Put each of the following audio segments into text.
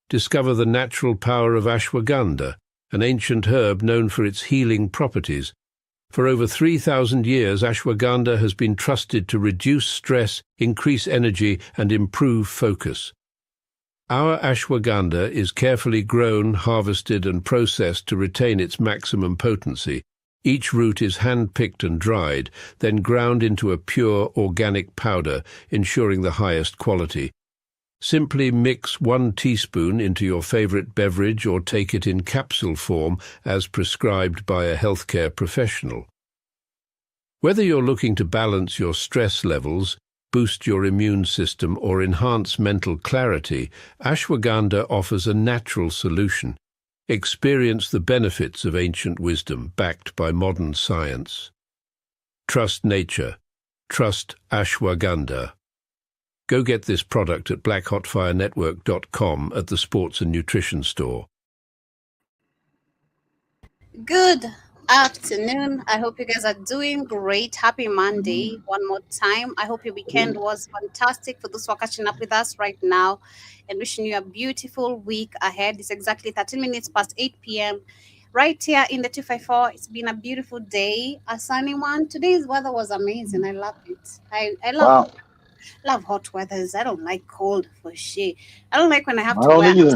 discover the natural power of ashwagandha, an ancient herb known for its healing properties. For over 3,000 years, ashwagandha has been trusted to reduce stress, increase energy, and improve focus. Our ashwagandha is carefully grown, harvested, and processed to retain its maximum potency. Each root is hand-picked and dried, then ground into a pure organic powder, ensuring the highest quality. Simply mix 1 teaspoon into your favorite beverage or take it in capsule form as prescribed by a healthcare professional. Whether you're looking to balance your stress levels, boost your immune system, or enhance mental clarity, ashwagandha offers a natural solution. Experience the benefits of ancient wisdom backed by modern science. Trust nature. Trust ashwagandha. Go get this product at blackhotfirenetwork.com at the Sports and Nutrition Store. Good afternoon. I hope you guys are doing great. Happy Monday one more time. I hope your weekend was fantastic. For those who are catching up with us right now, and wishing you a beautiful week ahead. It's exactly 13 minutes past 8 p.m. right here in the 254. It's been a beautiful day, a sunny one. Today's weather was amazing. I love it. I love love hot weathers. I don't like cold for shit. I don't like when I have to wear a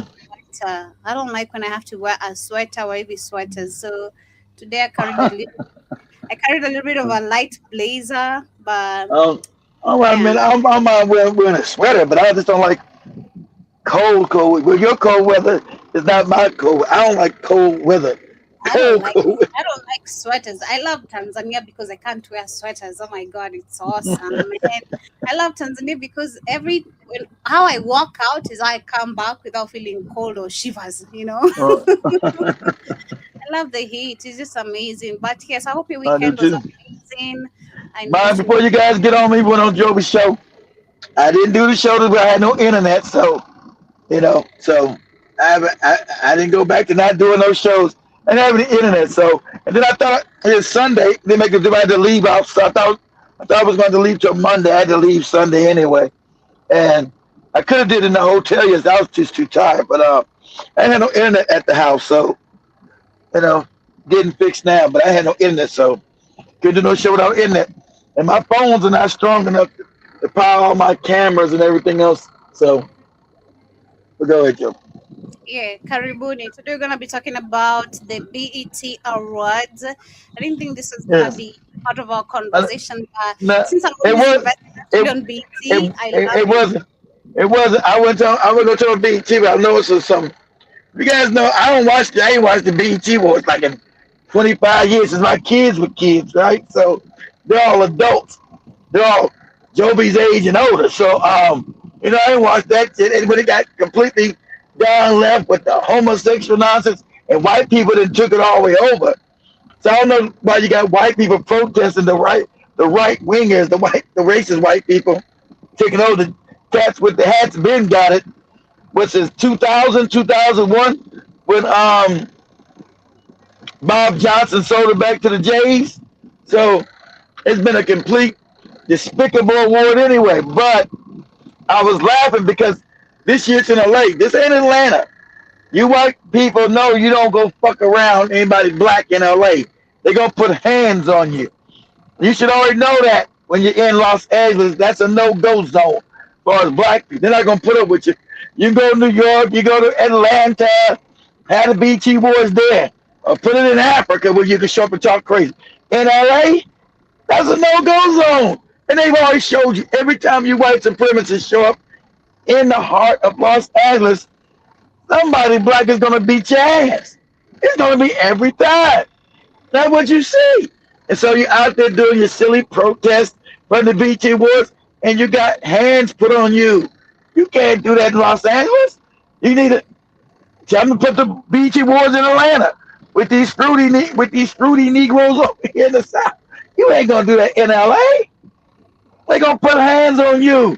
sweater. I don't like when I have to wear a sweater or heavy sweaters. So today I carried a little bit of a light blazer, but All right, yeah. man. I'm wearing a sweater, but I just don't like cold. Well, your cold weather is not my cold. I don't like cold weather. I don't Cold, like cold. I don't like sweaters. I love Tanzania because I can't wear sweaters. Oh my god, it's awesome, man. I love Tanzania because how I walk out is I come back without feeling cold or shivers, Uh, I love the heat. It's just amazing. But yes, I hope your I do weekend was too. amazing. I know But wishing before you guys get on me, went on Joey's show. I didn't do the show because I had no internet, so I didn't go back to not doing those shows. I didn't have any internet, and then I thought it's Sunday. They make it had to leave out, so I thought I was going to leave till Monday. I had to leave Sunday anyway, and I could have did it in the hotel. Yes, I was just too tired, but I had no internet at the house, so getting fixed now. But I had no internet, so couldn't do no show without internet. And my phones are not strong enough to power all my cameras and everything else. So, but go ahead, Joe. Yeah, Karibuni. Today we're gonna be talking about the BET Awards. I didn't think this was gonna Yes. be part of our I, conversation, but no, since I'm it always was. invested It, actually on BET, it, I it, love it it. wasn't. It wasn't. I went to a BET, but I know it's some. You guys know I don't watch. I ain't watched the BET Awards like in 25 years since my kids were kids, right? So they're all adults. They're all Joby's age and older. So I ain't watched that shit. And when it got completely down left with the homosexual nonsense, and white people then took it all the way over. So I don't know why you got white people protesting the right wingers, the racist white people taking over the cats with the hats. Ben got it. Which is 2000, 2001, when Bob Johnson sold it back to the Jays. So it's been a complete despicable award anyway. But I was laughing because this year's in LA. This ain't Atlanta. You white people know you don't go fuck around anybody black in LA. They're gonna put hands on you. You should already know that when you're in Los Angeles. That's a no-go zone as far as black people. They're not gonna put up with you. You go to New York, you go to Atlanta, have the BT Wars there, or put it in Africa where you can show up and talk crazy. In LA, that's a no-go zone. And they've always showed you every time you white supremacists show up in the heart of Los Angeles, somebody black is going to beat your ass. It's going to be every time. That's what you see. And so you're out there doing your silly protest from the BT Wars, and you got hands put on you. You can't do that in Los Angeles. You need to tell them to put the BT Wars in Atlanta with these fruity Negroes over here in the South. You ain't gonna do that in LA. They gonna put hands on you.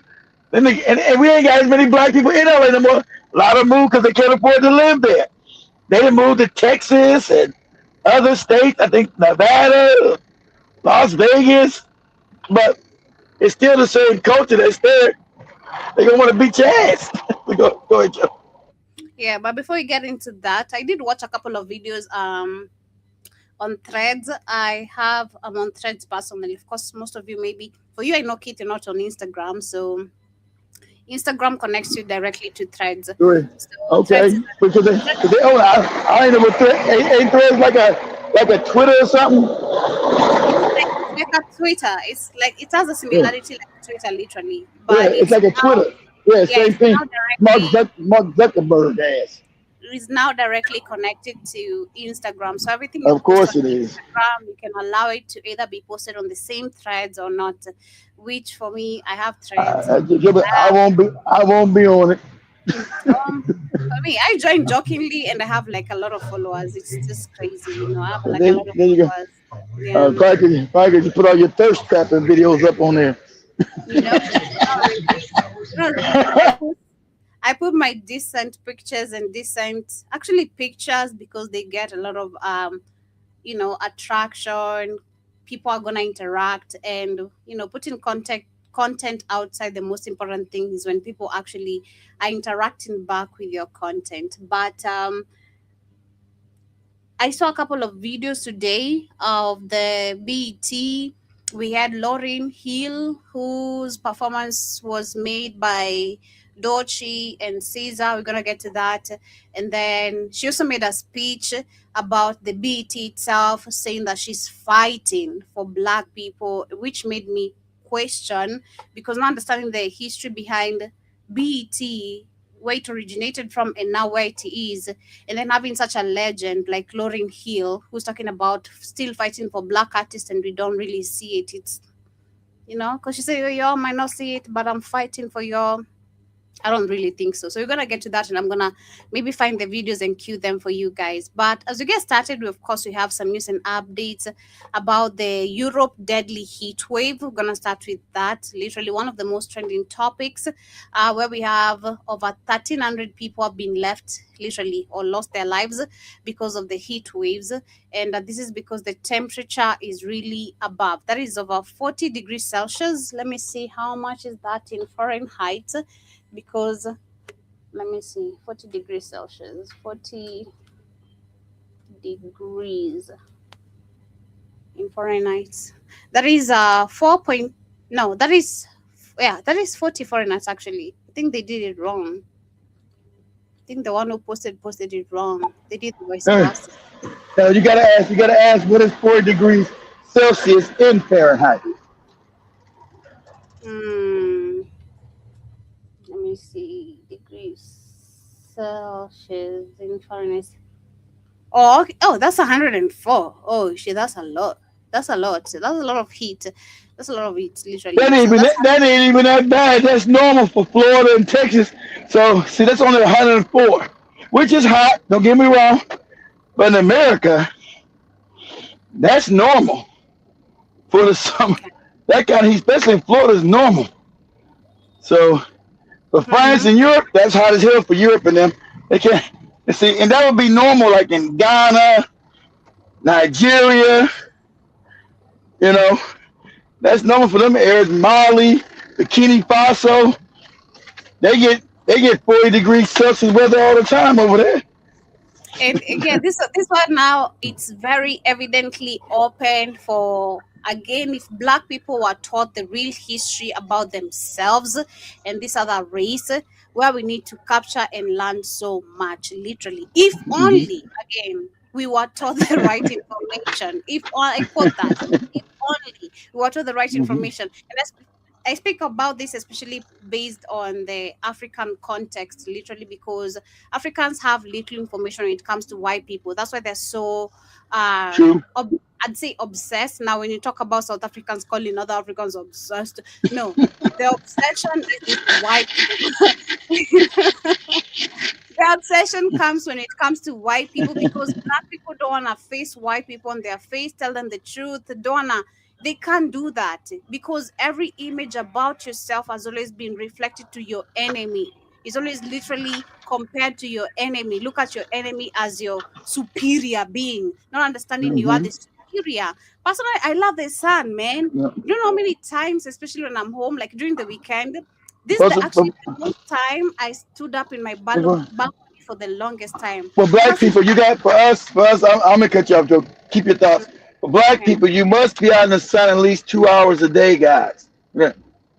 And we ain't got as many black people in LA no more. A lot of them moved because they can't afford to live there. They done moved to Texas and other states. I think Nevada, Las Vegas, but it's still the same culture that's there. They gonna want to beat your ass. Go ahead, Joe. Yeah, but before we get into that, I did watch a couple of videos on Threads. I'm on Threads personally. Of course, most of you maybe for you I know Kate, you're not on Instagram, so Instagram connects you directly to Threads. Three. So Threads Okay, is because Threads they own. I ain't know what ain't Threads like a Twitter or something. it's like a Twitter. It's like it has a Yeah, similarity like Twitter, literally, yeah, but it's like a Twitter. Yeah, yeah, same it's thing. now directly Mark Zuckerberg ass. is now directly connected to Instagram. So everything you Of post on course it is. Instagram, you can allow it to either be posted on the same threads or not. Which for me, I have threads. I won't be. I won't be on it. For me, I joined jokingly and I have like a lot of followers. It's just crazy, I have like a There, lot of there you go. followers. Yeah, Probably could you put all your thirst trapping videos up on there. not really. Not really. I put my decent pictures and decent actually pictures because they get a lot of attraction. People are gonna interact, and putting content outside. The most important thing is when people actually are interacting back with your content. But I saw a couple of videos today of the BET. We had Lauryn Hill, whose performance was made by Dochi and Caesar. We're gonna get to that. And then she also made a speech about the BET itself, saying that she's fighting for black people, which made me question because not understanding the history behind BET, where it originated from and now where it is, and then having such a legend like Lauryn Hill, who's talking about still fighting for black artists, and we don't really see it. It's because she said, "Oh, y'all might not see it, but I'm fighting for y'all." I don't really think so. So we're gonna get to that, and I'm gonna maybe find the videos and cue them for you guys. But as we get started, of course, we have some news and updates about the Europe deadly heat wave. We're gonna start with that. Literally one of the most trending topics, where we have over 1,300 people have been left literally or lost their lives because of the heat waves, and this is because the temperature is really above. That is over 40 degrees Celsius. Let me see how much is that in Fahrenheit because let me see 40 degrees Celsius, 40 degrees in Fahrenheit, that is 4 point, no, that is, yeah, that is 40 Fahrenheit. Actually, I think they did it wrong. I think the one who posted it wrong. They did vice Uh, versa. Now you gotta ask. You gotta ask what is 4 degrees Celsius in Fahrenheit. Hmm, let me see degrees Celsius in Fahrenheit. Oh, okay. Oh, that's 104. Oh, shit, that's a lot. That's a lot. That's a lot of heat. That's a lot of heat, literally. So that's That ain't even that bad. That's normal for Florida and Texas. So see, that's only 104, which is hot. Don't get me wrong. But in America, that's normal for the summer. okay. That kind of heat, especially in Florida, is normal. So for France Mm-hmm. and Europe, that's hot as hell for Europe and them. They can't. And see, and that would be normal like in Ghana, Nigeria. You know, that's normal for them areas. Mali, Burkina Faso, they get 40 degrees Celsius weather all the time over there. And again, this one now it's very evidently open for again if black people were taught the real history about themselves and this other race, where we need to capture and learn so much. Literally, if Hmm. only again we were taught the right information. If I quote that, if only we were taught the right Hmm. information, and I speak about this especially based on the African context, literally because Africans have little information when it comes to white people. That's why they're so, uh, True. I'd say obsessed. Now, when you talk about South Africans calling other Africans obsessed, no, the obsession is with white people. The obsession comes when it comes to white people because black people don't want to face white people on their face, tell them the truth. They can't do that because every image about yourself has always been reflected to your enemy. It's always literally compared to your enemy. Look at your enemy as your superior being, not understanding you are Hmm. the superior. Personally, I love the sun, man. Yeah. You don't know how many times, especially when I'm home, like during the weekend, this is Plus, actually the most time I stood up in my balcony for the longest time. For black Because people, you got for us. I'm gonna cut you off, Joe. Keep your thoughts. For black okay. people, you must be out in the sun at least 2 hours a day, guys. Yeah.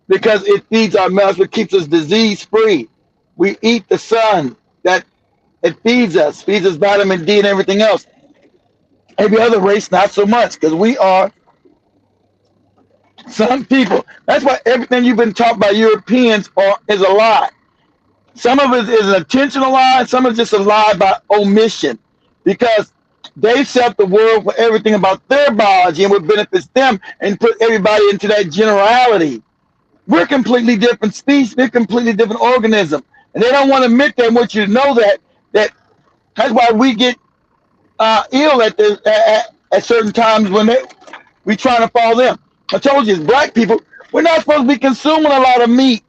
Because it feeds our mouths, it keeps us disease free. We eat the sun. That it feeds us vitamin D and everything else. Every other race, not so much, because we are some people. That's why everything you've been taught by Europeans is a lie. Some of it is an intentional lie, some of it's just a lie by omission, because they set the world for everything about their biology and what benefits them and put everybody into that generality. We're completely different species, we're completely different organism. And they don't want to admit that. I want you to know that's why we get ill at certain times when we trying to follow them. I told you, as black people, we're not supposed to be consuming a lot of meat.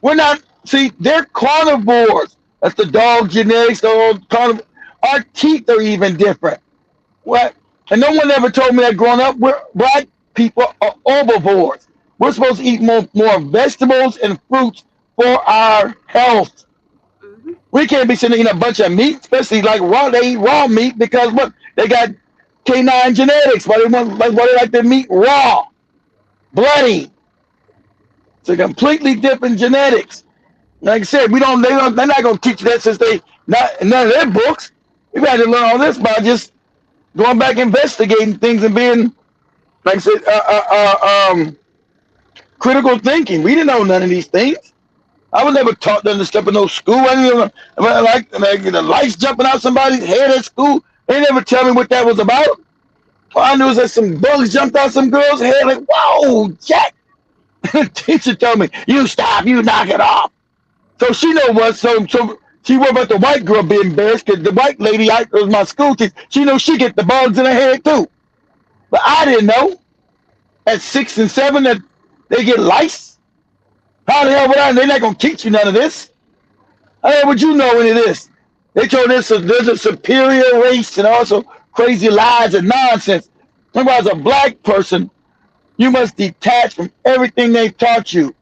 We're not. See, they're carnivores. That's the dog genetics. The old carnivore. Our teeth are even different. What? And no one ever told me that growing up. Black people are herbivores. We're supposed to eat more vegetables and fruits for our health. Mm-hmm. We can't be sitting eating a bunch of meat, especially like raw. They eat raw meat because what? They got canine genetics. Why they like their meat raw, bloody. It's a completely different genetics. Like I said, they're not gonna teach that since they not in none of their books. We've had to learn all this by just going back investigating things and being, like I said, critical thinking. We didn't know none of these things. I was never taught none of this stuff in no school. I didn't know, like the lights jumping out somebody's head at school. They never tell me what that was about. All I knew was that some bugs jumped out some girl's head. Like, whoa, Jack. The teacher told me, you stop, you knock it off. So she know what, so she worried about the white girl being embarrassed because the white lady was my school teacher. She knew she get the bugs in her head too. But I didn't know at 6 and 7 that they get lice. How the hell would I? They're not going to teach you none of this. How the hell would you know any of this? They told us there's a superior race and also crazy lies and nonsense. Remember, as a black person, you must detach from everything they've taught you.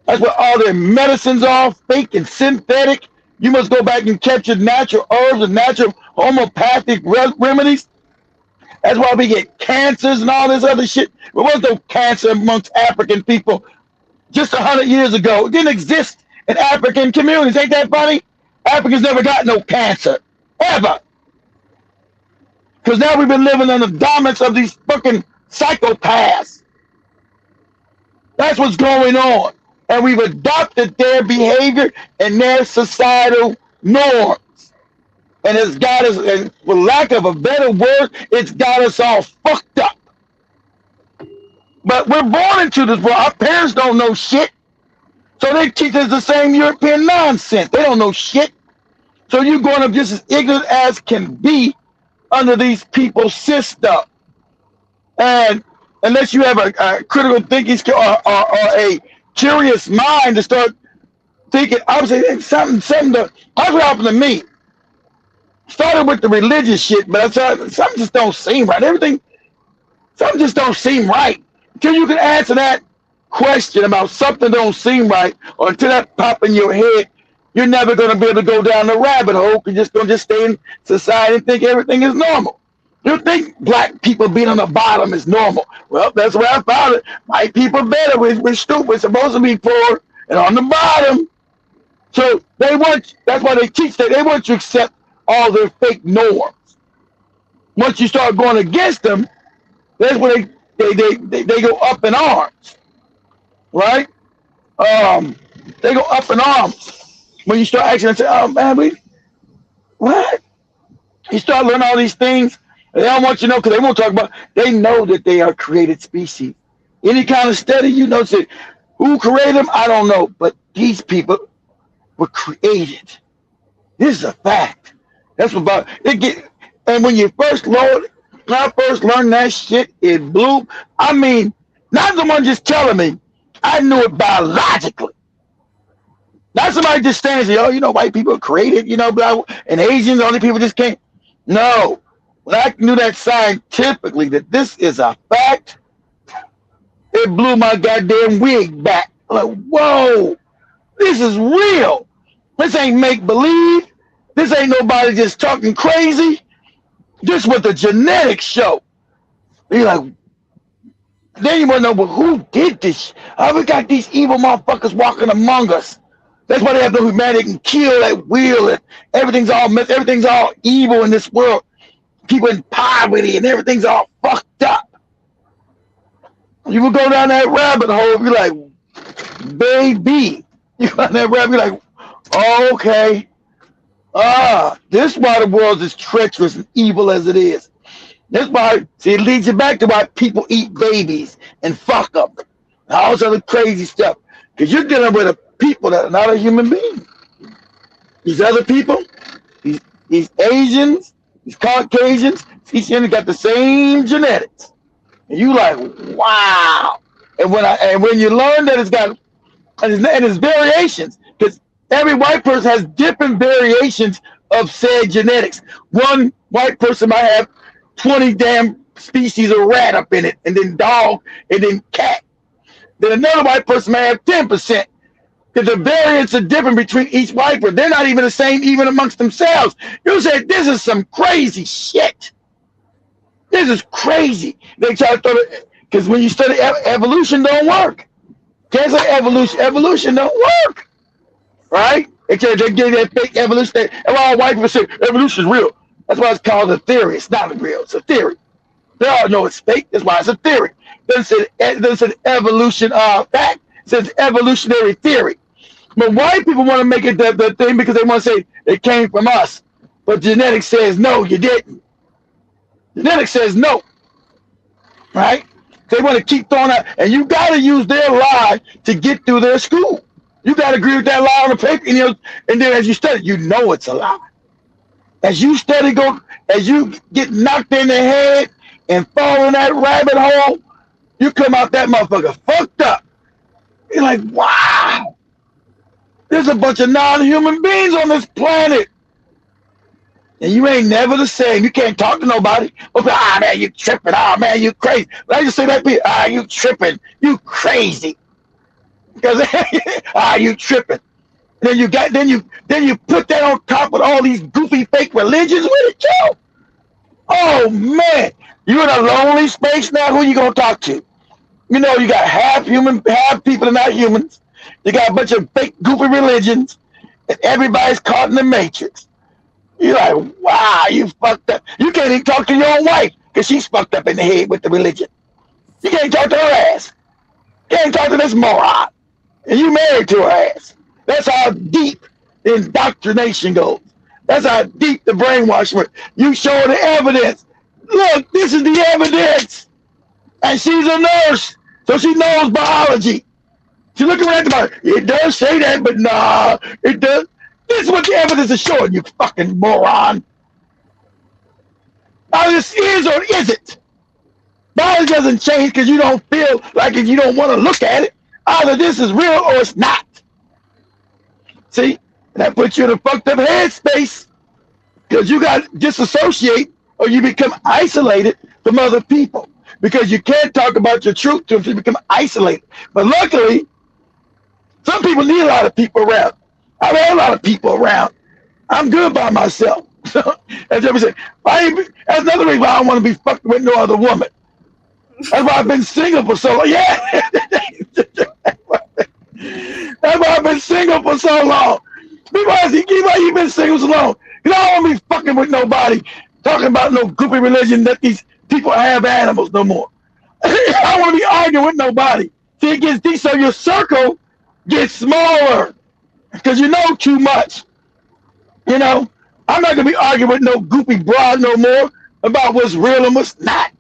That's what all their medicines are, fake and synthetic. You must go back and capture natural herbs and natural homeopathic remedies. That's why we get cancers and all this other shit. There was no cancer amongst African people just 100 years ago. It didn't exist in African communities. Ain't that funny? Africans never got no cancer, ever. Because now we've been living under the dominance of these fucking psychopaths. That's what's going on. And we've adopted their behavior and their societal norms. And it's got us, and for lack of a better word, it's got us all fucked up. But we're born into this world. Our parents don't know shit. So they teach us the same European nonsense. They don't know shit. So you're growing up just as ignorant as can be under these people's system. And unless you have a critical thinking skill or a curious mind to start thinking, I would say something that's what happened to me. Started with the religious shit, but something just don't seem right. Something just don't seem right. Until you can answer that question about something don't seem right, or until that pop in your head, you're never going to be able to go down the rabbit hole. You're just going to stay in society and think everything is normal. You think black people being on the bottom is normal. Well, that's where I found it. White people better. We're stupid. We're supposed to be poor and on the bottom. So that's why they teach that. They want you to accept all their fake norms. Once you start going against them, that's when they go up in arms. Right? They go up in arms. When you start actually say, oh man, what? You start learning all these things. They don't want you to know because they won't talk about. They know that they are created species. Any kind of study, say, who created them? I don't know, but these people were created. This is a fact. That's what about it. And when I first learned that shit, it blew. I mean, not the one just telling me. I knew it biologically. Not somebody just standing and say, oh, white people are created, and Asians, only people just can't. No. When I knew that scientifically, that this is a fact, it blew my goddamn wig back. I'm like, whoa, this is real. This ain't make believe. This ain't nobody just talking crazy. This what the genetics show. You're like, then you want to know, well, who did this? We got these evil motherfuckers walking among us. That's why they have no humanity and kill at will, and everything's all messed, everything's all evil in this world. People in poverty and everything's all fucked up. You will go down that rabbit hole, you're like, baby. You go down that rabbit, you're like, oh, okay. This is why the world is treacherous and evil as it is. That's why, see, it leads you back to why people eat babies and fuck them. And all this other crazy stuff. Because you're dealing with a people that are not a human being. These other people, these Asians, these Caucasians, each of them got the same genetics. And you like, wow. And when you learn that it's got, and it's variations, because every white person has different variations of said genetics. One white person might have 20 damn species of rat up in it, and then dog, and then cat. Then another white person may have 10%. Because the variants are different between each white person. They're not even the same even amongst themselves. You say, this is some crazy shit. This is crazy. They try to throw it, because when you study evolution, don't work. Can't say evolution. Evolution don't work. Right? They give that fake evolution. And all white people say, evolution is real. That's why it's called a theory. It's not real. It's a theory. They all know it's fake. That's why it's a theory. It doesn't say evolution fact. It says evolutionary theory. But white people want to make it the thing because they want to say it came from us. But genetics says, no, you didn't. Genetics says no. Right? They want to keep throwing out. And you got to use their lie to get through their school. You got to agree with that lie on the paper. And then as you study, you know it's a lie. As you study, as you get knocked in the head and fall in that rabbit hole, you come out that motherfucker fucked up. You're like, wow, there's a bunch of non-human beings on this planet. And you ain't never the same. You can't talk to nobody. Man, you tripping. Man, you crazy. But I just say that, you tripping. You crazy. Because, you tripping. Then you put that on top of all these goofy fake religions with it too. Oh man, you're in a lonely space now. Who you gonna talk to? You know, you got half human, half people that are not humans. You got a bunch of fake goofy religions, and everybody's caught in the matrix. You're like, wow, you fucked up. You can't even talk to your own wife because she's fucked up in the head with the religion. You can't talk to her ass. You can't talk to this moron, and you married to her ass. That's how deep the indoctrination goes. That's how deep the brainwashing works. You show the evidence. Look, this is the evidence. And she's a nurse, so she knows biology. She's looking around the body. It does say that, but nah, it does. This is what the evidence is showing, you fucking moron. Now this is or isn't. Biology doesn't change because you don't feel like it, you don't want to look at it. Either this is real or it's not. See, that puts you in a fucked up headspace because you got to disassociate or you become isolated from other people because you can't talk about your truth to them, so you become isolated. But luckily, some people need a lot of people around. I've had a lot of people around. I'm good by myself. As everybody say, that's another reason why I don't want to be fucked with no other woman. That's why I've been single for so long. Yeah. That's why I've been single for so long. People ask me, why you been single so long? Because I don't want to be fucking with nobody talking about no goofy religion that these people have animals no more. I don't want to be arguing with nobody. See, it gets deep, so your circle gets smaller because you know too much. You know, I'm not going to be arguing with no goofy broad no more about what's real and what's not.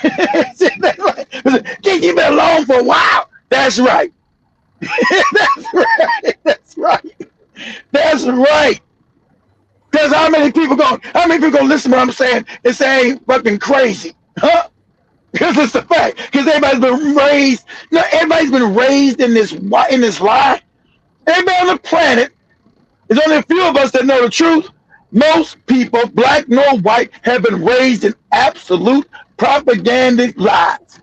Can't you been alone for a while? That's right. That's right. That's right. That's right. Because how many people gonna listen to what I'm saying and say I ain't fucking crazy? Huh? Because it's the fact. Because everybody's been raised in this lie. Everybody on the planet, there's only a few of us that know the truth. Most people, black nor white, have been raised in absolute propagandic lies.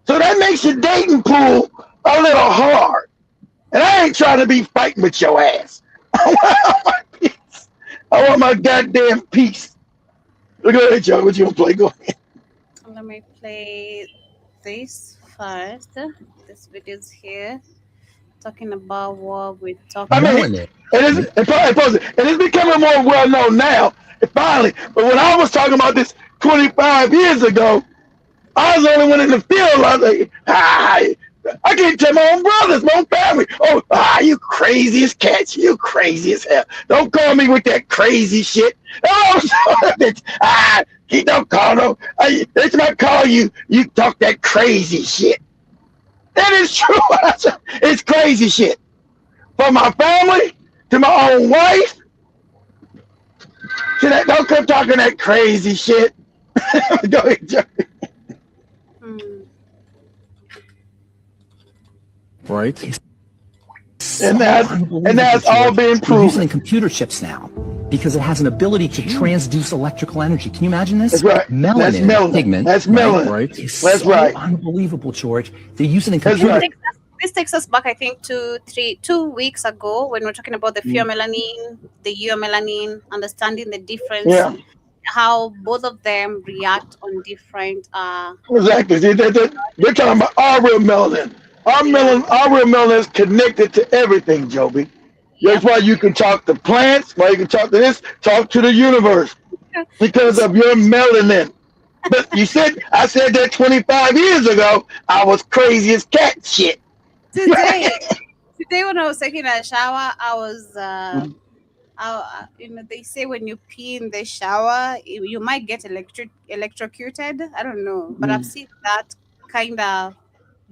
So that makes your dating pool a little hard. And I ain't trying to be fighting with your ass. I want my peace. I want my goddamn peace. Go ahead, Joe. What you gonna play? Go ahead. Let me play this first. This video's here talking about what we're I talking. mean, and it's becoming more well known now. Finally, but when I was talking about this 25 years ago, I was the only one in the field. I was like, I can't tell my own brothers, my own family. Oh, you crazy as cats. You crazy as hell. Don't call me with that crazy shit. Oh, he don't call no. They might call you. You talk that crazy shit. That is true. It's crazy shit. From my family to my own wife. Don't come talking that crazy shit. Go ahead, Joe. Hmm. Right. And that's all being We're proven. using computer chips now because it has an ability to transduce electrical energy. Can you imagine this? That's right. Melanin, That's melanin. pigment. That's melanin. Right. Is That's so right. unbelievable, George. They're using it in That's computer. right. This takes us back, I think, to 2 weeks ago when we are talking about the pheomelanin, the eumelanin, understanding the difference, Yeah. how both of them react on different. Exactly. See, they're talking about our real melanin. Our real melanin is connected to everything, Joby. That's why you can talk to plants, why you can talk to this, talk to the universe. Because of your melanin. But I said that 25 years ago, I was crazy as cat shit. Today when I was taking a shower, I was they say when you pee in the shower, you might get electrocuted. I don't know, but I've seen that kind of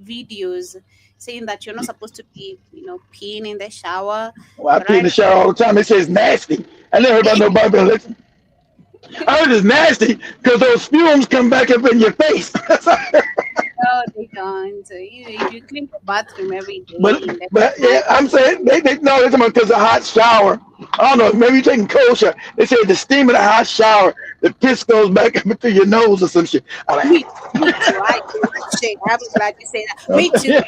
videos saying that you're not supposed to be, peeing in the shower. Well, I But pee in the shower all the time. They say it's nasty. I never heard about nobody but listen. I heard it's nasty because those fumes come back up in your face. No, they don't. If you clean the bathroom every day, but yeah, I'm saying they're talking about because of hot shower. I don't know. Maybe you're taking cold shower. They say the steam of the hot shower, the piss goes back up into your nose or some shit. I'm like, me too. I do that shit. I'm glad you say that. Me too.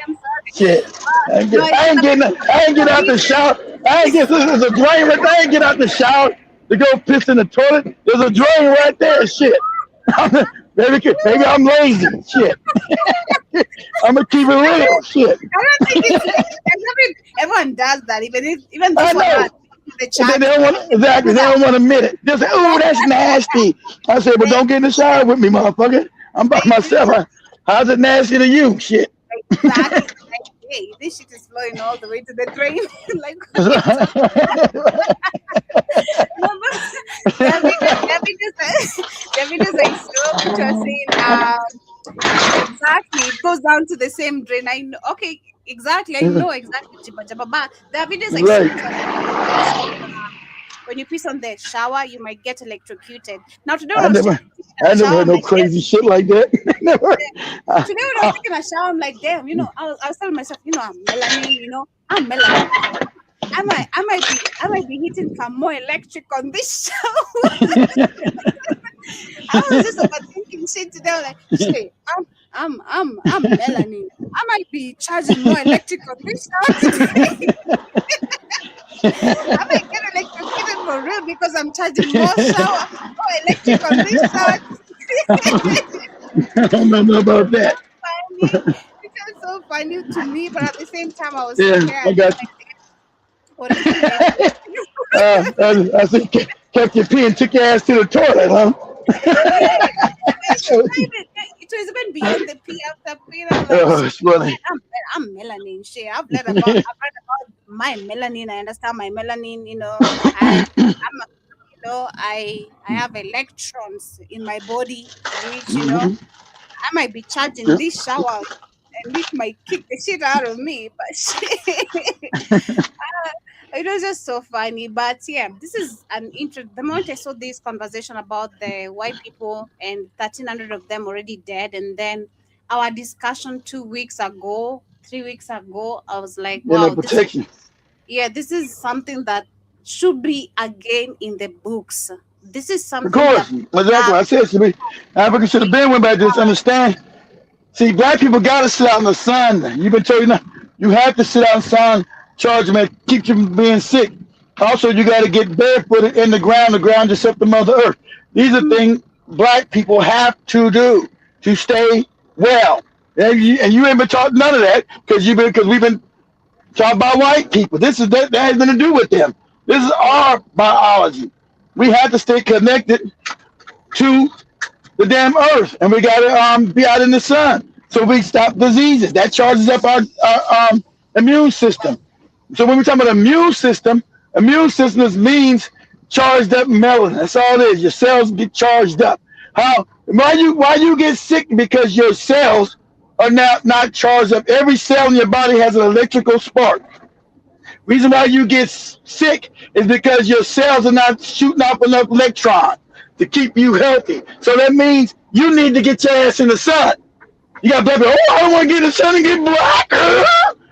I'm sorry. Shit. I ain't get out the shower. There's a drain right there. I ain't get out the shower to go piss in the toilet. There's a drain right there. Shit. Maybe I'm lazy. Shit. I'm gonna keep it real. Shit. I don't think everyone does that. Even I know. They don't want exactly. They don't want to admit it. They say, "Oh, that's nasty." I said, "Well, don't get in the shower with me, motherfucker. I'm by myself. How's it nasty to you?" Shit. Exactly. Hey, this shit is flowing all the way to the drain. Like, the videos I saw, which are saying, exactly, it goes down to the same drain. I know, okay, exactly, I know exactly. But the videos I saw, when you piss on the shower, you might get electrocuted. Now, today when I never heard no crazy shit like that. Never. Today when I was taking a shower, I'm like, damn, I was telling myself, I'm melanin, I'm melanin. I might be hitting some more electric on this shower. I was just overthinking shit today. I was like, shit, I'm melanin. I might be charging more electric on this shower today. I might get electrocuted for real because I'm charging more electric on this shower. I don't know about that. It was so funny to me, but at the same time, I was scared. I got you. What is it? I said, kept your pee and took your ass to the toilet, huh? It was even beyond the pee after pee. Like, it's funny. I'm melanin. Shit, I've read about my melanin. I understand my melanin. I have electrons in my body, which I might be charging this shower, and which might kick the shit out of me. But it was just so funny. But yeah, this is the moment I saw this conversation about the white people and 1,300 of them already dead, and then our discussion 2 weeks ago, 3 weeks ago, I was like, wow, this is something that should be again in the books. This is something. Of course, exactly. I said to me, Africa should have been with back. Just understand. See, black people gotta sit out in the sun. You've been told you have to sit out in the sun charge them and keep you from being sick. Also, you got to get barefooted in the ground. The ground just up the Mother Earth. These are things black people have to do to stay well. And you ain't been taught none of that because we've been taught by white people. That has nothing to do with them. This is our biology. We have to stay connected to the damn earth, and we got to be out in the sun so we stop diseases. That charges up our immune system. So when we talk about immune system means charged up melanin. That's all it is. Your cells get charged up. Why you get sick? Because your cells are not charged up. Every cell in your body has an electrical spark. Reason why you get sick is because your cells are not shooting off enough electrons to keep you healthy. So that means you need to get your ass in the sun. You got black people, I don't want to get in the sun and get black.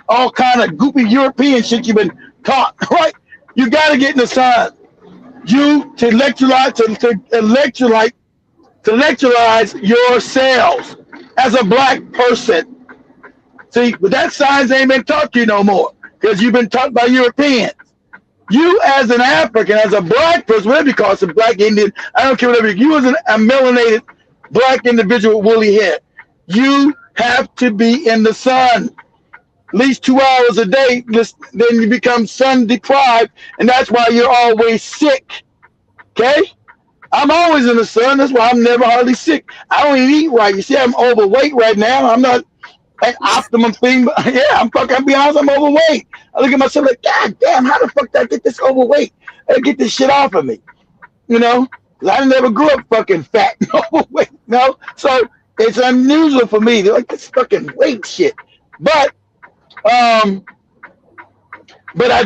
All kind of goopy European shit you've been taught, right? You got to get in the sun. To electrolyze your cells as a black person. See, but that science ain't been taught to you no more because you've been taught by Europeans. You as an African, as a black person, whatever you call it, a black Indian, I don't care whatever, you as a melanated black individual with woolly hair, you have to be in the sun at least 2 hours a day. Then you become sun deprived, and that's why you're always sick. Okay? I'm always in the sun. That's why I'm never hardly sick. I don't even eat right. You see, I'm overweight right now. I'm not an optimum thing, but yeah, I'll be honest, I'm overweight. I look at myself like, God damn, how the fuck did I get this overweight? I gotta get this shit off of me. You know? 'Cause I never grew up fucking fat and overweight. No? So it's unusual for me. They're like this fucking weight shit. But I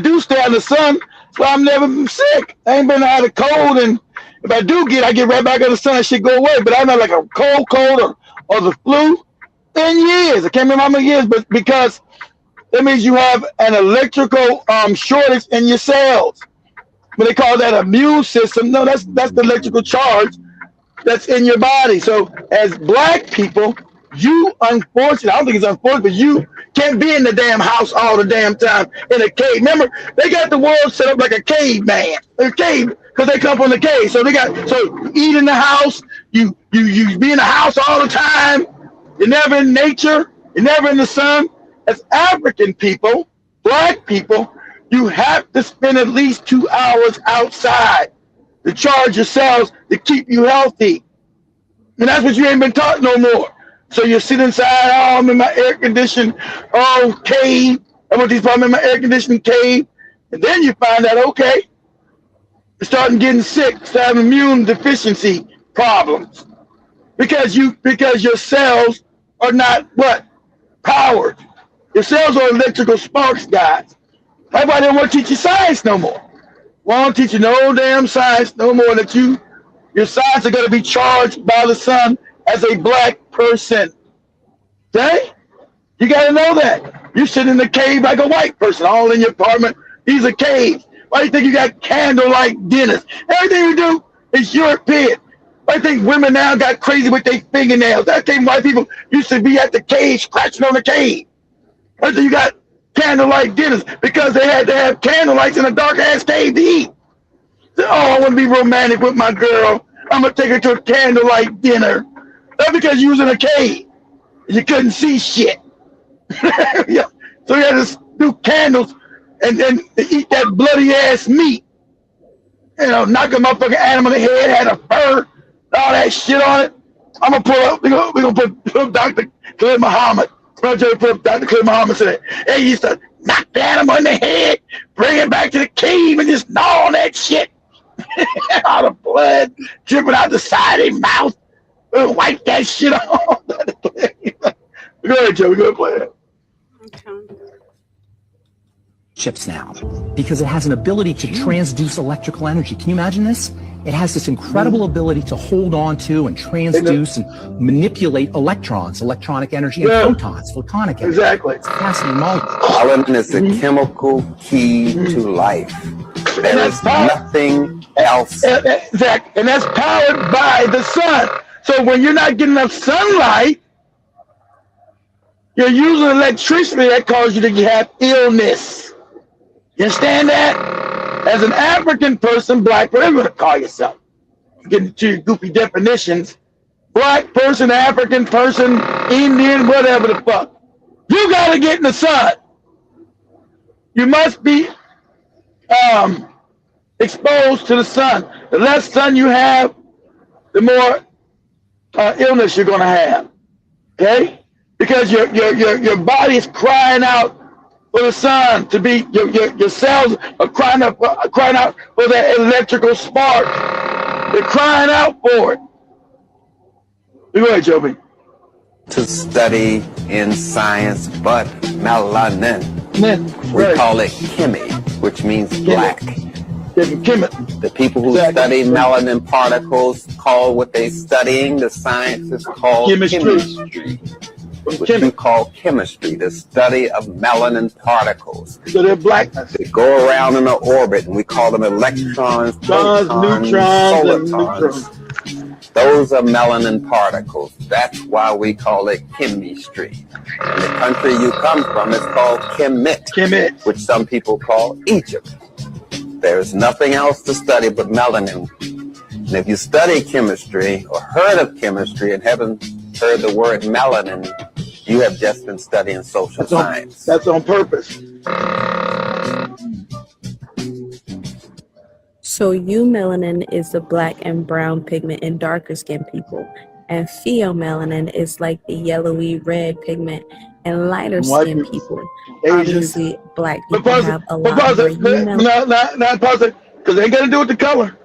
do stay in the sun, so I'm never sick. I ain't been out of cold, and if I do I get right back in the sun, that shit go away. But I'm not like a cold or the flu in years. I can't remember how many years, but because that means you have an electrical shortage in your cells. But they call that immune system. No, that's the electrical charge that's in your body. So as black people, you unfortunately, I don't think it's unfortunate, but you can't be in the damn house all the damn time in a cave. Remember, they got the world set up like a caveman, a cave, because they come from the cave. So you eat in the house, you be in the house all the time. You're never in nature. You're never in the sun. As African people, black people, you have to spend at least 2 hours outside to charge your cells to keep you healthy. And that's what you ain't been taught no more. So you sit inside, I'm in my air-conditioned cave. I'm in my air-conditioned cave. And then you find out, okay, you're starting getting sick, start having immune deficiency problems. Because your cells are not powered. Your cells are electrical sparks, guys. That's why they don't want to teach you science no more. Won't teach you no damn science no more that your science are going to be charged by the sun as a black person. Okay? You got to know that. You sit in the cave like a white person, all in your apartment. These are caves. Why do you think you got candlelight dinners? Everything you do is European. I think women now got crazy with their fingernails. I think white people used to be at the cave scratching on the cave. That's why you got candlelight dinners, because they had to have candlelights in a dark ass cave to eat. So, I want to be romantic with my girl. I'm gonna take her to a candlelight dinner. That's because you was in a cave. You couldn't see shit. Yeah. So you had to do candles and then eat that bloody ass meat. You know, knock a motherfucking animal in the head, had a fur, all that shit on it. I'm gonna pull up. We're gonna put up Dr. Khalid Muhammad. Put up Dr. Khalid Muhammad said, hey, he used to knock the animal in the head, bring it back to the cave, and just gnaw on that shit. All the blood dripping out the side of his mouth. Wipe that shit off. Go ahead, Joe. We're gonna play it. Okay. Chips now, because it has an ability to transduce electrical energy. Can you imagine this? It has this incredible ability to hold on to and transduce and manipulate electrons, electronic energy, and photons, photonic energy. Exactly. It's fascinating molecule. Pollen is the chemical key to life. There is nothing else. Exactly. And that's powered by the sun. So when you're not getting enough sunlight, you're using electricity that causes you to have illness. You understand that? As an African person, black, whatever you want to call yourself, get into your goofy definitions, black person, African person, Indian, whatever the fuck, you got to get in the sun. You must be exposed to the sun. The less sun you have, the more illness you're going to have. Okay? Because your body is crying out for the sun to be, your cells are crying out for that electrical spark. They're crying out for it. Go ahead, Joby. To study in science, but melanin. We call it Kimmy, which means black. The people who study melanin particles call what they're studying, the scientists call chemistry. What you call chemistry, the study of melanin particles. So they're black. They go around in an orbit, and we call them electrons, protons, neutrons, solitons. Those are melanin particles. That's why we call it chemistry. And the country you come from is called Kemet, which some people call Egypt. There's nothing else to study but melanin. And if you study chemistry or heard of chemistry and haven't heard the word melanin, you have just been studying social science. That's on purpose. So eumelanin is the black and brown pigment in darker skinned people, and pheomelanin is like the yellowy red pigment in lighter skinned people. Obviously, black people have a lot more eumelanin. Not pause it, because they ain't got to do with the color.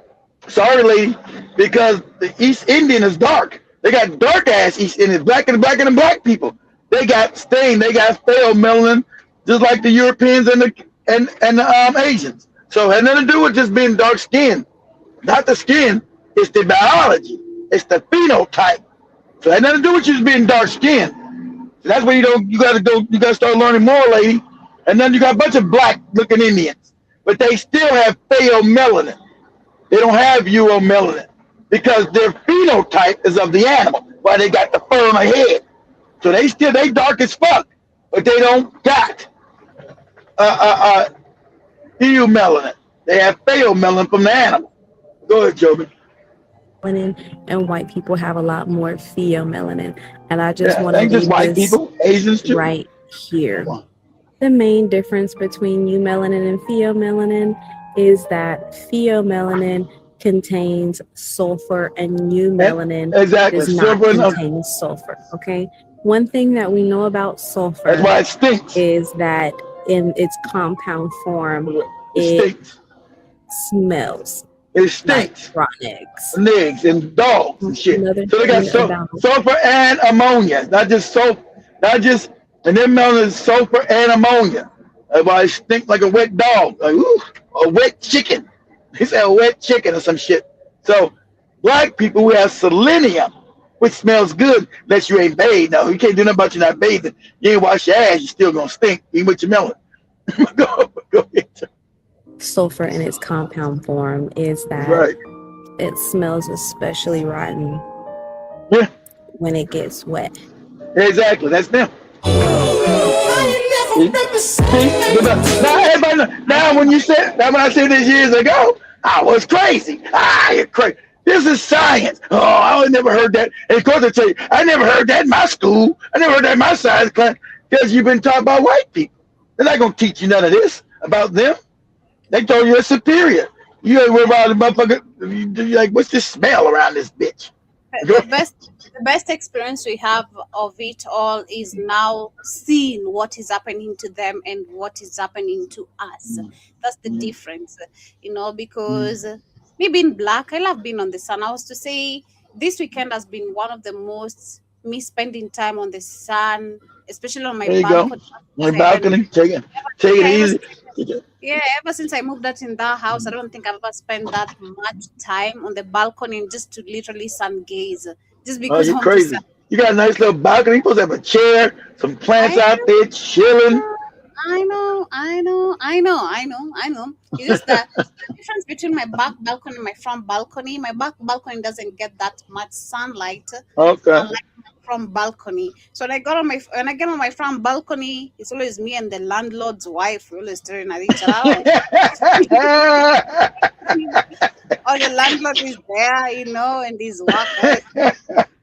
Sorry, lady, because the East Indian is dark. They got dark ass East Indians, black and black people. They got stain. They got pheomelanin, just like the Europeans and the Asians. So it had nothing to do with just being dark skinned. Not the skin, it's the biology. It's the phenotype. So it had nothing to do with you just being dark skinned. So that's where you gotta start learning more, lady. And then you got a bunch of black looking Indians, but they still have pheomelanin. They don't have eumelanin because their phenotype is of the animal. Why they got the fur on their head. So they dark as fuck, but they don't got eumelanin. They have pheomelanin from the animal. Go ahead, Joby. And white people have a lot more pheomelanin. And I just want to leave just white people, Asians too. Right here. The main difference between eumelanin and pheomelanin is that pheomelanin contains sulfur and eumelanin does not contain sulfur. Okay. One thing that we know about sulfur that's why it stinks. Is that in its compound form, it smells. It stinks. Like rotten eggs. And eggs and dogs and shit. So they got sulfur and ammonia. Not just and then melon is sulfur and ammonia. That's why it stinks like a wet dog. Like, ooh, a wet chicken. He said a wet chicken or some shit. So black people, we have selenium, which smells good unless you ain't bathed. No, you can't do nothing about you not bathing. You ain't wash your ass, you still gonna stink, even with your melon. go ahead. Sulfur in its compound form is that it smells especially rotten when it gets wet. Exactly, that's them. Now when I said this years ago, I was crazy. You're crazy. This is science. Oh, I never heard that. And of course I tell you, I never heard that in my school. I never heard that in my science class because you've been taught by white people. They're not gonna teach you none of this about them. They told you you're superior. You ain't worried about the motherfucker. You're like, what's this smell around this bitch? The best experience we have of it all is now seeing what is happening to them and what is happening to us. That's the difference, because me being black, I love being on the sun. I was to say this weekend has been one of the most me spending time on the sun, especially on my balcony. My balcony, take it easy. Yeah, ever since I moved out in that house, I don't think I've ever spent that much time on the balcony just to literally sun gaze. Just because you're crazy. You got a nice little balcony. You're supposed to have a chair, some plants out there chilling. I know. It's just that the difference between my back balcony and my front balcony. My back balcony doesn't get that much sunlight. Okay. Unlike my front balcony. So when I get on my front balcony, it's always me and the landlord's wife. We're always staring at each other. Or the landlord is there, you know, and these workers.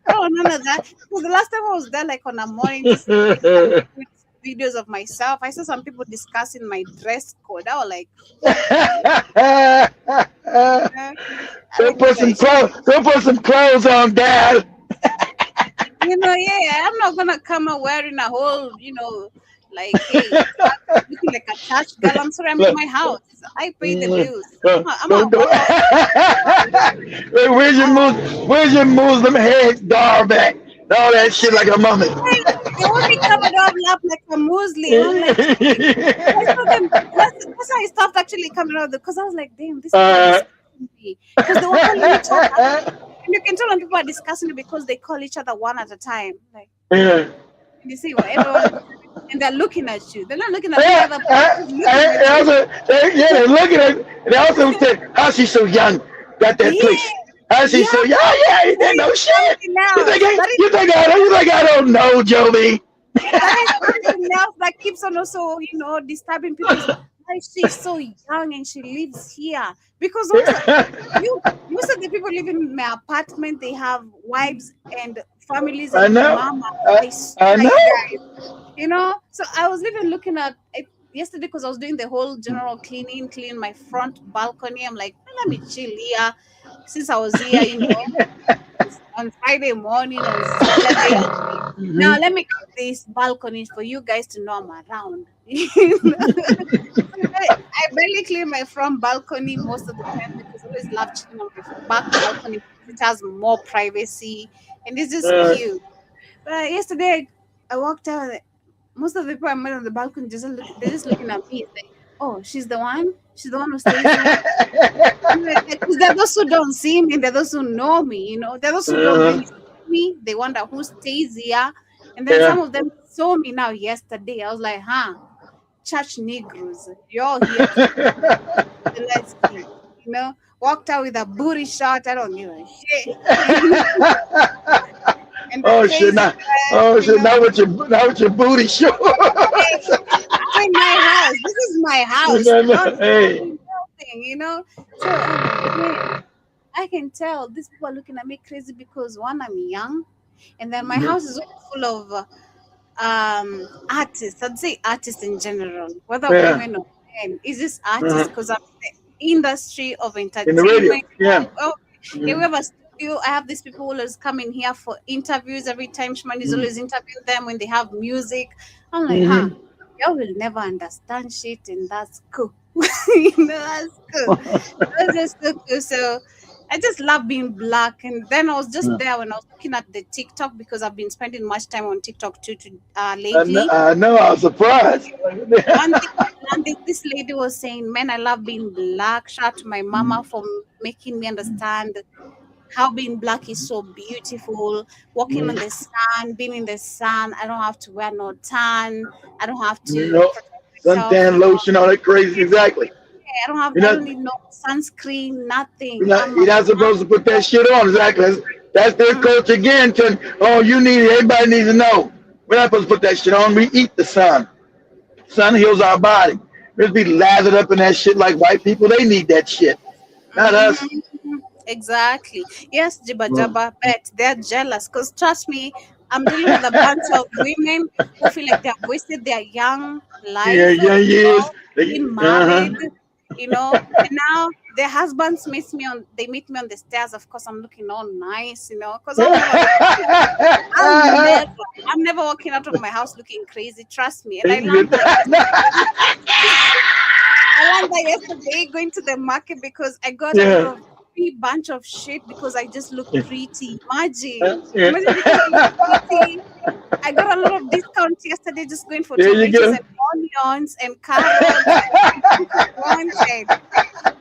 Oh, none of that. Because the last time I was there, like on a morning, just videos of myself. I saw some people discussing my dress code. I was like, don't put some clothes on, Dad. You know, yeah, I'm not gonna come out wearing a whole, you know, like, hey, looking like a church girl. I'm sorry, I'm in my house. I pay the bills. Where's your Muslim head guard back? All that shit like a mummy. They want me covered up like a Muslim. I'm like, that's how I stopped actually coming out because I was like, damn, this is me. Because they were calling each other. And you can tell when people are discussing it because they call each other one at a time. Like, you see what everyone, and they're looking at you. They're not looking at the other person. They're looking at you. And they also said, how's she so young? Got that place. How's she so young? Yeah, he didn't know shit. You think I don't know, Joby? That is something else that keeps on also, you know, disturbing people. Like, she's so young and she lives here. Because also, most of the people living in my apartment, they have wives and families and mama. I know. You know, so I was even looking at it yesterday because I was doing the whole general cleaning my front balcony. I'm like, well, let me chill here since I was here, you know, on Friday morning, on Saturday. Now let me clean these balconies for you guys to know I'm around. I barely clean my front balcony most of the time because I always love chilling on my back balcony because it has more privacy and it's just cute. But yesterday I walked out. Most of the people I met on the balcony they're just looking at me. It's like, oh, she's the one who stays here. Because there are those who don't see me, there are those who know me, you know. There are those who don't really see me. They wonder who stays here. And then some of them saw me now yesterday. I was like, church Negroes, you're here. Let's see. You know, walked out with a booty shot. I don't give a shit. Not with your booty short. I'm in my house. This is my house. Nothing, you know. So I can tell these people are looking at me crazy because one, I'm young, and then my house is full of artists. I'd say artists in general, whether women or men. Is this artists because I'm in the industry of entertainment? In the radio, we have a studio. I have these people always coming here for interviews. Every time Shman is always interviewing them when they have music. I'm like, y'all will never understand shit, and that's cool. You know, that's cool. That's just so cool. So I just love being black. And then I was just there when I was looking at the TikTok because I've been spending much time on TikTok too lately. I know, I was surprised. One thing this lady was saying, man, I love being black. Shout out to my mama for making me understand how being black is so beautiful. Walking on the sun, being in the sun. I don't have to wear no tan. I don't have to suntan lotion, all that crazy. Exactly. I don't need no sunscreen, nothing. You're not supposed to put that shit on. Exactly. That's their culture again. Everybody needs to know. We're not supposed to put that shit on. We eat the sun. Sun heals our body. We'll be lathered up in that shit like white people. They need that shit. Not us. Exactly. Yes, Jibba, but they're jealous. Because trust me, I'm dealing with a bunch of women who feel like they're wasted their young life. Years. Being married, you know, and now their husbands meet me on the stairs. Of course, I'm looking all nice, you know, because I'm never walking out of my house looking crazy. Trust me. And I learned that yesterday going to the market because I got a bunch of shit because I just look pretty. Imagine I got a lot of discount yesterday just going for tomatoes and onions and carrots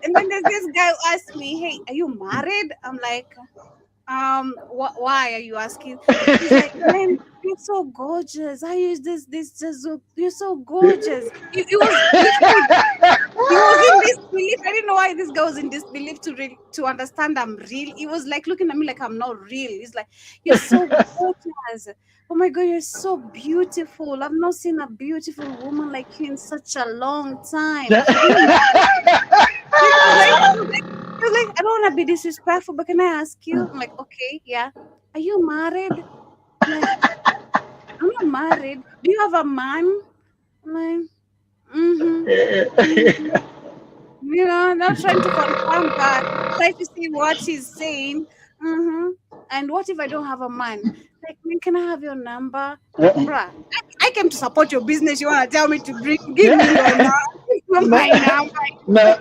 and then there's this guy who asked me, hey, are you married? I'm like, why are you asking? He's like, man, you're so gorgeous. I use this just you're so gorgeous. He was in disbelief. I didn't don't know why this guy was in disbelief to understand I'm real. He was like looking at me like I'm not real. He's like, you're so gorgeous. Oh my God, you're so beautiful. I've not seen a beautiful woman like you in such a long time. He was like, I don't want to be disrespectful, but can I ask you? I'm like, okay, yeah. Are you married? I'm like, I'm not married. Do you have a man? I'm like, you know, not trying to confirm, but try to see what she's saying. And what if I don't have a man? Like, man, can I have your number? Bruh, I came to support your business. You want to tell me to give me your number? My number.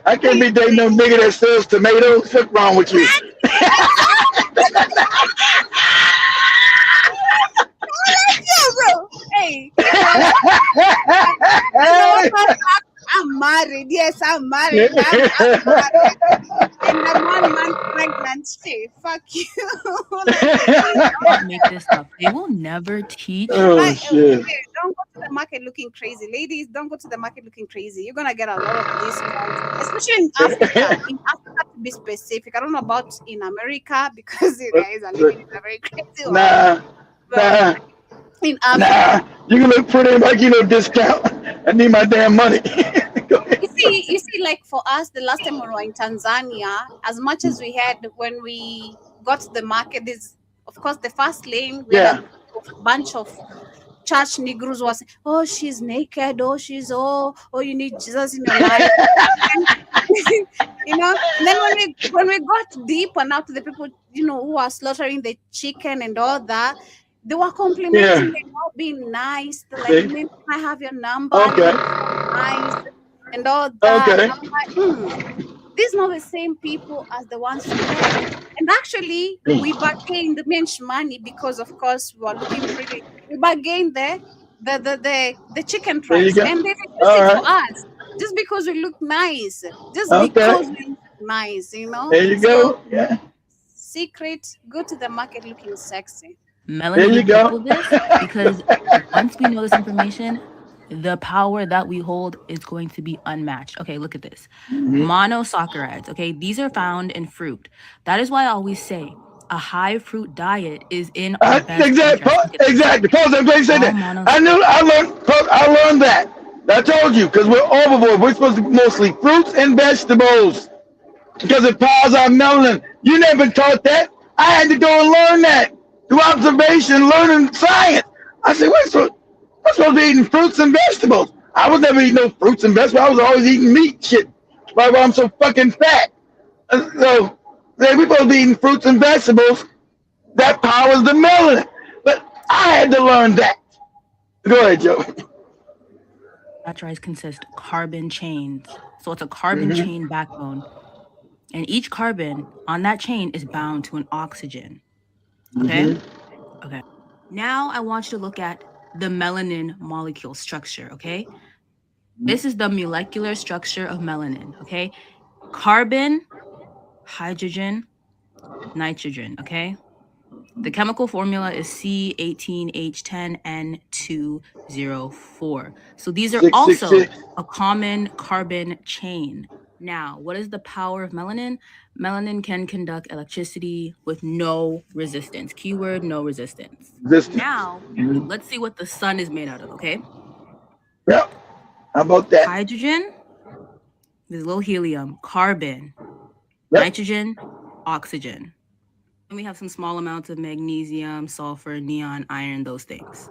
I can't be dating no nigga that sells tomatoes. What's wrong with you? Bro. Hey. I'm married. Yes, I'm married. I'm married. And I'm 1 month pregnant. Hey, fuck you. Don't make this up. They will never teach. Shit. Okay, don't go to the market looking crazy. Ladies, don't go to the market looking crazy. You're going to get a lot of discounts, especially in Africa. In Africa, to be specific. I don't know about in America because you guys are living in a very crazy world. Nah. In Africa. You can look pretty like discount. I need my damn money. You see, like for us, the last time we were in Tanzania, as much as we had when we got to the market, is of course the first lane. We had a bunch of church Negroes was, oh, she's naked, oh, you need Jesus in your life. You know, and then when we got deeper now to the people, you know, who are slaughtering the chicken and all that, they were complimenting them, all being nice. They're like, "Man, can I have your number? Nice and all that." And I'm like, these are not the same people as the ones we had. And actually, we bargained mensch money because, of course, we were looking pretty. We bargained the chicken price, and they reduced it for us just because we look nice, just because we look nice, you know. There you go. Yeah. Secret: go to the market looking sexy. Melanie, people this because once we know this information, the power that we hold is going to be unmatched. Okay, look at this. Monosaccharides, okay? These are found in fruit. That is why I always say a high fruit diet is in our best Exactly. Pause. I'm glad you said that. I learned that. I told you, because we're overboard. We're supposed to be mostly fruits and vegetables because it powers our melanin. You never taught that. I had to go and learn that. Through observation, learning science. I said, we're supposed to be eating fruits and vegetables. I was never eating no fruits and vegetables. I was always eating meat shit. That's why I'm so fucking fat. So we're supposed to be eating fruits and vegetables. That powers the melanin. But I had to learn that. Go ahead, Joe. Saccharides consist of carbon chains. So it's a carbon chain backbone. And each carbon on that chain is bound to an oxygen. Okay? Okay. Now I want you to look at the melanin molecule structure, okay? This is the molecular structure of melanin, okay? Carbon, hydrogen, nitrogen, okay? The chemical formula is C18H10N204. So these are also a common carbon chain. Now, what is the power of melanin? Melanin can conduct electricity with no resistance. Keyword, no resistance. Now, let's see what the sun is made out of, okay? Yep. How about that? Hydrogen, there's a little helium, carbon, nitrogen, oxygen. And we have some small amounts of magnesium, sulfur, neon, iron, those things.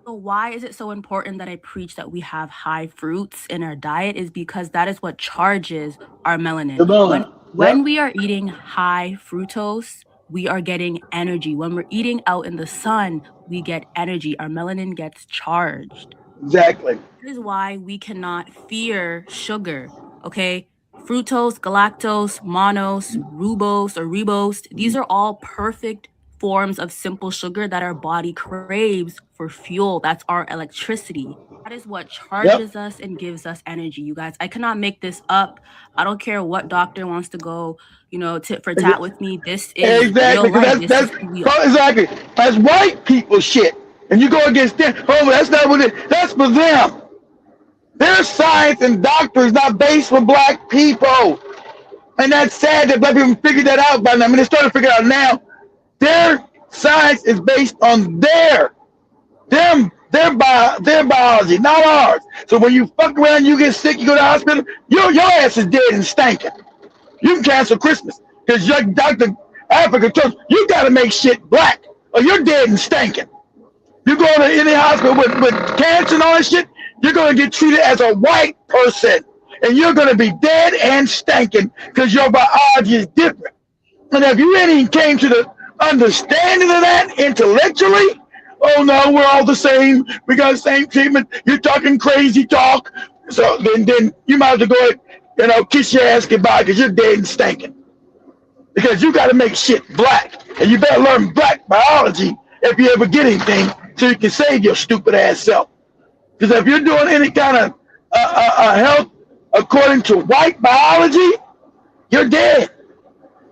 So why is it so important that I preach that we have high fruits in our diet is because that is what charges our melanin. When we are eating high fructose, we are getting energy. When we're eating out in the sun, we get energy. Our melanin gets charged. Exactly. This is why we cannot fear sugar, okay? Fructose, galactose, mannose, ribose, these are all perfect forms of simple sugar that our body craves for fuel. That's our electricity. That is what charges us and gives us energy, you guys. I cannot make this up. I don't care what doctor wants to go, you know, tit for tat with me. This is real life. Exactly. That's white people shit. And you go against them. Oh, that's not what that's for them. They're their science and doctor is not based on black people. And that's sad that black people figured that out by now. I mean, they started to figure it out now. Their science is based on their biology, not ours. So when you fuck around, you get sick, you go to the hospital, your ass is dead and stinking. You can cancel Christmas because your Dr. Africa told you got to make shit black or you're dead and stinking. You go to any hospital with cancer and all that shit, you're going to get treated as a white person. And you're going to be dead and stinking because your biology is different. And if you really came to the understanding of that intellectually, oh no, we're all the same. We got the same treatment. You're talking crazy talk. So then you might have to go, kiss your ass goodbye because you're dead and stinking. Because you got to make shit black. And you better learn black biology if you ever get anything so you can save your stupid ass self. Because if you're doing any kind of health according to white biology, you're dead.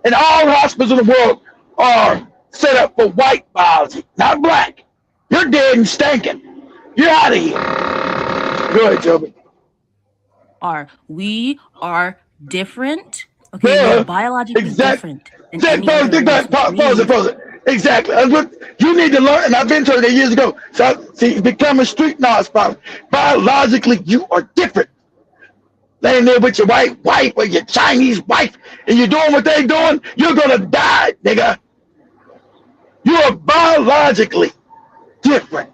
And all hospitals in the world are set up for white biology, not black. You're dead and stinking. You're out of here. Go ahead, Toby. We are different. Okay, we're biologically different. Pause it. Exactly. You need to learn, and I've been told that years ago. So, see, become a street knowledge problem. Biologically, you are different. Laying there with your white wife or your Chinese wife, and you're doing what they're doing, you're gonna die, nigga. You are biologically different.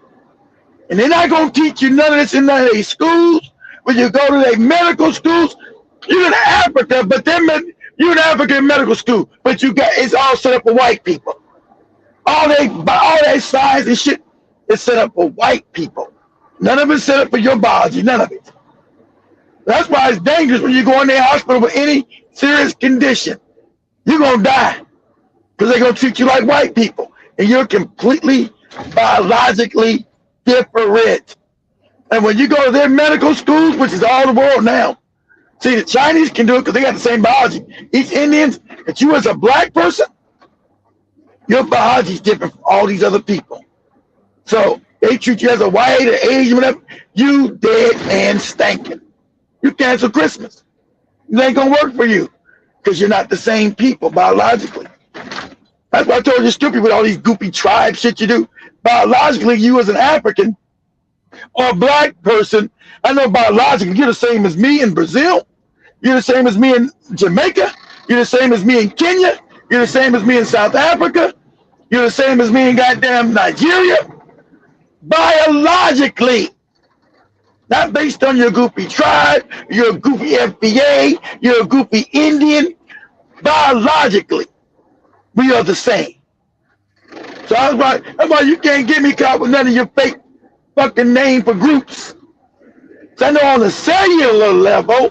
And they're not gonna teach you none of this in none of these schools. When you go to their medical schools, you're in Africa, but you're in African medical school, but it's all set up for white people. All that science and shit is set up for white people. None of it's set up for your biology, none of it. That's why it's dangerous when you go in the hospital with any serious condition. You're going to die because they're going to treat you like white people. And you're completely biologically different. And when you go to their medical schools, which is all the world now, see, the Chinese can do it because they got the same biology. East Indians, but you as a black person, your biology is different from all these other people. So they treat you as a white or Asian, whatever, you dead and stinking. You cancel Christmas. It ain't gonna work for you because you're not the same people biologically. That's why I told you stupid with all these goofy tribe shit you do. Biologically, you as an African or a black person, I know biologically you're the same as me in Brazil. You're the same as me in Jamaica. You're the same as me in Kenya. You're the same as me in South Africa. You're the same as me in goddamn Nigeria. Biologically. Not based on your goofy tribe, you're a goofy FBA, you're a goofy Indian. Biologically, we are the same. So that's why you can't get me caught with none of your fake fucking name for groups. So I know on the cellular level,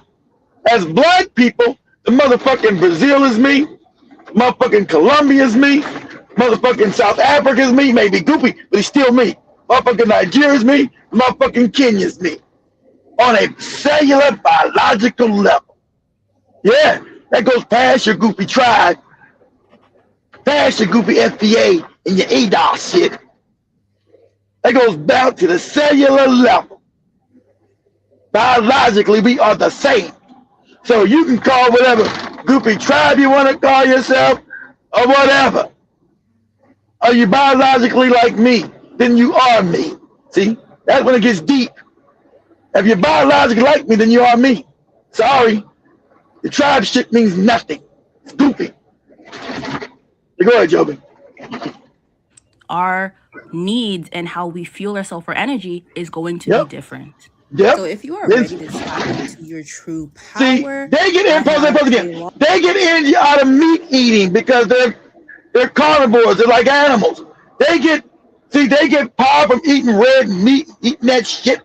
as black people, the motherfucking Brazil is me, motherfucking Colombia is me, motherfucking South Africa is me, maybe goofy, but he's still me. Motherfucking Nigeria is me, motherfucking Kenya is me. On a cellular biological level. Yeah, that goes past your goofy tribe, past your goofy FBA and your ADOS shit. That goes down to the cellular level. Biologically, we are the same. So you can call whatever goofy tribe you want to call yourself or whatever. Are you biologically like me? Then you are me. See, that's when it gets deep. If you're biologically like me, then you are me. Sorry. The tribe shit means nothing. It's goofy. Go ahead, Joby. Our needs and how we fuel ourselves for energy is going to be different. Yep. So if you are ready to tap into your true power, see, they get energy out of meat eating because they're carnivores. They're like animals. They get power from eating red meat, eating that shit.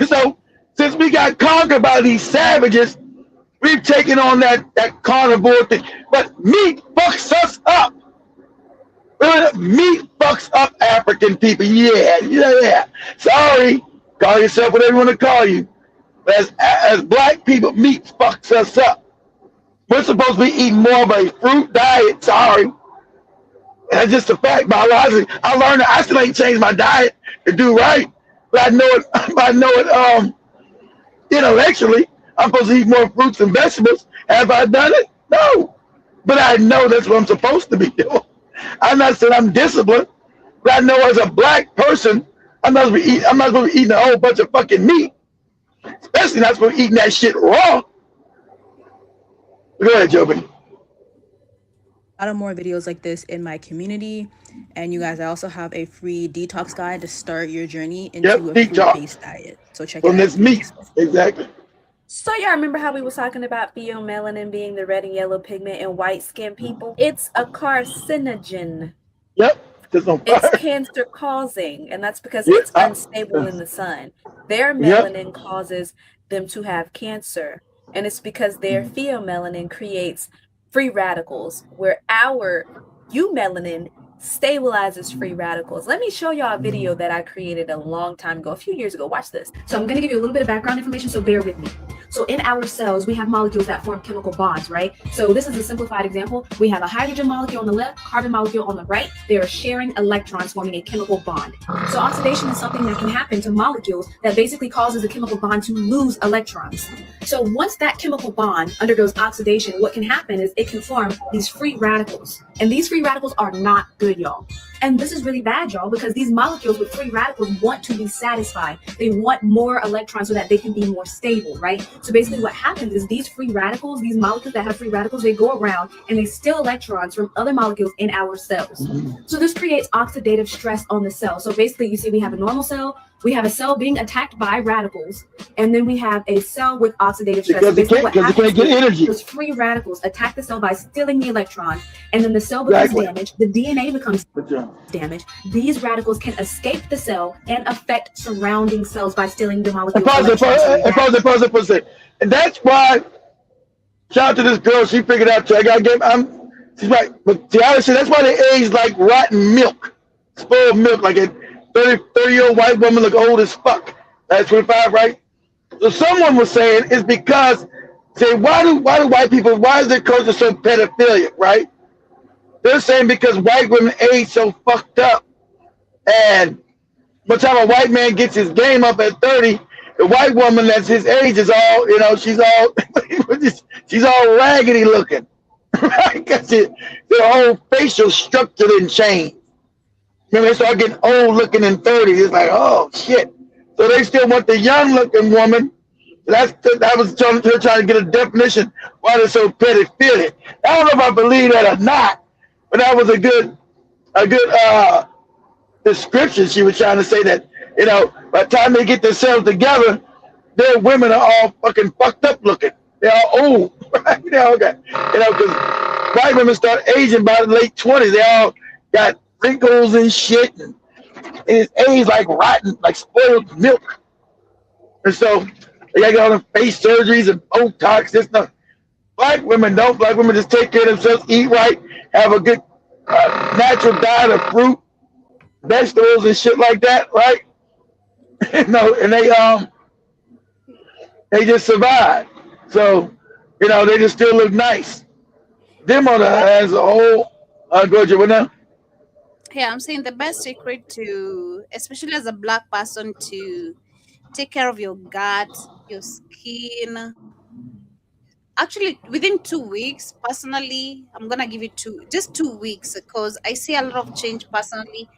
So since we got conquered by these savages, we've taken on that carnivore thing. But meat fucks us up. Meat fucks up African people. Yeah. Sorry. Call yourself whatever you want to call you. But as black people, meat fucks us up. We're supposed to be eating more of a fruit diet. Sorry. That's just a fact. Biologically, I learned that I still ain't changed my diet to do right. but I know it. I know it. Intellectually, I'm supposed to eat more fruits and vegetables. Have I done it? No, but I know that's what I'm supposed to be doing. I'm not saying I'm disciplined, but I know as a black person, I'm not supposed to be eating a whole bunch of fucking meat, especially not supposed to be eating that shit raw. Go ahead, Joby. A lot of more videos like this in my community, and you guys, I also have a free detox guide to start your journey into a fruit-based diet. So check it out. From this meat, exactly. So y'all remember how we was talking about pheomelanin being the red and yellow pigment in white skinned people? It's a carcinogen. Yep. It's cancer causing, and that's because it's unstable in the sun. Their melanin causes them to have cancer, and it's because their pheomelanin creates free radicals, where our eumelanin stabilizes free radicals. Let me show y'all a video that I created a long time ago, a few years ago. Watch this. So I'm going to give you a little bit of background information, so bear with me. So in our cells, we have molecules that form chemical bonds, right? So this is a simplified example. We have a hydrogen molecule on the left, carbon molecule on the right. They are sharing electrons, forming a chemical bond. So oxidation is something that can happen to molecules that basically causes a chemical bond to lose electrons. So once that chemical bond undergoes oxidation, what can happen is it can form these free radicals. And these free radicals are not good, y'all. And this is really bad, y'all, because these molecules with free radicals want to be satisfied. They want more electrons so that they can be more stable, right? So basically what happens is these free radicals, these molecules that have free radicals, they go around and they steal electrons from other molecules in our cells. So this creates oxidative stress on the cell. So basically you see we have a normal cell, we have a cell being attacked by radicals, and then we have a cell with oxidative stress. Because it can't get energy. Those free radicals attack the cell by stealing the electron, and then the cell becomes damaged, the DNA becomes damaged. These radicals can escape the cell and affect surrounding cells by stealing the molecule. Pause. And that's why, shout out to this girl, she figured out, she's right, but that's why they age like rotten milk, spoiled milk, like a 30-year-old white woman look old as fuck. That's 25, right? So someone was saying it's because, why do white people, why is their culture so pedophilic, right? They're saying because white women age so fucked up. And by the time a white man gets his game up at 30, the white woman that's his age is all, she's all raggedy looking. Right? Because their whole facial structure didn't change. When they start getting old looking in 30s, it's like, oh shit. So they still want the young looking woman. That was trying to get a definition why they're so pedophilic. I don't know if I believe that or not, but that was a good description. She was trying to say that, by the time they get themselves together, their women are all fucking fucked up looking. They're all old, right? Because white women start aging by the late 20s. They all got wrinkles and shit, and it's aged like rotten, like spoiled milk. And so they got to get all the face surgeries and Botox. This stuff. Black women don't. Black women just take care of themselves, eat right, have a good natural diet of fruit, vegetables, and shit like that, right? And they just survive. So, they just still look nice. Them on the as a whole, go to what now? Yeah, I'm saying the best secret to, especially as a black person, to take care of your gut, your skin. Actually, within 2 weeks, personally, I'm gonna give it just 2 weeks, because I see a lot of change personally.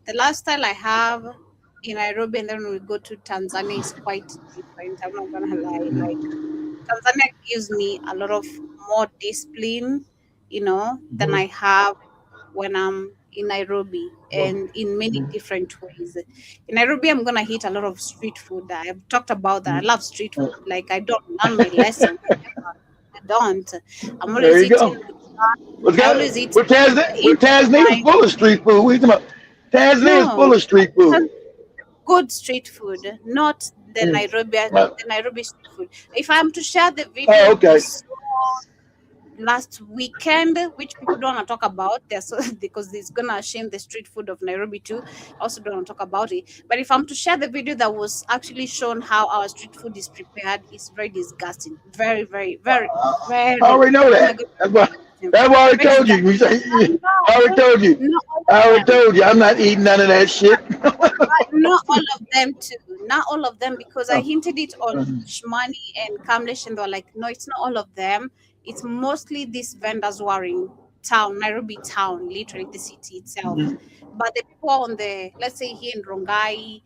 The lifestyle I have in Nairobi and then when we go to Tanzania is quite different. I'm not gonna lie. Like, Tanzania gives me a lot of more discipline, than I have when I'm in Nairobi, and in many different ways. In Nairobi, I'm gonna eat a lot of street food. I've talked about that. I love street food. Like, I don't learn my lesson. I don't. I'm always eating. Tanzania is full of street food. What are you talking about? Tanzania is full of street food. Good street food, not the Nairobi street food. If I'm to share the video, last weekend, which people don't want to talk about, because it's gonna shame the street food of Nairobi too. I also don't want to talk about it. But if I'm to share the video that was actually shown how our street food is prepared, it's very disgusting. Very, very, very, very. I already know that. That's why That's why I told you. I already told you. I already told you. I'm not eating none of that shit. But not all of them too. Not all of them, because I hinted it on Shmani and Kamlesh, and they were like, no, it's not all of them. It's mostly these vendors who are in town, Nairobi town, literally the city itself. But the people on the, let's say here in Rongai,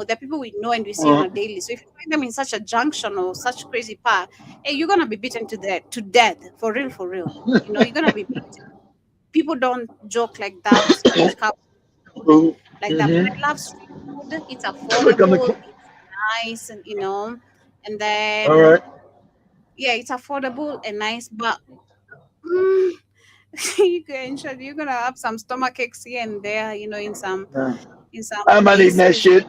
the people we know and we see on a daily. So if you find them in such a junction or such crazy part, hey, you're gonna be beaten to death, for real, for real. You're gonna be beaten. People don't joke like that. Like that. But I love street food. It's affordable. It's nice, and then all right. Yeah, it's affordable and nice, but you're gonna have some stomach aches here and there, in some I'm not eating that places. shit.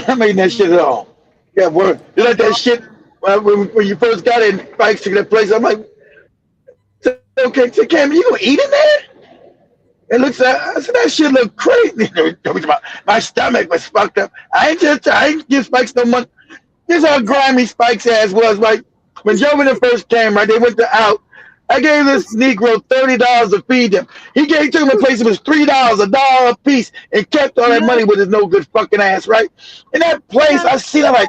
I'm not eating that shit at all. Yeah, work. You like that shit when you first got in bikes to that place? I'm like, okay, so Cam, you gonna eat in there? It looks like I said that shit look crazy. My stomach was fucked up. I ain't give Spikes no money. This how grimy Spike's ass was. Like when Jovina first came, right? They went out. I gave this Negro $30 to feed him. He took him a place. It was $3, $1 a piece, and kept all that money with his no good fucking ass, right? In that place, I seen him like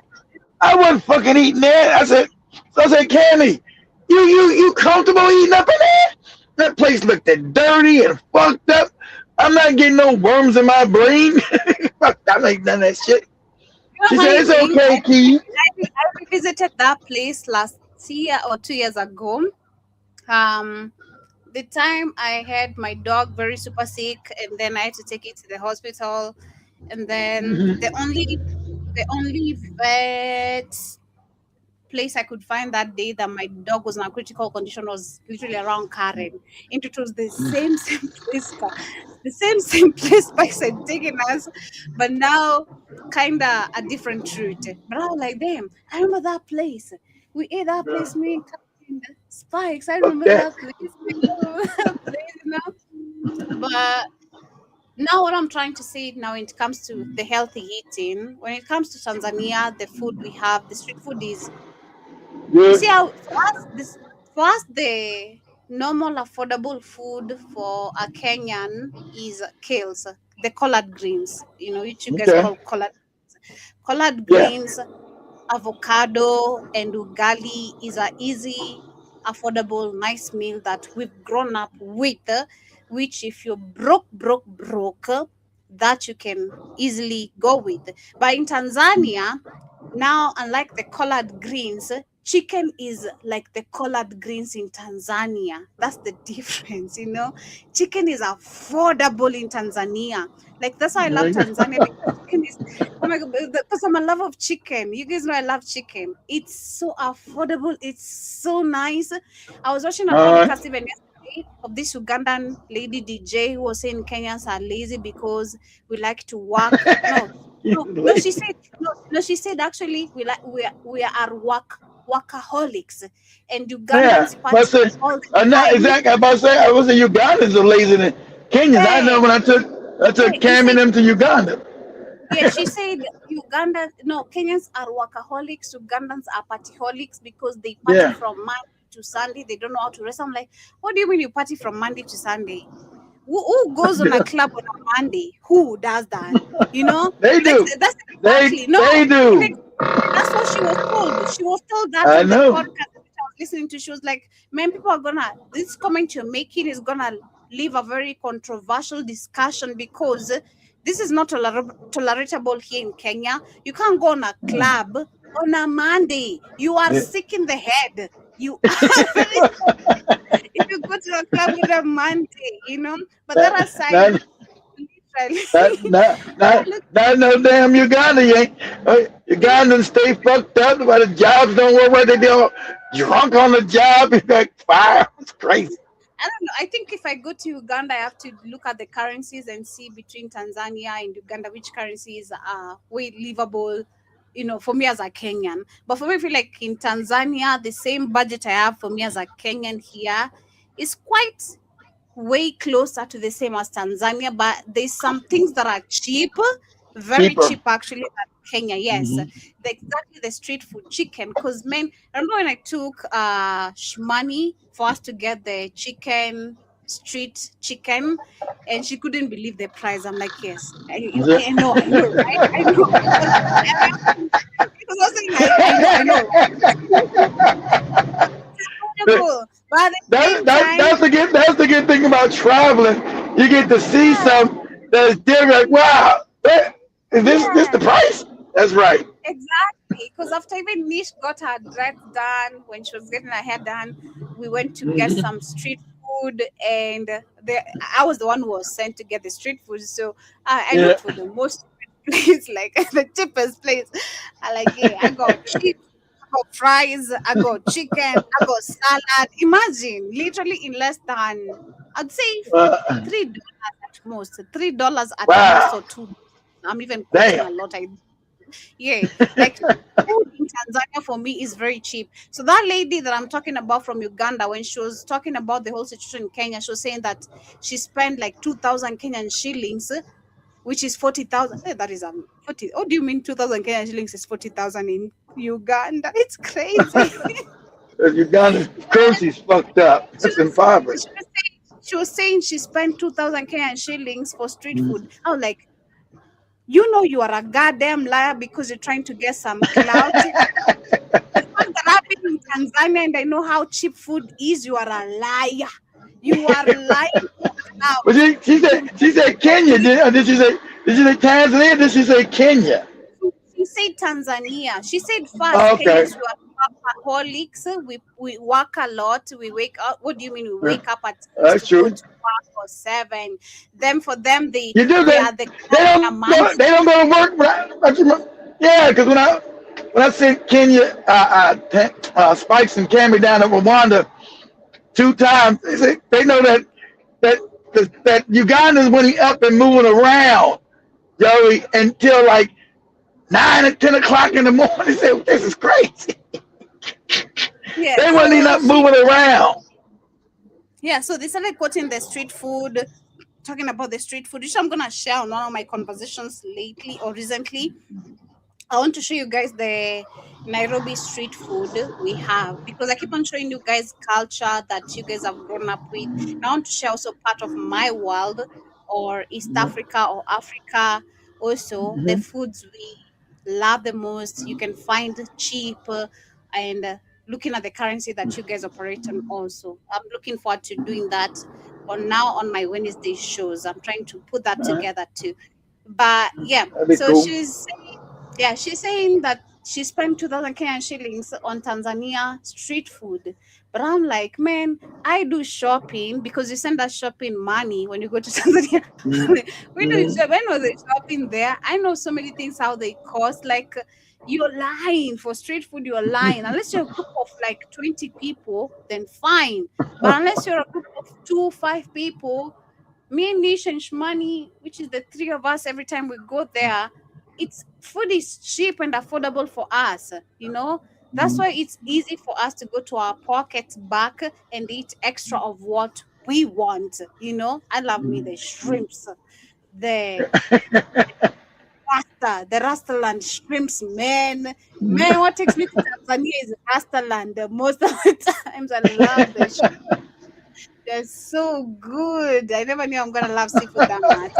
I wasn't fucking eating there. I said, Cammy, you comfortable eating up in there? That place looked dirty and fucked up. I'm not getting no worms in my brain. Fuck, I ain't none of that shit. She said, it's okay, Keith. I visited that place last year or 2 years ago. The time I had my dog very super sick, and then I had to take it to the hospital, and then the only vet place I could find that day that my dog was in a critical condition was literally around Karen. And it was the same place, the same place Spikes had taken us, but now kind of a different route. But I was like, damn, I remember that place. We ate that place, me and Spikes. I remember that place. But now what I'm trying to say now, when it comes to the healthy eating, when it comes to Tanzania, the food we have, the street food is, you see how for us the normal affordable food for a Kenyan is kales, the collard greens, which you guys call collard greens, avocado and ugali is a easy, affordable, nice meal that we've grown up with, which if you're broke, that you can easily go with. But in Tanzania, now, unlike the collard greens, chicken is like the collard greens in Tanzania. That's the difference, Chicken is affordable in Tanzania. Like, that's why I love Tanzania, because chicken is, oh my God, because I'm a lover of chicken. You guys know I love chicken. It's so affordable. It's so nice. I was watching a podcast even yesterday of this Ugandan lady DJ who was saying Kenyans are lazy because we like to work. No, she said actually we are workaholics, and Ugandans party all the time. Exactly. I was saying Ugandans are lazy than Kenyans. I know when I took Cam and them to Uganda. Yeah, she said Kenyans are workaholics, Ugandans are partyholics because they party from Monday to Sunday. They don't know how to rest. I'm like, what do you mean you party from Monday to Sunday? Who goes on a club on a Monday? Who does that? They do. That's exactly, they do. That's what she was told. She was told that I on know. the podcast that I was listening to. She was like, man, people are this comment you're making is gonna leave a very controversial discussion, because this is not toleratable here in Kenya. You can't go on a club on a Monday. You are sick in the head. You are if you go to a club on a Monday, But that aside, not no damn Uganda, you ain't. Ugandans stay fucked up, but the jobs don't work right. They do drunk on the job. It's like fire. It's crazy. I don't know. I think if I go to Uganda, I have to look at the currencies and see between Tanzania and Uganda which currencies are way livable, for me as a Kenyan. But for me, I feel like in Tanzania, the same budget I have for me as a Kenyan here is quite way closer to the same as Tanzania. But there's some things that are cheap, very cheap actually, that Kenya. Yes, exactly the street food chicken. Because man, remember when I took money for us to get the street chicken, and she couldn't believe the price. I'm like, yes, I know, right? I know. Because I was saying, I know. But at the same time, that's the good thing about traveling. You get to see something that's different. Like, wow, is this the price? That's right. Exactly. Because after even Nish got her dress done, when she was getting her hair done, we went to get some street food, and I was the one who was sent to get the street food. So I looked for the most place, like the cheapest place. I got chips, I got fries, I got chicken, I got salad. Imagine, literally in less than, I'd say $3 at most, $3 at most, or $2. I'm even quoting a lot. Like food in Tanzania for me is very cheap. So that lady that I'm talking about from Uganda, when she was talking about the whole situation in Kenya, she was saying that she spent like 2,000 Kenyan shillings, which is 40,000. That is 40. Oh, do you mean 2,000 Kenyan shillings is 40,000 in Uganda? It's crazy. Uganda's currency is fucked up. It's impoverished. She was saying she spent 2,000 Kenyan shillings for street food. I was like, you are a goddamn liar because you're trying to get some clout. The fact that I've been in Tanzania and I know how cheap food is, you are a liar. You are lying. But she said Kenya. Did she say Tanzania? Did she say Kenya? She said Tanzania. She said first, Kenyans, we are workaholics. We work a lot. We wake up. What do you mean we wake up at 6 to go to work or 7? Then for them, they don't go to work. Yeah, because when I sent Kenya, Spikes and Camry down to Rwanda 2 times, they know that Uganda's when he up and moving around, Joey, until like 9 or 10 o'clock in the morning. They said, this is crazy. They weren't even up moving around. Yeah, so they started quoting the street food, talking about the street food, which I'm going to share on one of my conversations lately or recently. I want to show you guys the Nairobi street food we have, because I keep on showing you guys culture that you guys have grown up with. And I want to share also part of my world, or East Africa or Africa, also the foods we love the most. You can find cheap, and looking at the currency that you guys operate on also. I'm looking forward to doing that on my Wednesday shows. I'm trying to put that together too. But yeah, so cool. She's saying that she spent 2,000 Kenyan shillings on Tanzania street food. But I'm like, man, I do shopping because you send us shopping money when you go to Tanzania. When was the shopping there? I know so many things, how they cost. Like, you're lying for street food, you're lying. Unless you're a group of like 20 people, then fine. But unless you're a group of 2-5 people, me and Nish and Shmani, which is the 3 of us, every time we go there, food is cheap and affordable for us, That's why it's easy for us to go to our pockets back and eat extra of what we want, I love me the shrimps, the Rastaland shrimps, man. What takes me to Tanzania is Rastaland. Most of the times I love the shrimps. They're so good. I never knew I'm gonna love seafood that much.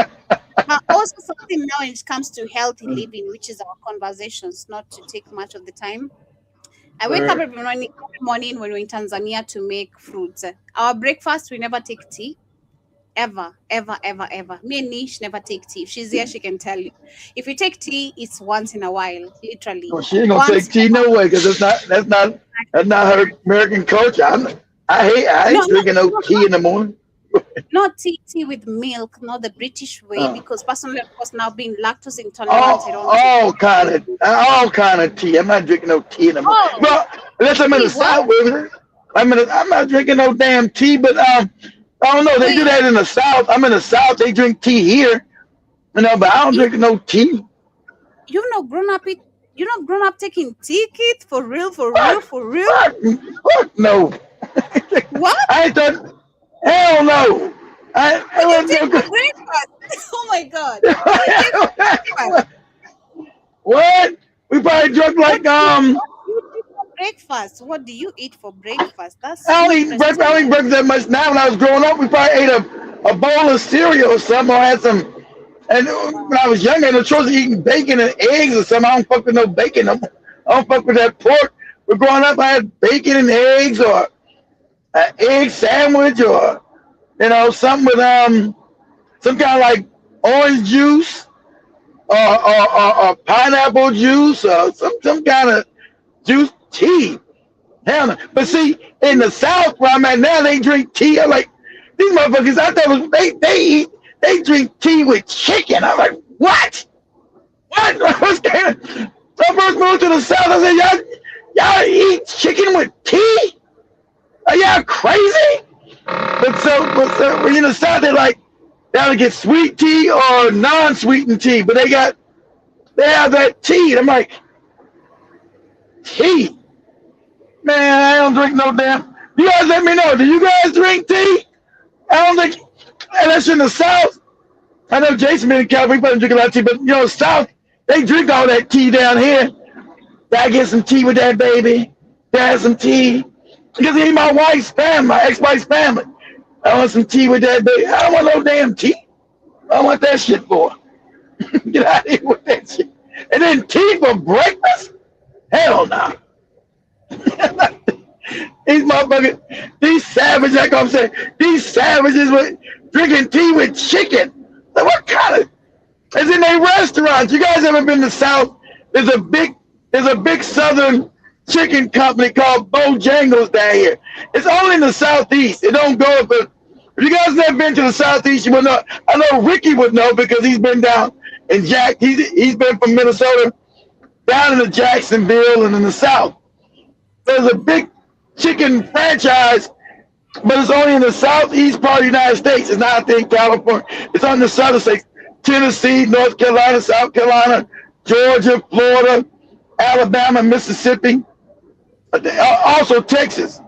But also something now when it comes to healthy living, which is our conversations, not to take much of the time. I wake up every morning when we're in Tanzania to make fruits. Our breakfast, we never take tea. Ever, ever, ever, ever. Me and Nish never take tea. If she's here, she can tell you. If we take tea, it's once in a while, literally. Well, she ain't gonna take tea no way, because that's not her American culture. I hate drinking no tea in the morning. Not tea with milk, not the British way, because personally, of course, now being lactose intolerant, all kind of tea. I'm not drinking no tea in the morning. Well, unless I'm in the South, I'm not drinking no damn tea. But I don't know. They do that in the South. I'm in the South. They drink tea here, but I don't drink no tea. You're not grown up taking tea, kid? For real? Fuck no. What? I ain't thought. Hell no! I breakfast. Oh my god! What? We probably drunk like breakfast. What do you eat for breakfast? That's I don't eat interesting. breakfast. I don't eat breakfast that much now. When I was growing up, we probably ate a bowl of cereal or something, or had some. And when I was younger, the choice of eating bacon and eggs or something. I don't fuck with no bacon. I don't fuck with that pork. But growing up, I had bacon and eggs, or an egg sandwich, or something with some kind of like orange juice, or pineapple juice, or some kind of juice, tea. Hell no. But see, in the South where I'm at now, they drink tea. I'm like, these motherfuckers, I thought they drink tea with chicken. I'm like, what? What? What's going on? So I first moved to the South. I said, y'all eat chicken with tea? Are y'all crazy? But so when in the South, they're like, they either get sweet tea or non-sweetened tea, but they have that tea. I'm like, tea? Man, I don't drink no damn. You guys let me know. Do you guys drink tea? I don't think, and that's in the South. I know Jason been in California, probably drink a lot of tea, but South, they drink all that tea down here. I get some tea with that baby. Have some tea. Because he my wife's family, my ex-wife's family. I want some tea with that baby. I don't want no damn tea. I want that shit for. Get out of here with that shit. And then tea for breakfast? Hell no. These motherfuckers, these savages, like I'm saying, these savages with drinking tea with chicken. Like what kind of? It's in their restaurants. You guys ever been to the South? There's a big Southern chicken company called Bojangles down here. It's only in the Southeast. It don't go, but if you guys never been to the Southeast, you would know. I know Ricky would know because he's been down in he's been from Minnesota down into Jacksonville and in the South. There's a big chicken franchise, but it's only in the southeast part of the United States. It's not in California. It's on the southern states. Tennessee, North Carolina, South Carolina, Georgia, Florida, Alabama, Mississippi. Also Texas.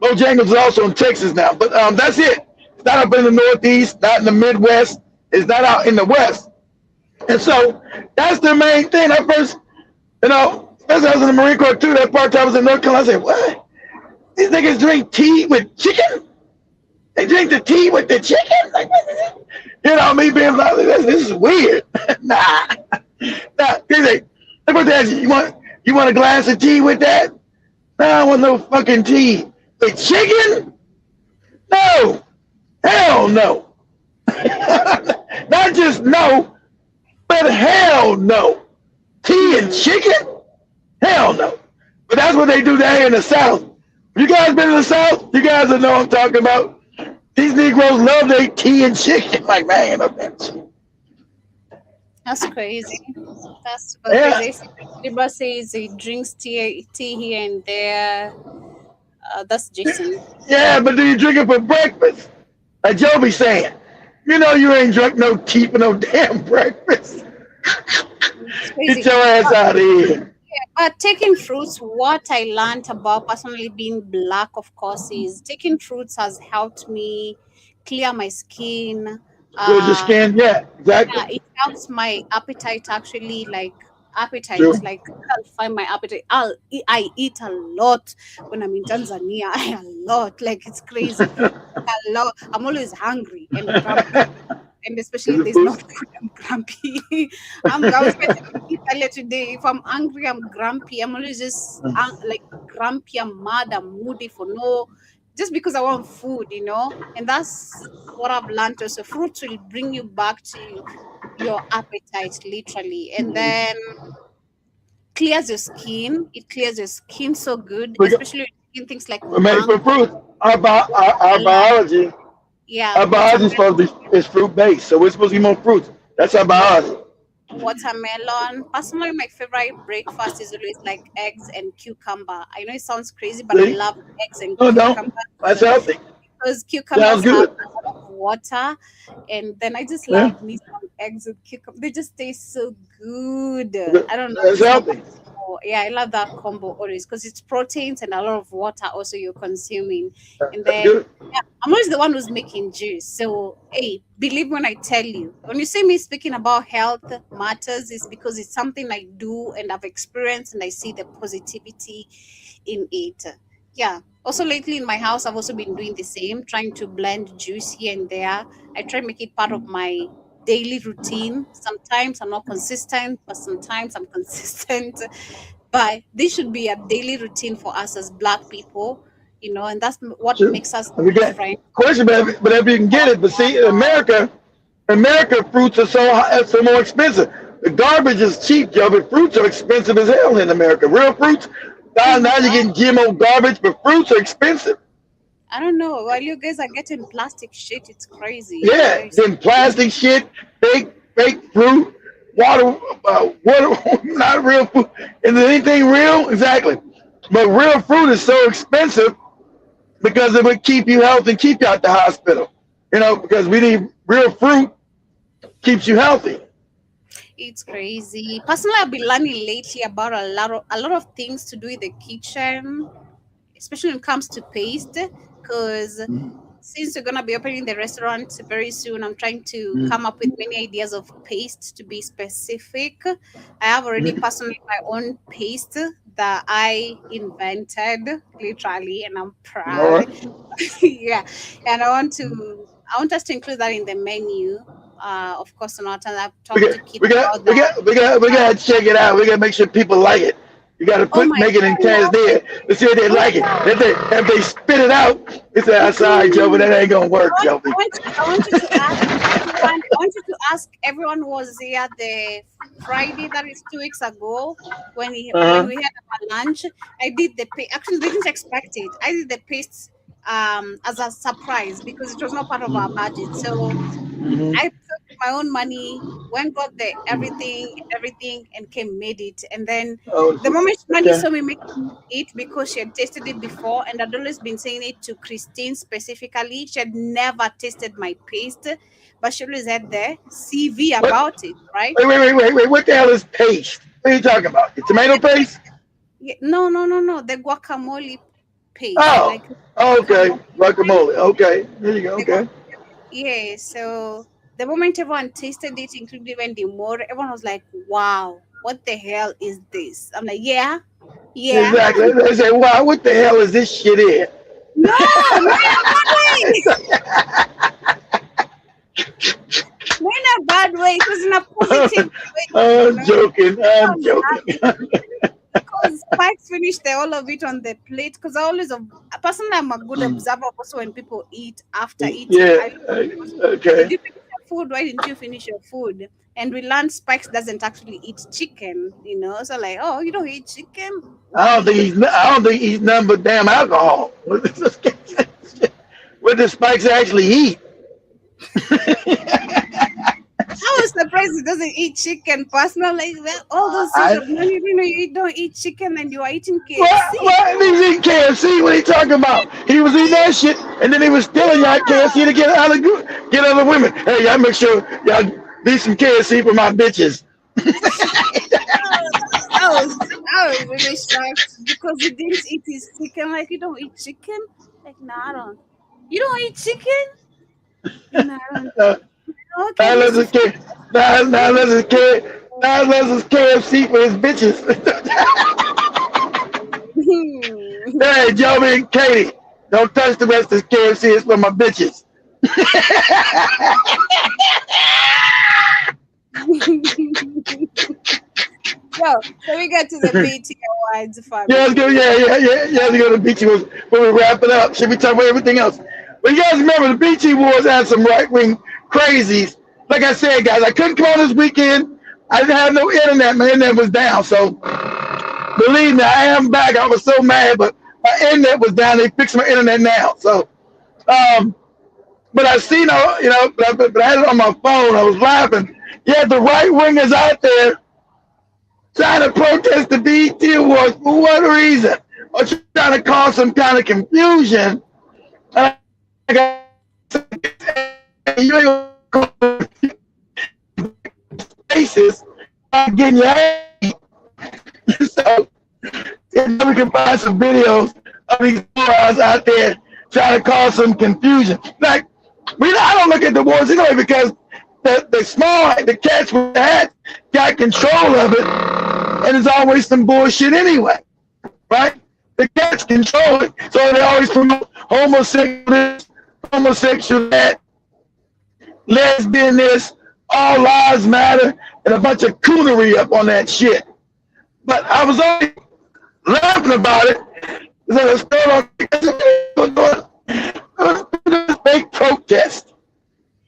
Bojangles is also in Texas now. But that's it. It's not up in the Northeast, not in the Midwest. It's not out in the West. And so that's the main thing. At first, as I was in the Marine Corps too, that part-time was in North Carolina. I said, what? These niggas drink tea with chicken? They drink the tea with the chicken? Like, me being like, this is weird. Nah. They say, you want a glass of tea with that? No, I want no fucking tea. With chicken? No. Hell no. Not just no, but hell no. Tea and chicken? Hell no. But that's what they do down here in the South. You guys been in the South? You guys will know what I'm talking about. These Negroes love their tea and chicken. Like, man, that's crazy. That's crazy. Everybody says he drinks tea here and there. That's Jason. Yeah, but do you drink it for breakfast? Like Joe be saying, you ain't drunk no tea for no damn breakfast. Get your ass out of here. But taking fruits, what I learned about personally being black, of course, is taking fruits has helped me clear my skin. Clear your skin, yeah, exactly. Yeah, it helps my appetite actually, appetite. Sure. Like I can't find my appetite. I eat a lot when I'm in Tanzania. A lot, like it's crazy. A lot. I'm always hungry and grumpy. And especially if there's no food, I'm grumpy. I was earlier today. If I'm hungry, I'm grumpy. I'm always just grumpy. I'm mad. I'm moody just because I want food, And that's what I've learned also. Fruits will bring you back to your appetite, literally, and then clears your skin. It clears your skin so good, especially in things like for fruit. Our biology. Yeah. Our biology is supposed to be fruit based, so we're supposed to eat more fruits. That's our biology. Watermelon. Personally, my favorite breakfast is always like eggs and cucumber. I know it sounds crazy, but I love eggs and cucumber. No, that's healthy. Because cucumbers have a lot of water, and then I just love me some eggs with cucumber. They just taste so good. I don't know. That's healthy. Yeah, I love that combo always because it's proteins and a lot of water also you're consuming. And then yeah, I'm always the one who's making juice. So hey, believe when I tell you, when you see me speaking about health matters, is because it's something I do and I've experienced and I see the positivity in it. Yeah. Also lately in my house I've also been doing the same, trying to blend juice here and there. I try to make it part of my daily routine. Sometimes I'm not consistent, but sometimes I'm consistent. But this should be a daily routine for us as Black people, and that's what makes us different. Question, but if you can get it, but see, in America, fruits are so more expensive. The garbage is cheap, Joe, but fruits are expensive as hell in America. Real fruits. Now you're getting GMO garbage, but fruits are expensive. I don't know. While you guys are getting plastic shit, it's crazy. Yeah, getting plastic shit, fake fruit, water, not real food. Is there anything real? Exactly. But real fruit is so expensive because it would keep you healthy and keep you out the hospital. Because we need real fruit keeps you healthy. It's crazy. Personally, I've been learning lately about a lot of things to do in the kitchen, especially when it comes to paste, because since we're gonna be opening the restaurant very soon, I'm trying to come up with many ideas of paste to be specific. I have already personally my own paste that I invented, literally, and I'm proud. Yeah, and I want us to include that in the menu. Of course, not. And I've talked to keep we got to check it out. We got to make sure people like it. You got to make it in test there to see if they like it. If they spit it out, they say, "I'm sorry, Joe, but that ain't gonna work, Joe." I want you to ask everyone who was here the Friday, that is 2 weeks ago, when we had our lunch. I did the paste. Actually, they didn't expect it. I did the paste as a surprise because it was not part of our budget. So I took my own money, went got the everything, and came made it. And then the moment Mandy saw me making it, because she had tasted it before, and I'd always been saying it to Christine specifically. She had never tasted my paste, but she always had the CV about it, right? Wait. What the hell is paste? What are you talking about? The tomato paste? Yeah, no. The guacamole paste. Oh, okay. Guacamole. Okay. There you go. Okay. Yeah, so the moment everyone tasted it, including Wendy Moore, everyone was like, wow, what the hell is this? I'm like, yeah. Exactly. They say, wow, what the hell is this shit here? No, not in a bad way. It was in a positive way. I'm joking. Because Spikes finished all of it on the plate. Because personally, I'm a good observer also when people eat after eating. Yeah, okay. Did you finish your food? Why didn't you finish your food? And we learned Spikes doesn't actually eat chicken, So like, oh, you don't eat chicken? I don't think he's nothing but damn alcohol. What does Spikes actually eat? I was surprised he doesn't eat chicken. Personally, all those things you don't eat chicken and you are eating KFC. What? He's eating KFC? What are you talking about? He was eating that shit, and then he was stealing y'all KFC to get other women. Hey, y'all make sure y'all leave some KFC for my bitches. I was really shocked because he didn't eat his chicken. Like, you don't eat chicken? Like, no, I don't. You don't eat chicken? No, I don't. Okay. Now let's KFC for his bitches. Hey, Joey and Katie, don't touch the rest of this KFC. It's for my bitches. So we got to the BT Awards. Yeah, let's go. Let's go to the BT Awards when we wrap it up. Should we talk about everything else? But you guys remember the BT Awards had some right-wing crazies. Like I said, guys, I couldn't come on this weekend. I didn't have no internet. My internet was down. So believe me, I am back. I was so mad, but my internet was down. They fixed my internet now. So, but I seen, but I had it on my phone. I was laughing. Yeah, the right wingers out there trying to protest the BET Awards for what reason? Or trying to cause some kind of confusion. You ain't faces getting your ass. So we can find some videos of these morons out there trying to cause some confusion. Like, I don't look at the wars anyway because the cats with the hats got control of it, and it's always some bullshit anyway, right? The cats control it, so they always promote homosexual that, lesbian this, all lives matter, and a bunch of coonery up on that shit. But I was only laughing about it. So let's go on fake protest.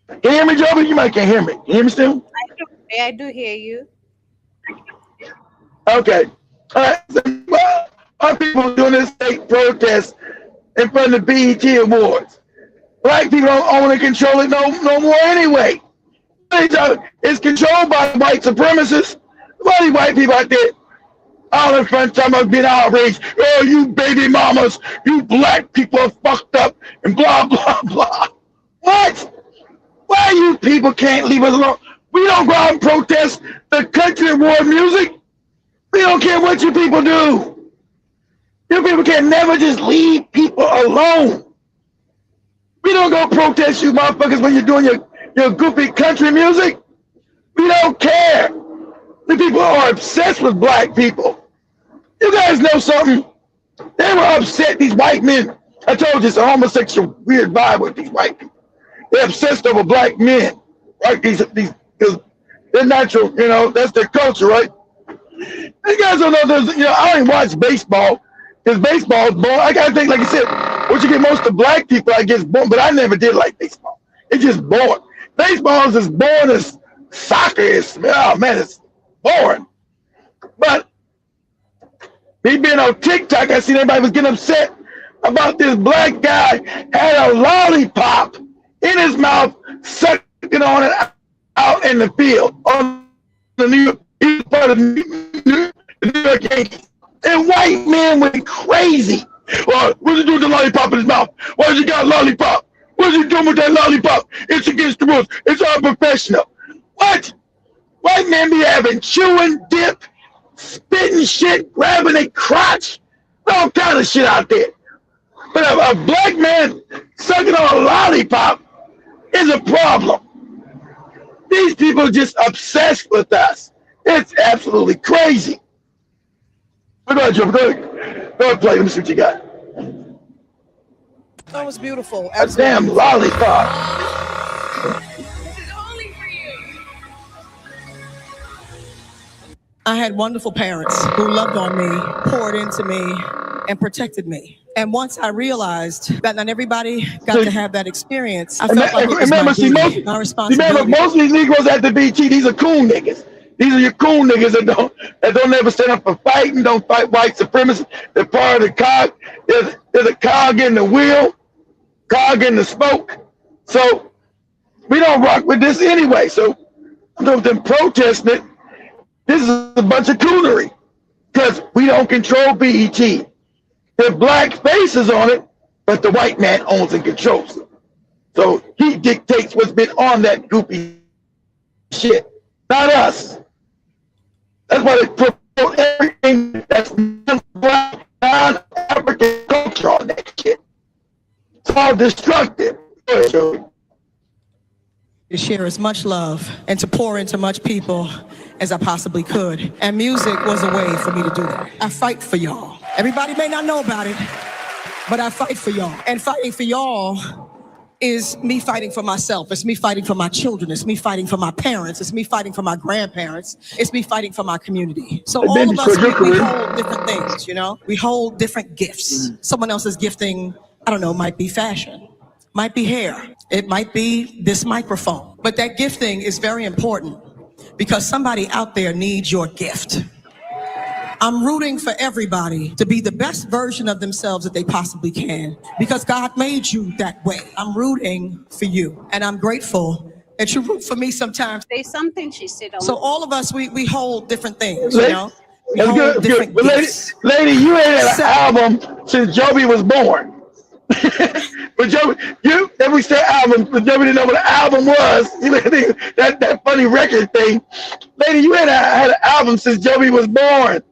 Can you hear me, Joby? You might can't hear me. Can you hear me still? I do hear you. Okay. All right. So, well, our people doing this fake protest in front of the BET Awards. Black people don't own and control it no more anyway. It's controlled by white supremacists. Why these white people out there all in front time of being outraged? Oh, you baby mamas, you black people are fucked up and blah, blah, blah. What? Why you people can't leave us alone? We don't go out and protest the country war music. We don't care what you people do. You people can never just leave people alone. We don't go protest you motherfuckers when you're doing your goofy country music. We don't care. The people are obsessed with black people. You guys know something? They were upset, these white men. I told you it's a homosexual weird vibe with these white people. They're obsessed over black men, right? These, because they're natural, that's their culture, right? You guys don't know, I don't watch baseball, because baseball is born. I gotta think, like you said, once you get most of black people, I guess, born, but I never did like baseball. It's just boring. Baseball is as boring as soccer is. Oh man, it's boring. But me being on TikTok, I seen everybody was getting upset about this black guy had a lollipop in his mouth, sucking on it out in the field on the New York Yankees. And white men went crazy. Well, what's he doing with the lollipop in his mouth? Why does he got a lollipop? What's he doing with that lollipop? It's against the rules. It's unprofessional. What? White men be having chewing dip, spitting shit, grabbing a crotch, all kind of shit out there. But a black man sucking on a lollipop is a problem. These people are just obsessed with us. It's absolutely crazy. Go ahead, Joe. Go ahead, play. Let me see what you got. That was beautiful. A damn lollipop. I had wonderful parents who loved on me, poured into me, and protected me. And once I realized that not everybody got to have that experience, I felt like it was my duty, my responsibility. Remember, most of these Negroes at the BT, these are coon niggas. These are your coon niggas that don't ever stand up for fighting, don't fight white supremacy. They're part of the cog. There's a cog in the wheel, cog in the smoke. So we don't rock with this anyway. So I'm doing them protesting it. This is a bunch of coonery because we don't control BET. There are black faces on it, but the white man owns and controls it. So he dictates what's been on that goofy shit, not us. That's why they promote everything that's non-black, non-African culture on that shit. It's all destructive. To share as much love and to pour into much people as I possibly could. And music was a way for me to do that. I fight for y'all. Everybody may not know about it, but I fight for y'all. And fighting for y'all is me fighting for myself. It's me fighting for my children. It's me fighting for my parents. It's me fighting for my grandparents. It's me fighting for my community. So all of us, we hold different things, We hold different gifts. Someone else's gifting, I don't know, might be fashion, might be hair. It might be this microphone. But that gifting is very important because somebody out there needs your gift. I'm rooting for everybody to be the best version of themselves that they possibly can because God made you that way. I'm rooting for you, and I'm grateful that you root for me sometimes. There's something she said. So all of us, we hold different things, We hold different gifts. Lady, you ain't had an album since Joby was born. But Joby, every say album, but Joby didn't know what an album was. That funny record thing. Lady, you ain't had an album since Joby was born.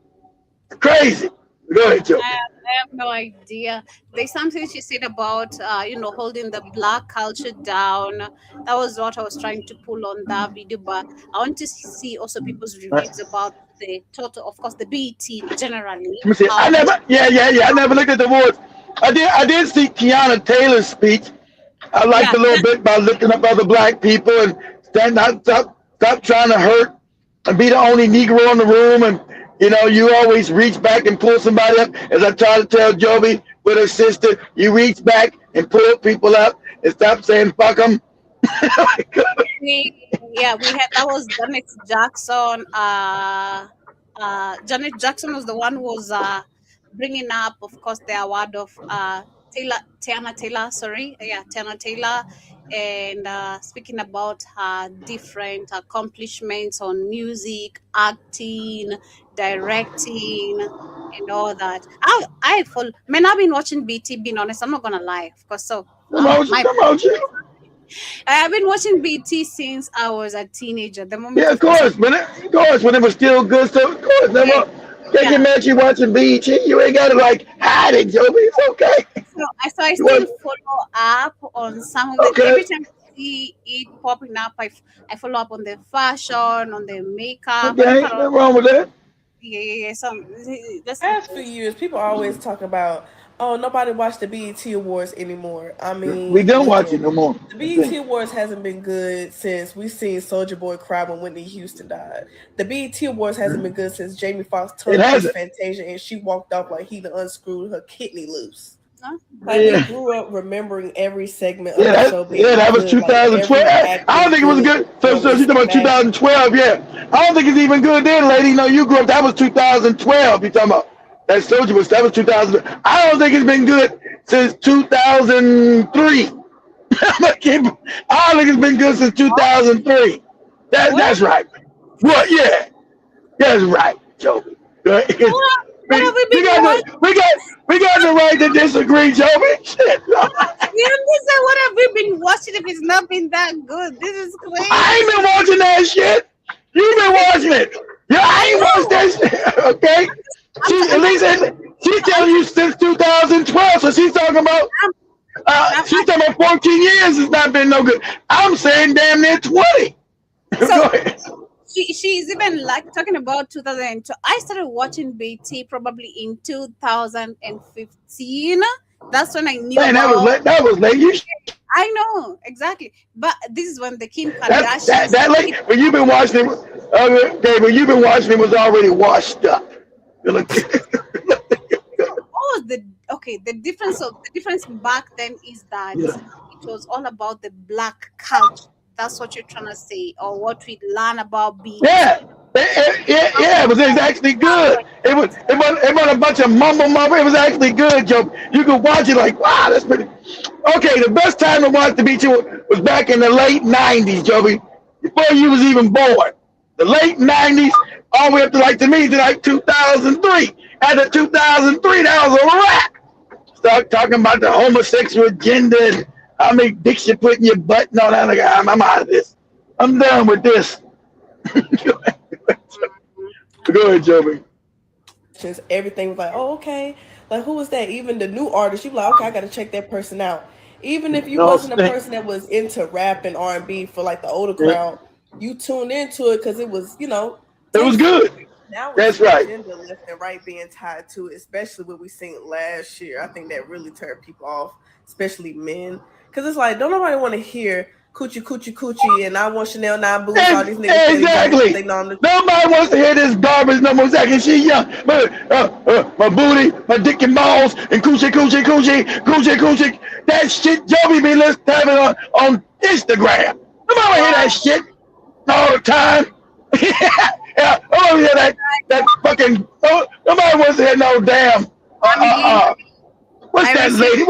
Crazy. Go ahead, Joe. I have no idea. There's something she said about, holding the black culture down. That was what I was trying to pull on that video, but I want to see also people's reviews about the total, of course, the BET generally. Let me see. I never looked at the awards. I did see Tiana Taylor's speech. I liked a little bit about lifting up other black people and stop trying to hurt and be the only Negro in the room. And you always reach back and pull somebody up. As I try to tell Joby with her sister, you reach back and pull people up and stop saying fuck them. we had, that was Janet Jackson. Janet Jackson was the one who was bringing up, of course, the award of Tiana Taylor, and speaking about her different accomplishments on music, acting, directing, and all that. I've been watching BT. Being honest, I'm not gonna lie, of course. So I've been watching BT since I was a teenager. The moment, of course, when it was still good. So of course, can't get mad you watching BET. You ain't gotta hide it, Joby. It's okay. So I still follow up on some of the. Every time I see it popping up, I follow up on the fashion, on the makeup. Okay, nothing wrong with that. Yeah. Past few years, people always talk about, oh, nobody watched the BET Awards anymore. I mean, we don't watch it no more. The BET Awards hasn't been good since we seen Soulja Boy cry when Whitney Houston died. The BET Awards hasn't been good since Jamie Foxx turned into Fantasia and she walked off like he unscrewed her kidney loose. We grew up remembering every segment of the show. That was 2012. I don't think it was good. So she's talking about 2012. Yeah, I don't think it's even good then, lady. No, you grew up. That was 2012. You talking about? That Soulja was 2000. I don't think it's been good since 2003. I don't think it's been good since 2003. That's right. Well, yeah, that's right, Joby. We got the right to disagree, Joby. Shit. What have we been watching if it's not been that good? This is crazy. I ain't been watching that shit. You've been watching it. Yeah, I ain't watched that shit. Okay. She's telling you since 2012, so she's talking about 14 years. It's not been no good. I'm saying damn near 20. So she's even talking about 2002. I started watching BT probably in 2015. That's when I knew. Man, that was late. I know exactly, but this is when the Kim Kardashian. That late when you've been watching it. When you've been watching it was already washed up. The difference back then is that it was all about the black culture. That's what you're trying to say, or what we learn about being. Yeah, it was actually good. It was a bunch of mumble. It was actually good, Joe. You could watch it like, wow, that's pretty. Okay, the best time to watch the BET was back in the late 90s, Joby, before you was even born. The late 90s, all the way up to 2003. After 2003, that was a wrap. Start talking about the homosexual agenda and how many dicks you put in your butt and all that. Like, I'm out of this. I'm done with this. Go ahead, Joby. Since everything was like, oh, okay. Like, who was that? Even the new artist, you like, okay, I got to check that person out. Even if you wasn't a person that was into rap and R&B for like the older crowd, you tuned into it because it was, it was good. Now that's right. Agenda left and right being tied to it, especially what we seen last year. I think that really turned people off, especially men, because it's like, don't nobody want to hear coochie coochie coochie and I want Chanel 9 boots. All these niggas exactly. Nobody wants to hear this garbage no more. Exactly. She young, but my booty, my dick and balls, and coochie coochie coochie coochie coochie. That shit Joby be listening on Instagram. Nobody hear that shit all the time. Yeah, oh yeah, that fucking. Nobody wants to hear no damn. What's that lady?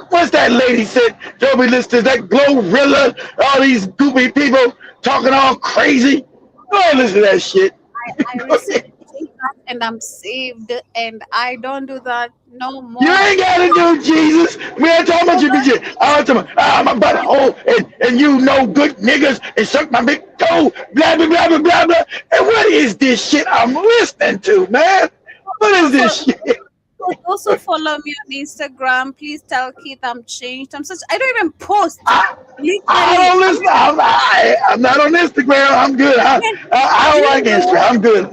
What's that lady said? Joby listens that Glorilla, all these goopy people talking all crazy. Go ahead, listen to that shit. I recently take that and I'm saved, and I don't do that no more. You ain't gotta do Jesus. We ain't talking about you, bitch. I'm talking about my butthole and you know good niggas and suck my big toe, blah blah blah blah blah blah. And what is this shit I'm listening to, man? What is this shit? Also follow me on Instagram. Please tell Keith I'm changed. I don't even post. I don't listen. I'm not on Instagram. I'm good. I don't like Instagram. I'm good.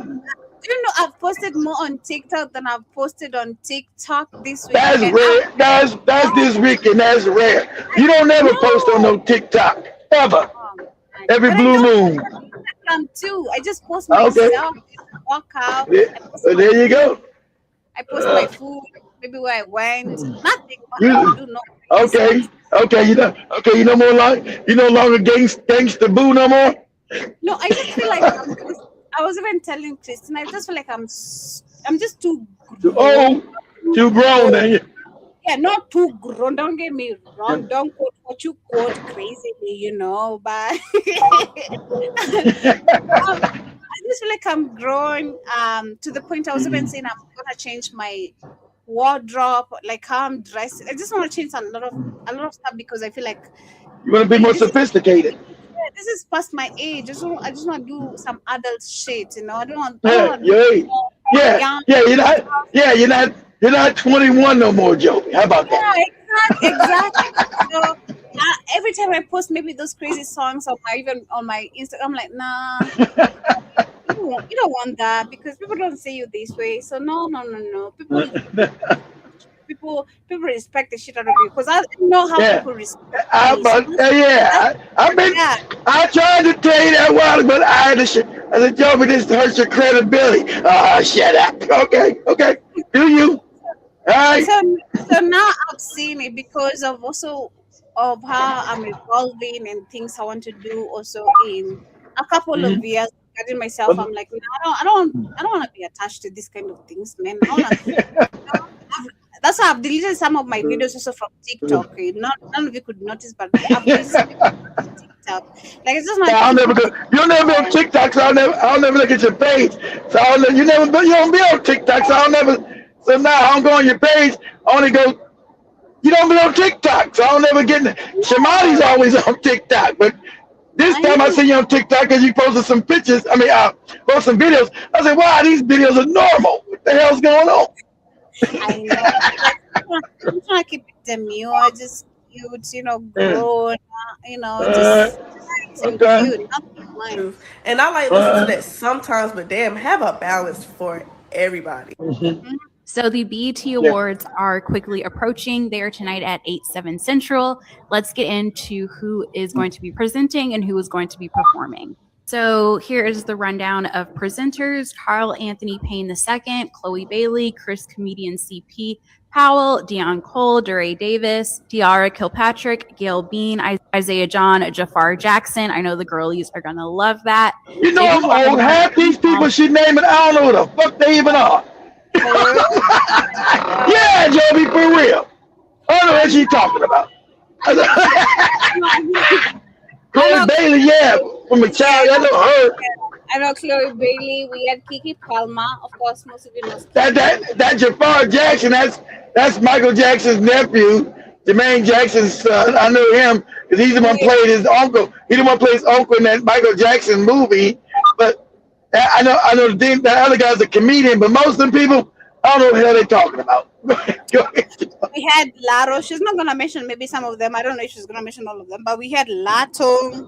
You know, I've posted more on TikTok than I've posted on TikTok this week. That's rare. That's this week, and that's rare. You don't never post on no TikTok ever. Every blue moon. Instagram too. I just post myself. Walk out. Yeah. So there you go. I post my food, maybe where I went. Nothing. You no longer gangster boo no more. No, I just feel like I was even telling Kristen. I just feel like I'm just too old, too grown. Yeah, not too grown. Don't get me wrong. Don't quote what you quote crazily, you know. But I just feel like I'm growing to the point I was even saying I'm gonna change my wardrobe, like how I'm dressed. I just want to change a lot of stuff because I feel like you want to be more sophisticated. This is past my age. I just want to do some adult shit, you know. I don't want. You're not 21 no more, Joey. How about that? Yeah, exactly. So, every time I post maybe those crazy songs on my Instagram, I'm like, nah, you don't want that because people don't see you this way. So no. People respect the shit out of you because I know how people respect. I tried to tell you that a while ago, but I had to. I said, Joey, this hurts your credibility. Shut up. Okay. Do you? All right. So now I've seen it because of also of how I'm evolving and things I want to do also in a couple of years. Regarding myself, I'm like, no, I don't want to be attached to this kind of things, man. That's why I've deleted some of my videos also from TikTok. None of you could notice, but I've deleted TikTok. Like it's just not. You'll never be on TikTok, so I'll never look at your page. So you don't be on TikTok, so I'll never. So now I don't go on your page. I only go. You don't be on TikTok, so I'll never get. Shamani's always on TikTok, but this time I see you on TikTok because you posted some pictures. Posted some videos. I said, wow, these videos are normal. What the hell's going on? I know. I'm trying to keep it demure, just cute, grown, just cute. And I like listening to that sometimes, but damn, have a balance for everybody. So the BET Awards are quickly approaching. They are tonight at 8/7 Central. Let's get into who is going to be presenting and who is going to be performing. So here is the rundown of presenters: Carl Anthony Payne II, Chloe Bailey, Chris Comedian CP Powell, Deion Cole, DeRay Davis, Tiara Kilpatrick, Gail Bean, Isaiah John, Jafar Jackson. I know the girlies are gonna love that. You know I'm old. Half these people she naming, I don't know who the fuck they even are. Yeah, Joby, for real. I don't know what she's talking about. Chloe Bailey, from a child, I know her. I know Chloe Bailey. We had Kiki Palmer, of course. Most of you know. That Jafar Jackson. That's Michael Jackson's nephew, Jermaine Jackson's son. I know him because he's the one played his uncle. He's the one played his uncle in that Michael Jackson movie. But I know that other guy's a comedian. But most of the people, I don't know what the hell they're talking about. We had Laro. She's not gonna mention maybe some of them. I don't know if she's gonna mention all of them. But we had Lato.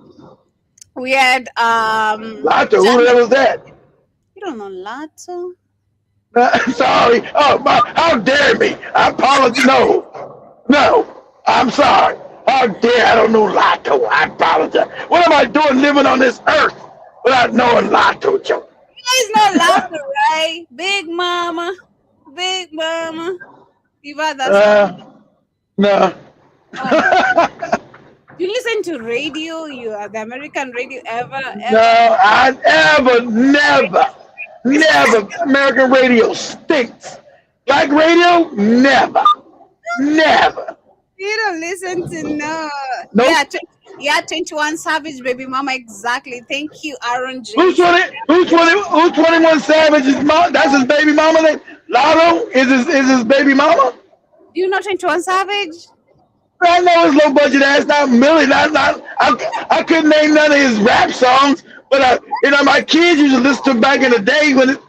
We had Lato. Who the hell was that? You don't know Lato? Sorry. Oh, how dare me? I apologize. No. I'm sorry. How dare I don't know Lato? I apologize. What am I doing living on this earth without knowing Lato, Joe? You guys know Lato, right? Big Mama. You've heard that song? No. You listen to radio? You are the American radio ever? No, I never. American radio stinks. Like radio, never. You don't listen to no. Nope. Yeah, 21 Savage, baby mama, exactly. Thank you, Aaron J. Who's 21 Savage? That's his baby mama. Lotto is his baby mama. Do you know 21 Savage? I know his low budget ass, not Millie. I couldn't name none of his rap songs, but my kids used to listen to him back in the day when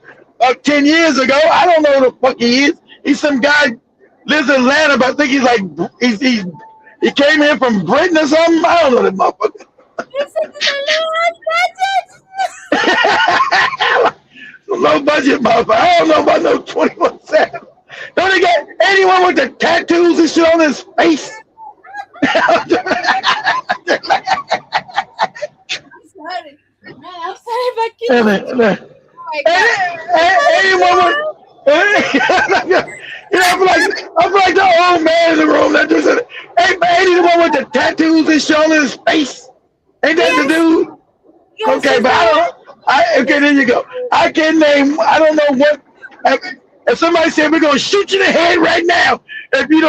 about 10 years ago. I don't know who the fuck he is. He's some guy lives in Atlanta, but I think he's like he came in from Britain or something. I don't know that motherfucker. Low budget motherfucker. I don't know about no 21 Savage. Don't he got anyone with the tattoos and shit on his face? I'm sorry. Man, I'm sorry about you. Anyone with, I feel like the old man in the room that just said, hey man, anyone with the tattoos and shit on his face? Ain't that the dude? Yes, okay, but okay, there you go. I can name, I don't know what, if somebody said we're going to shoot you in the head right now, if you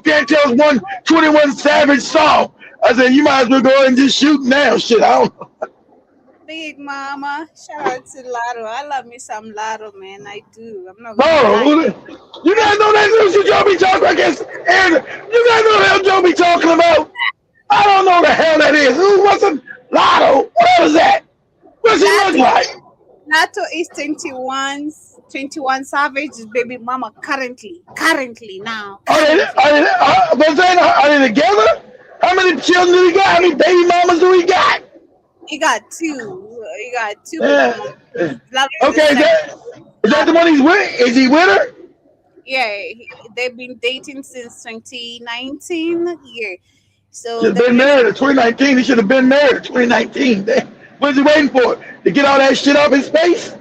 can't tell us one 21 Savage song, I said, you might as well go ahead and just shoot now. Shit, I don't know. Big Mama, shout out to Lotto. I love me some Lotto, man. I do. I'm not gonna you guys know that's what Joe be talking about. And you guys know what Joe be talking about. I don't know the hell that is. Who was it? Lotto? What was that? What's he look like? Lotto is 21 Savage, baby mama currently now. Are they together? How many children do we got? How many baby mamas do we got? He got two. Yeah. Okay, is that the one he's with? Is he with her? Yeah, they've been dating since 2019. Yeah. So should have been married in 2019. He should have been married in 2019. What's he waiting for? To get all that shit off his face?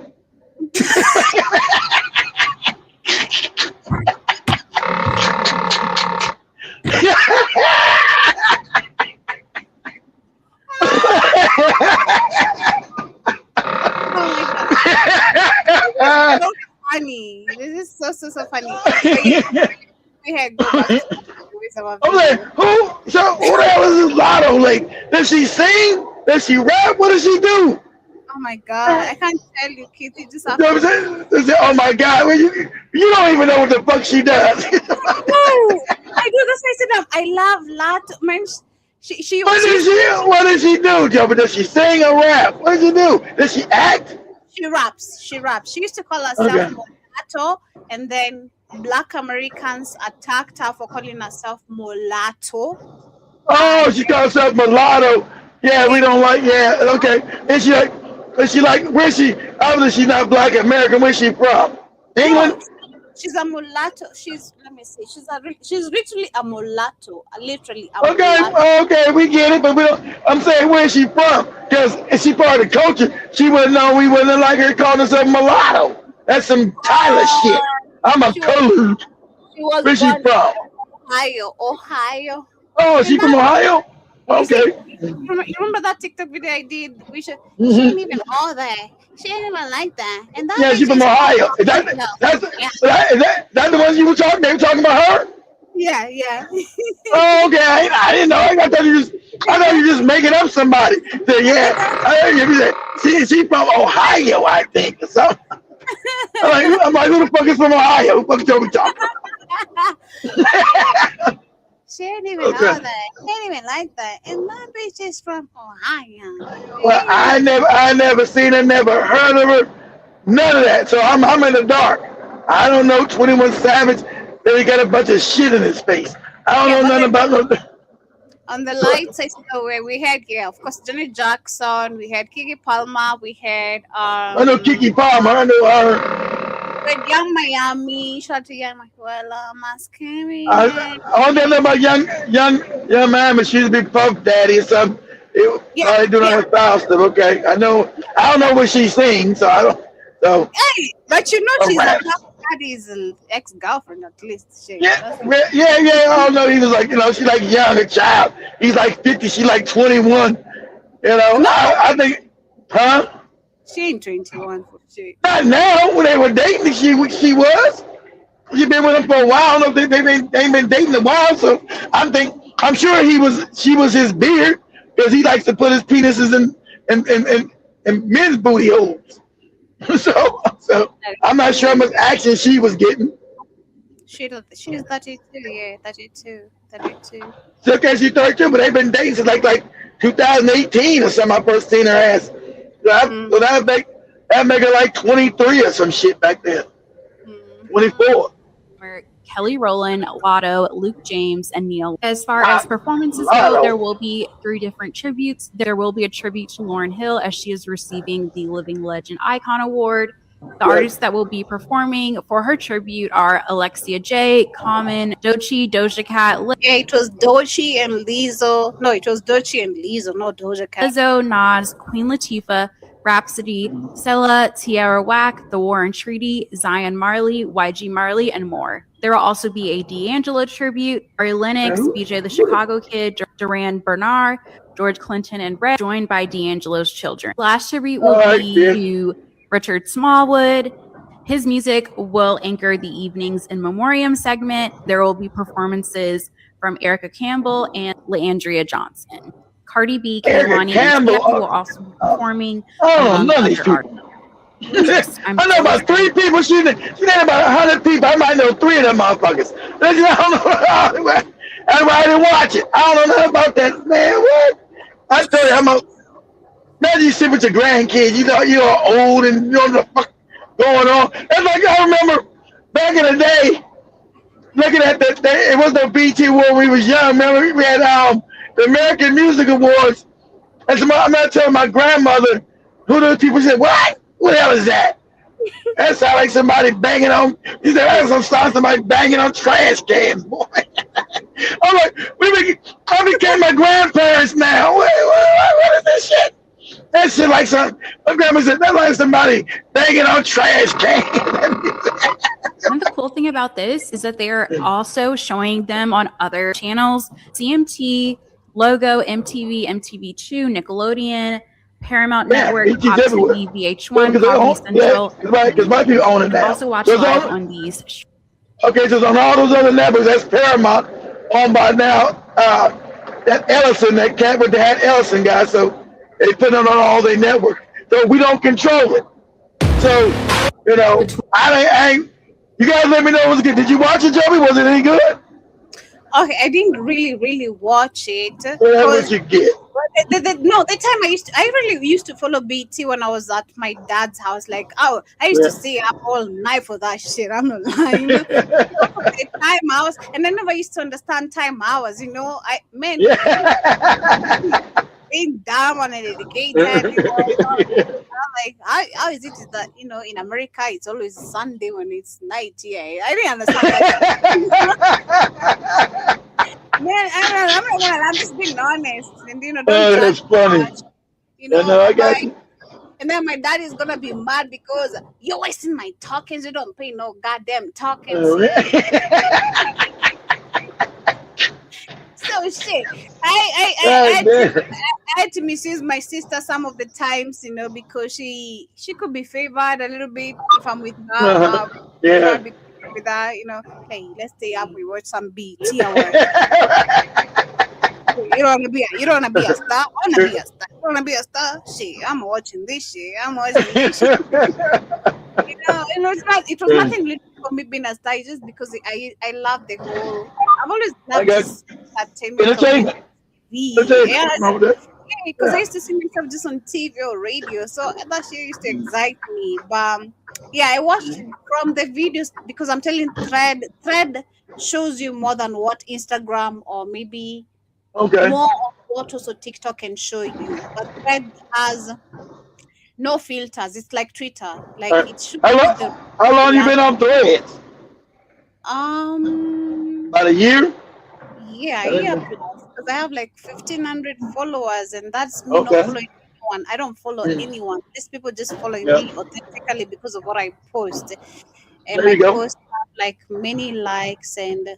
So funny. This is so funny. We had go back to I'm like, who? So who the hell is this Lotto? Like, does she sing? Does she rap? What does she do? Oh my God, I can't tell you, Kitty. Just you know what I'm saying? Oh my God, well, you don't even know what the fuck she does. No, I do the face up. I love Lotto. Man, she. What does she do, Joe? Does she sing or rap? What does she do? Does she act? She raps. She used to call herself Mulatto, and then Black Americans attacked her for calling herself Mulatto. Oh, she calls herself Mulatto. Yeah, we don't like. Yeah, okay. Is she like? Where's she? Obviously, she's not Black American. Where's she from? England. She's a mulatto. Let me see. She's literally a mulatto. Literally a mulatto. Okay, we get it, but we don't. I'm saying where's she from? Because if she part of the culture, she wouldn't know. We wouldn't like her calling herself mulatto. That's some Tyler shit. I'm a collude. Where's she from? Ohio. Oh, is she from Ohio? Okay. You remember that TikTok video I did? She ain't even all that. She ain't even like that. And that she's from Ohio. Is that the one you were talking? They were talking about her? Yeah. Oh, okay. I didn't know. I thought you just making up somebody. So, yeah. I heard you say she from Ohio, I think, or something. I'm like, who the fuck is from Ohio? Who the fuck is we talking? She ain't even know that. She ain't even like that. And my bitch is from Ohio. Well, I never seen her, never heard of her, none of that. So I'm in the dark. I don't know 21 Savage. Then he got a bunch of shit in his face. I don't know nothing about no. On the lights, I saw where we had, of course, Janet Jackson. We had Kiki Palmer. We had. I know Kiki Palmer. I know her. With Young Miami, shout out to Young Miami. I don't know about young Miami. She's a big Puff Daddy or something. I do not her style stuff. Okay, I don't know what she sings, so I don't. So. Hey, but you know she's a Puff Daddy's ex-girlfriend at least. Yeah. Oh no, he was like, she's like young, a child. He's like 50. She's like 21. No. I think, huh? She ain't 21 for shit. Not now. When they were dating, she was. She been with him for a while. I don't know if they ain't been dating a while. So I'm sure she was his beard because he likes to put his penises in men's booty holes. so I'm not sure how much action she was getting. She's 32. Yeah, 32. So okay, she's 32, but they've been dating since like 2018 or something. I first seen her ass. So that That make her like 23 or some shit back then. 24. Kelly Rowland, Lotto, Luke James, and Neil. As far as performances go, there will be 3 different tributes. There will be a tribute to Lauryn Hill as she is receiving the Living Legend Icon Award. The artists that will be performing for her tribute are Alexia J, Common, Doja Cat. Yeah, it was Doechii and Lizzo. No, it was Doechii and Lizzo, not Doja Cat. Lizzo, Nas, Queen Latifah, Rhapsody, Stella, Tierra Whack, The War and Treaty, Zion Marley, YG Marley, and more. There will also be a D'Angelo tribute, Ari Lennox, BJ the Chicago Kid, Duran Bernard, George Clinton, and Red, joined by D'Angelo's children. Last tribute will be to Richard Smallwood. His music will anchor the evening's in memoriam segment. There will be performances from Erica Campbell and LaAndria Johnson. Cardi B, Kehlani, and Skepta will also be performing. None of these people. I know about 3 people. She named about 100 people. I might know 3 of them motherfuckers. I don't know. That's why I didn't watch it. I don't know nothing about that. Man, what? I tell you, imagine you sit with your grandkids. You know, you're old and you know what the fuck going on. That's like I remember back in the day, looking at that. It wasn't a BT Award when we was young. Remember, we had the American Music Awards. And I'm not telling my grandmother who those people said, what? What the hell is that? That sounds like somebody banging on. He said, that's somebody banging on trash cans, boy. I'm like, I became my grandparents now. What is this shit? That shit like my grandma said, that's like somebody banging on trash cans. And the cool thing about this is that they're also showing them on other channels. CMT, Logo, MTV, MTV2, Nickelodeon, Paramount Network, Fox TV, VH1, Comedy Central. Right, because my people own it now. Also watch live on these. Okay, so on all those other networks, that's Paramount, owned by now that Ellison, that cat with the hat Ellison guy. So they put it on all their networks. So we don't control it. So, you know, I ain't. You guys let me know it was good. Did you watch it, Joey? Was it any good? Okay, I didn't really watch it. Well, what you get? The time I really used to follow BT when I was at my dad's house. Like, I used to stay up all night for that shit. I'm not lying. Time hours, and I never used to understand time hours. You know, being dumb and educated. I'm like, how is it that in America it's always Sunday when it's night here? I didn't understand that. Man, I'm just being honest, and don't that's funny. Much, I got you. And then my dad is gonna be mad because you're wasting my tokens. You don't pay no goddamn tokens. So shit. I had to misuse my sister some of the times, because she could be favored a little bit if I'm with her. With her, hey, let's stay up. We watch some BT Awards. You don't wanna be a star. I wanna be a star. You wanna be a star? Shit, I'm watching this shit. It was nothing really for me being a star. It's just because I love the whole. I've always loved this entertainment. Because I used to see myself just on TV or radio, so that shit used to excite me. But I watched from the videos because I'm telling Thread shows you more than what Instagram or maybe more of what also TikTok can show you. But Thread has no filters. It's like Twitter. Like it should. How long you been on Threads? About a year. Yeah, because I have like 1,500 followers, and that's me not following anyone. I don't follow anyone. These people just follow me authentically because of what I post. And my posts have like many likes and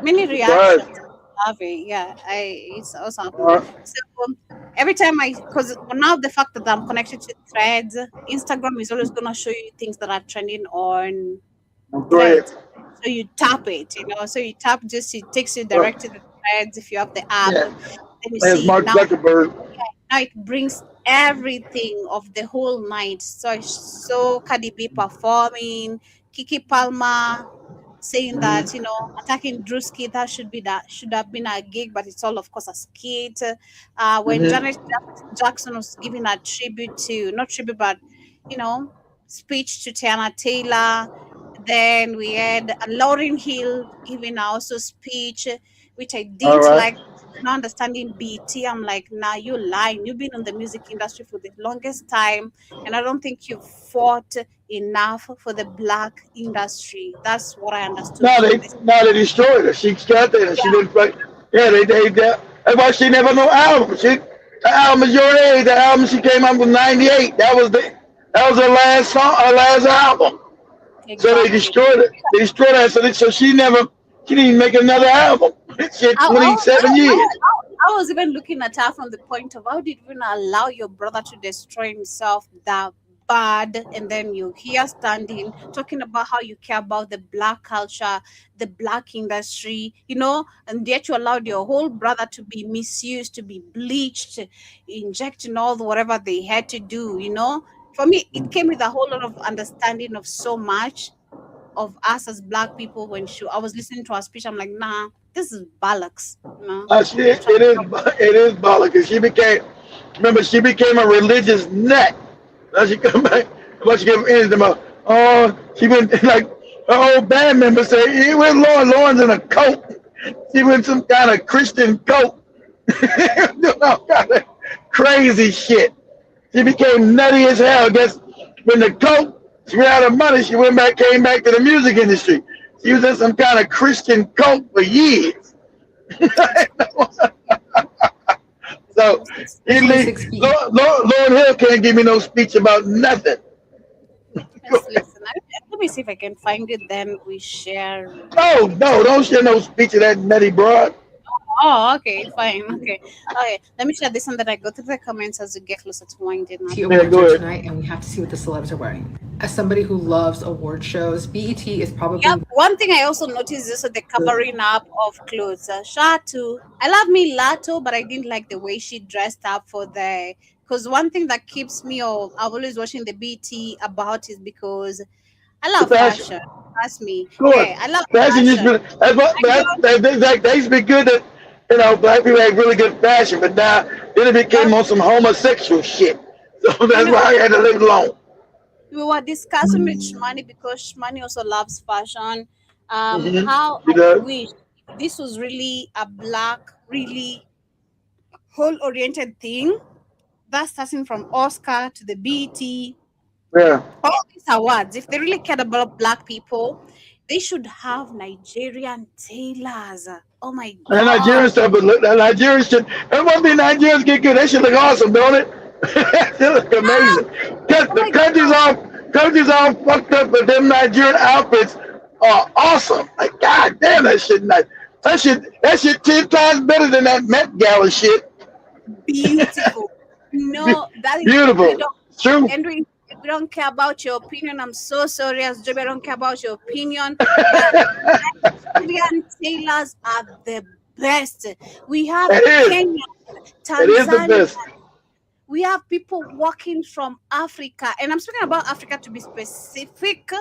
many reactions. Love it. Yeah, it's awesome. So every time because now the fact that I'm connected to Threads, Instagram is always gonna show you things that are trending on Threads. So you tap it, So you tap it takes you direct to the Threads if you have the app. Then you see Mark Zuckerberg. Now it brings everything of the whole night. So Cardi B performing, Kiki Palmer saying that attacking Drewski, that should have been a gig, but it's all of course a skit. When Janet Jackson was giving a tribute to not tribute but speech to Tiana Taylor. Then we had Lauryn Hill giving also speech, which I didn't like. Not understanding BT. I'm like, nah, you're lying. You've been in the music industry for the longest time, and I don't think you fought enough for the black industry. That's what I understood. They destroyed her. She got there and she didn't play. Yeah, that's why she never no album. The album is your age. The album she came out with '98. That was her last song, her last album. Exactly. So they destroyed it. They destroyed her. So she didn't even make another album. She had 27 years. I was even looking at her from the point of how did you even allow your brother to destroy himself that bad, and then you here standing talking about how you care about the black culture, the black industry, and yet you allowed your whole brother to be misused, to be bleached, injecting all whatever they had to do. For me, it came with a whole lot of understanding of so much of us as black people. When I was listening to her speech, I'm like, nah, this is bollocks. It is bollocks. She became a religious nut. Now she come back. Once she give anything she went like her old band member say, he went Lauren's in a cult. She went some kind of Christian cult. Doing all kind of crazy shit. She became nutty as hell. I guess when the cult, she ran out of money, she came back to the music industry. She was in some kind of Christian cult for years. So Lauren Hill can't give me no speech about nothing. Listen, let me see if I can find it. Then we share. No, don't share no speech of that nutty broad. Oh, okay, fine. Okay. Let me share this one that I go through the comments as we get closer to winding up. Tonight, and we have to see what the celebs are wearing. As somebody who loves award shows, BET is probably. Yeah. One thing I also noticed is the covering up of clothes. Shatu, I love me Lato, but I didn't like the way she dressed up for the. Because one thing that keeps me, I'm always watching the BET about is because I love fashion. Trust me. Yeah, I love fashion. They used to be good at. Black people had really good fashion, but now then it became on some homosexual shit. So that's why I had to leave it alone. We were discussing with Shmani because Shmani also loves fashion. How I wish this was really a black, really whole-oriented thing. That's starting from Oscar to the BET. Yeah. All these awards, if they really cared about black people, they should have Nigerian tailors. Oh my God. And Nigerian stuff, but Nigerian shit. And one thing Nigerians get good, that shit look awesome, don't it? They look amazing. The country's all fucked up, but them Nigerian outfits are awesome. Like, God damn, that shit nice. That shit 10 times better than that Met Gala shit. Beautiful. No, that is beautiful. True. Henry, we don't care about your opinion. I'm so sorry, as Joby, I don't care about your opinion. Nigerian tailors are the best. We have Kenya, Tanzania. We have people walking from Africa, and I'm speaking about Africa to be specific.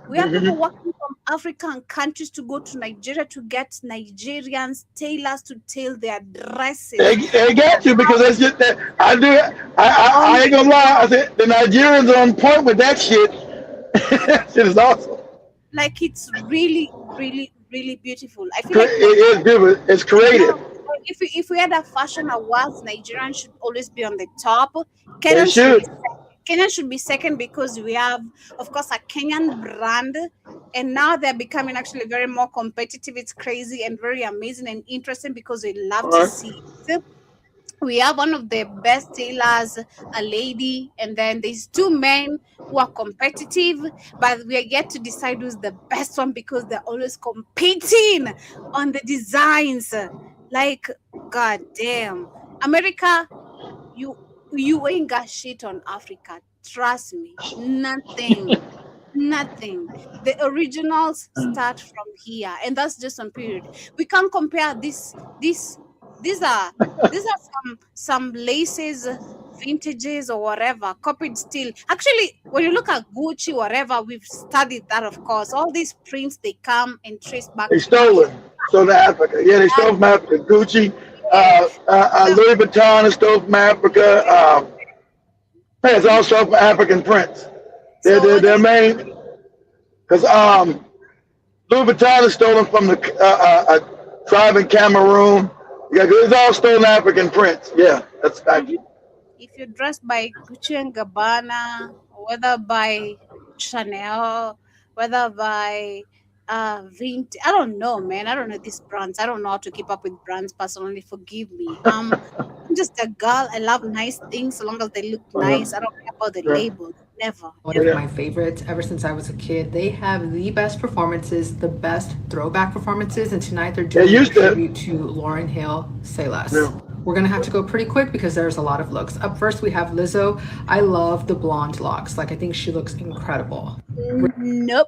We have people walking from African countries to go to Nigeria to get Nigerians tailors to tail their dresses. They got to, because that's just that. I ain't gonna lie. I said the Nigerians are on point with that shit. Shit is awesome. Like, it's really, really, really beautiful. I feel like it is beautiful. It's creative. If we had a fashion awards, Nigerian should always be on the top. Kenya should be second because we have, of course, a Kenyan brand, and now they're becoming actually very more competitive. It's crazy and very amazing and interesting because we love to see it. We have one of the best tailors, a lady, and then there's two men who are competitive, but we are yet to decide who's the best one because they're always competing on the designs. Like, god damn, America, you ain't got shit on Africa. Trust me, nothing. The originals start from here, and that's just on period. We can't compare this. These are some laces, vintages or whatever, copied still. Actually, when you look at Gucci, whatever, we've studied that, of course. All these prints, they come and trace back. They stolen. So to Africa. Yeah, they stole from Africa. Gucci, Louis Vuitton is stole from Africa. It's also for African prints. They're main because Louis Vuitton is stolen from the tribe in Cameroon. Yeah, it's all stolen African prints. Yeah, that's fact. If you're dressed by Gucci and Gabbana, whether by Chanel, whether by Vintage, I don't know, man. I don't know these brands. I don't know how to keep up with brands personally. Forgive me. I'm just a girl. I love nice things so long as they look nice. I don't care about the label. Never. One of my favorites ever since I was a kid. They have the best performances, the best throwback performances, and tonight they're doing a tribute to Lauryn Hill, Say Less. Yeah. We're gonna have to go pretty quick because there's a lot of looks. Up first, we have Lizzo. I love the blonde locks. Like, I think she looks incredible. Nope.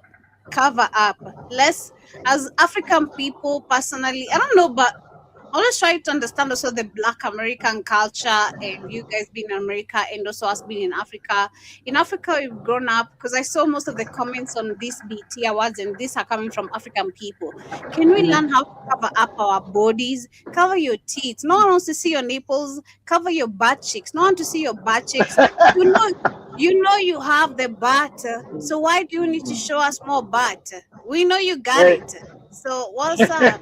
Cover up. Let's, as African people, personally, I don't know, but I always try to understand also the Black American culture, and you guys being in America and also us being in Africa. In Africa, we've grown up, because I saw most of the comments on this BT Awards, and these are coming from African people. Can we learn how to cover up our bodies? Cover your teeth. No one wants to see your nipples. Cover your butt cheeks. No one to see your butt cheeks. You know you have the butt, so why do you need to show us more butt? We know you got it. So what's up?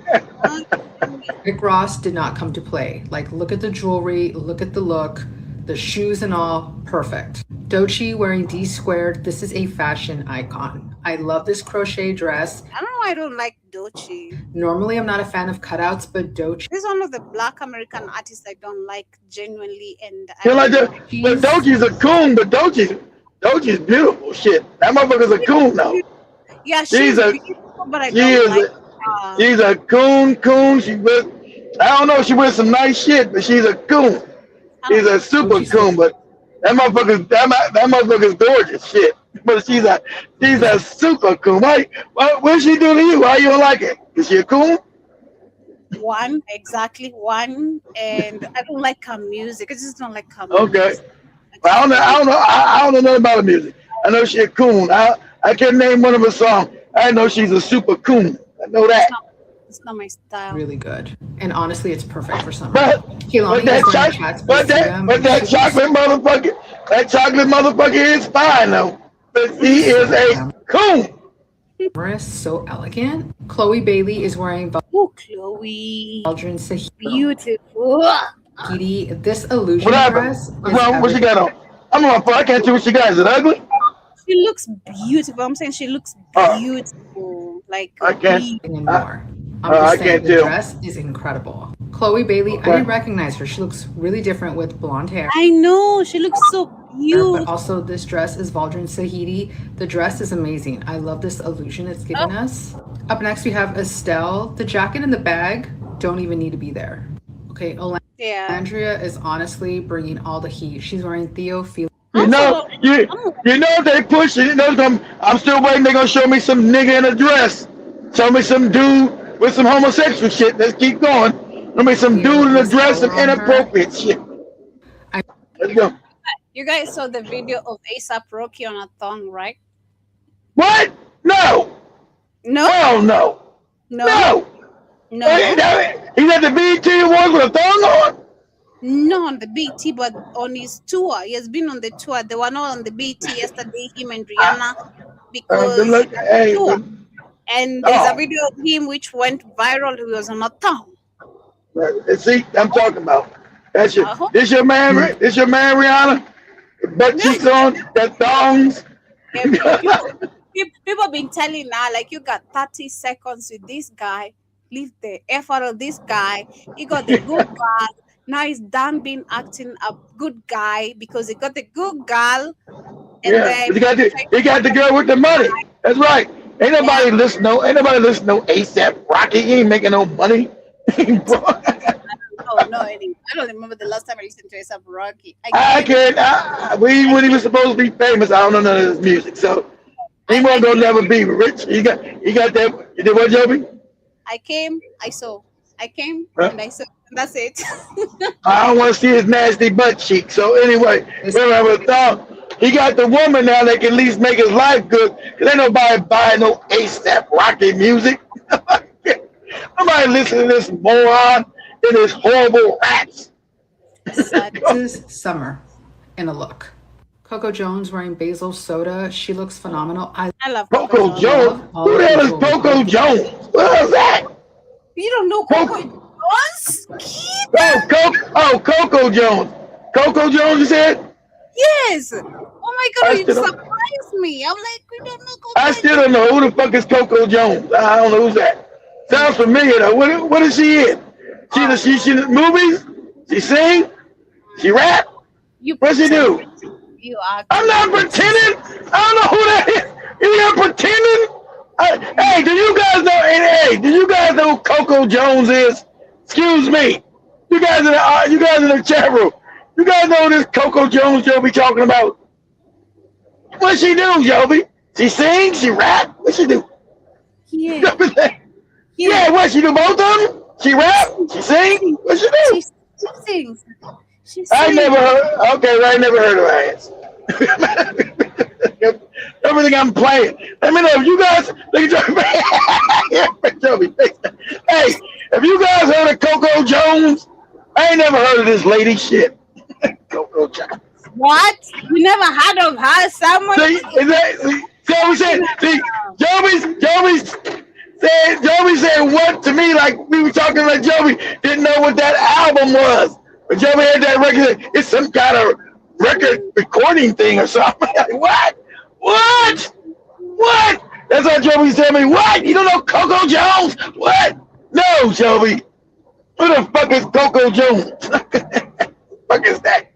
Rick Ross did not come to play. Like, look at the jewelry, look at the look, the shoes and all, perfect. Doechii wearing D squared. This is a fashion icon. I love this crochet dress. I don't know why I don't like Doechii. Normally, I'm not a fan of cutouts, but Doechii. This is one of the Black American artists I don't like genuinely, and you like that? But Doechii's a coon. But Doechii's beautiful. Shit, that motherfucker's a coon now. Yeah, she's beautiful, but I don't like. She's a coon. I don't know. She wears some nice shit, but she's a coon. She's a super coon, but that motherfucker's gorgeous shit. But she's a super coon. What's she do to you? Why you don't like it? Is she a coon? One, and I don't like her music. I just don't like her music. Okay. I don't know nothing about her music. I know she's a coon. I can't name one of her songs. I know she's a super coon. I know that. It's not my style. Really good. And honestly, it's perfect for summer. But that chocolate motherfucker is fine though. But he is a coon. So elegant. Chloe Bailey is wearing Chloe. Aldrin Sahidi. Beautiful. This illusion dress. What she got on? I can't see what she got. Is it ugly? She looks beautiful. I'm saying she looks beautiful. Like I can't. I can't tell. The dress is incredible. Chloe Bailey, I didn't recognize her. She looks really different with blonde hair. I know. She looks so cute. But also, this dress is Valdrin Sahidi. The dress is amazing. I love this illusion it's giving us. Up next, we have Estelle. The jacket and the bag don't even need to be there. Okay, Andrea is honestly bringing all the heat. She's wearing Theo Felix. You know they push it. I'm still waiting. They're gonna show me some nigga in a dress. Show me some dude with some homosexual shit. Let's keep going. Show me some dude in a dress, some inappropriate shit. Let's go. You guys saw the video of A$AP Rocky on a thong, right? What? No. Hell no. No. He's at the BET Awards with a thong on? No, on the BT, but on his tour. He has been on the tour. They were not on the BT yesterday, him and Rihanna, because and there's a video of him which went viral. He was on a thong. See, I'm talking about. This your man, Rihanna? Butt cheeks on, that thongs. People have been telling now, like, you got 30 seconds with this guy. Leave the F out of this guy. He got the good guy. Now he's done being acting a good guy because he got the good girl. And then he got the girl with the money. That's right. Ain't nobody listen to A$AP Rocky. He ain't making no money. I don't remember the last time I listened to A$AP Rocky. When he was supposed to be famous, I don't know none of his music. So he won't go never be rich. He got that. You did what, Joby? I came, I saw. And I saw. That's it. I don't want to see his nasty butt cheek. So anyway, he got the woman now that can at least make his life good. Cause ain't nobody buying no A$AP Rocky music. Nobody listen to this moron and his horrible raps. This is summer in a look. Coco Jones wearing basil soda. She looks phenomenal. I love Coco Jones. Who the hell is Coco Jones? What is that? You don't know Coco Jones? Coco Jones. Coco Jones, you said? Yes. Oh my God, you surprised me. I'm like, we don't know Coco I still don't know who the fuck is Coco Jones. I don't know who's that. Sounds familiar though. What is she in? She in movies? She sing? She rap? What she do? I'm not pretending. I don't know who that is. You're pretending? Hey, do you guys know? Hey, do you guys know who Coco Jones is? Excuse me. You guys in the chat room. You guys know who this Coco Jones Joby talking about? What she do, Joby? She sing? She rap? What she do? Yeah. Yeah, what she do? Both of them? She rap? She sing? What she do? She sings. I never heard. Okay, well, I never heard of her ass. Everything I'm playing. Let me know if you guys. Hey, if you guys heard of Coco Jones, I ain't never heard of this lady shit. Coco Jones. What? You never heard of her? Someone? Joby said what to me, like we were talking like Joby didn't know what that album was. But Joby had that record, it's some kind of record recording thing or something. Like, what? That's what Joby said to me. What? You don't know Coco Jones? What? No, Joby. Who the fuck is Coco Jones? Fuck is that?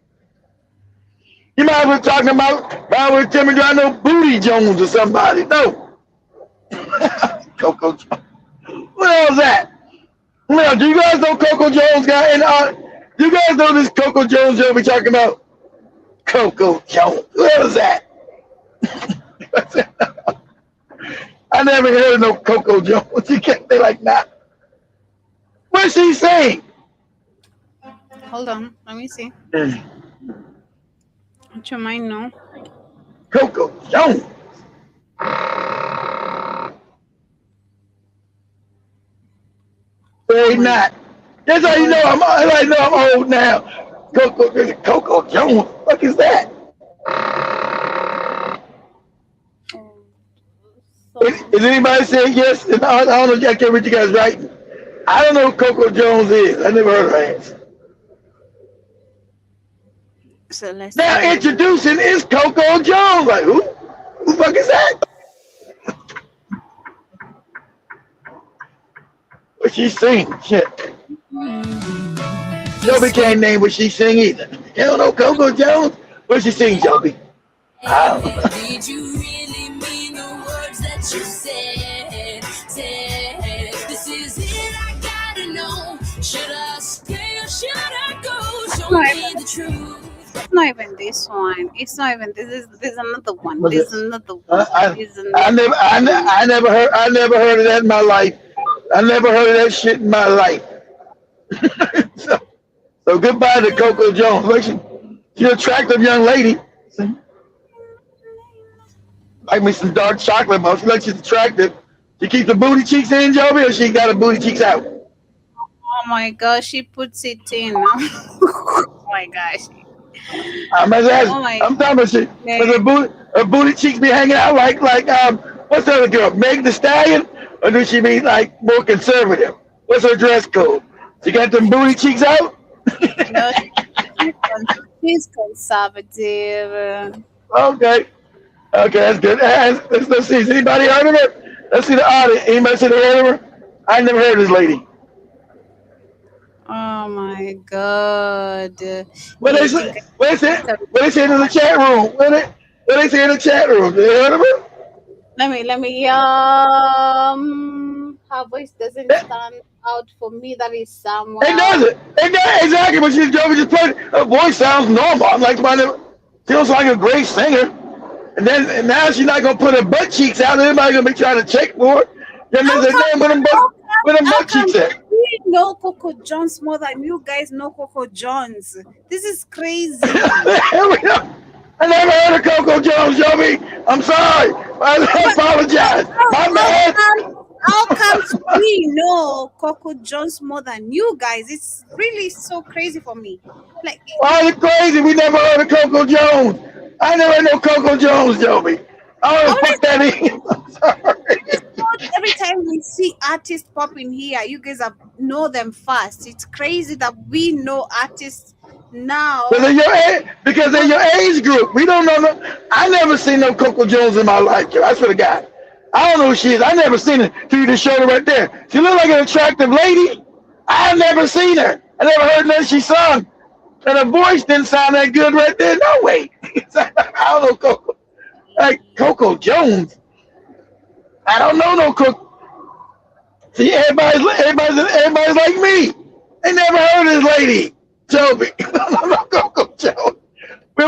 You might have been talking about, tell me, do I know Booty Jones or somebody? No. Coco Jones. What the hell is that? Now, do you guys know Coco Jones guy? And do you guys know this Coco Jones you'll be talking about? Coco Jones. What the hell is that? I never heard of no Coco Jones. You can't be like that. What's she saying? Hold on, let me see. What you might know? Coco Jones. Say not. That's how you know I'm old now. Coco Jones. What the fuck is that? Is anybody saying yes? I don't know. I can't read you guys writing. I don't know who Coco Jones is. I never heard of her ass. So let's now introducing is Coco Jones. Like who? Who the fuck is that? What she sing? Shit. Joby can't name what she sing either. You don't know Coco Jones? What she sing, Joby? Did you really mean the words that you said? This is it, I gotta know. Should I stay or should I go? Show me the truth. It's not even this one. It's not even this. There's another one. There's another one. I never heard of that in my life. I never heard of that shit in my life. so goodbye to Coco Jones. She's an attractive young lady. Like me some dark chocolate milk. She looks attractive. She keeps the booty cheeks in, Joby, or she got her booty cheeks out? Oh my gosh, she puts it in. Oh my gosh. I'm talking about shit. Her booty cheeks be hanging out like what's the other girl? Meg the Stallion? Or does she be like more conservative? What's her dress code? She got them booty cheeks out? No, she's conservative. Okay, that's good. Let's see. Has anybody heard of her? Let's see the audience. Anybody see the heard of her? I never heard of this lady. Oh my God. What they say in the chat room? What they say in the chat room? Did you heard of her? Let me her voice doesn't stand out for me. That is someone. It doesn't. Exactly. But she's just playing. Her voice sounds normal. I'm like, feels like a great singer. And now she's not gonna put her butt cheeks out. Everybody's gonna be trying to check for it. Then there's a name with them butt cheeks at. We know Coco Jones more than you guys know Coco Jones. This is crazy. I never heard of Coco Jones, Joby. I'm sorry. I apologize. My bad. How come we know Coco Jones more than you guys? It's really so crazy for me. Like, why is it crazy? We never heard of Coco Jones. I never heard no Coco Jones, Joby. I don't fuck that in. I'm sorry. Every time we see artists pop in here, you guys know them fast. It's crazy that we know artists now. Because they're your age group. We don't know. I never seen no Coco Jones in my life. I swear to God. I don't know who she is. I never seen her till you just showed her right there. She looked like an attractive lady. I've never seen her. I never heard nothing she sung. And her voice didn't sound that good right there. No way. I don't know Coco. Like Coco Jones. I don't know no Coco. See, everybody's like me. They never heard of this lady, Joby. No Coco Jones. We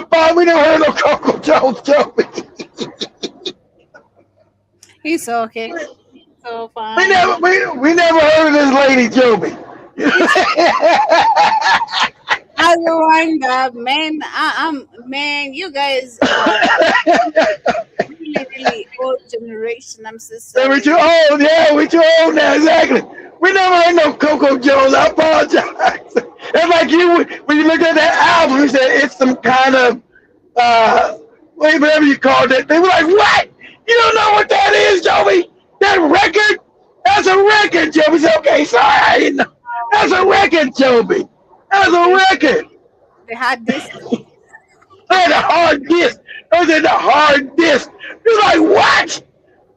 never heard no Coco Jones, Joby. He's okay. So fine. We never heard of this lady, Joby. I wind up, man. Man, you guys are really old generation. I'm so sorry. We're too old. Yeah, we're too old now. Exactly. We never heard no Coco Jones. I apologize. It's like when you look at that album, you said it's some kind of whatever you called it. They were like, "What? You don't know what that is, Joby? That record? That's a record, Joby." Said, "Okay, sorry, I didn't know. That's a record, Joby. That's a record." They had this. They had a hard disc. Those are the hard disc. You're like, what?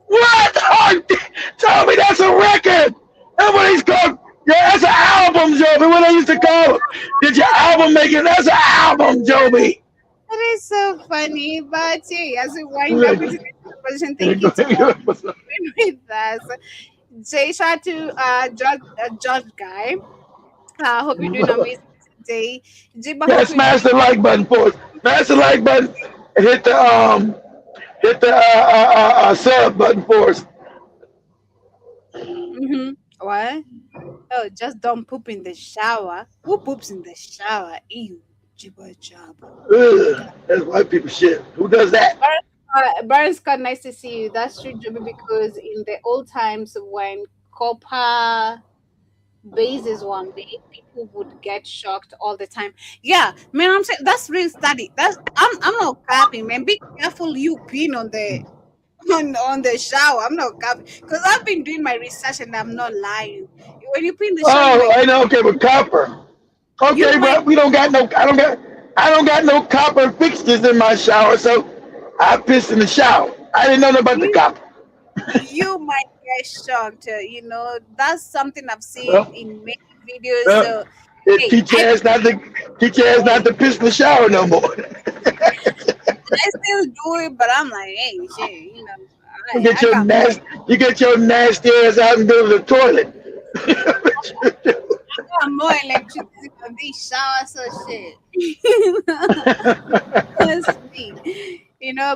What? Hard disc? Joby, that's a record. That's what he's called. Yeah, that's an album, Joby. What they used to call it. Did your album make it? That's an album, Joby. That is so funny, but hey, as we wind up into this conversation, thank you for being with us. Say shout out to George Guy. Hope you're doing amazing today. Yeah, smash the like button for us. Smash the like button and hit the sub button for us. What? Oh, just don't poop in the shower. Who poops in the shower? Ew. Jibba jabba. That's white people shit. Who does that? Baron Scott, nice to see you. That's true, Joby, because in the old times when copper bases one day, people would get shocked all the time. Yeah, man, I'm saying that's real study. I'm not capping, man. Be careful you pin on the shower. I'm not capping because I've been doing my research and I'm not lying. When you pin the shower, I know. Okay, but copper. Okay, but we don't got no. I don't got no copper fixtures in my shower, so I piss in the shower. I didn't know about the copper. You might get shocked. That's something I've seen in many videos. Teach your ass not to piss in the shower no more. I still do it, but I'm like, hey, shit, you get your nasty ass out and go to the toilet. I got more electricity for these showers, so shit. That's me.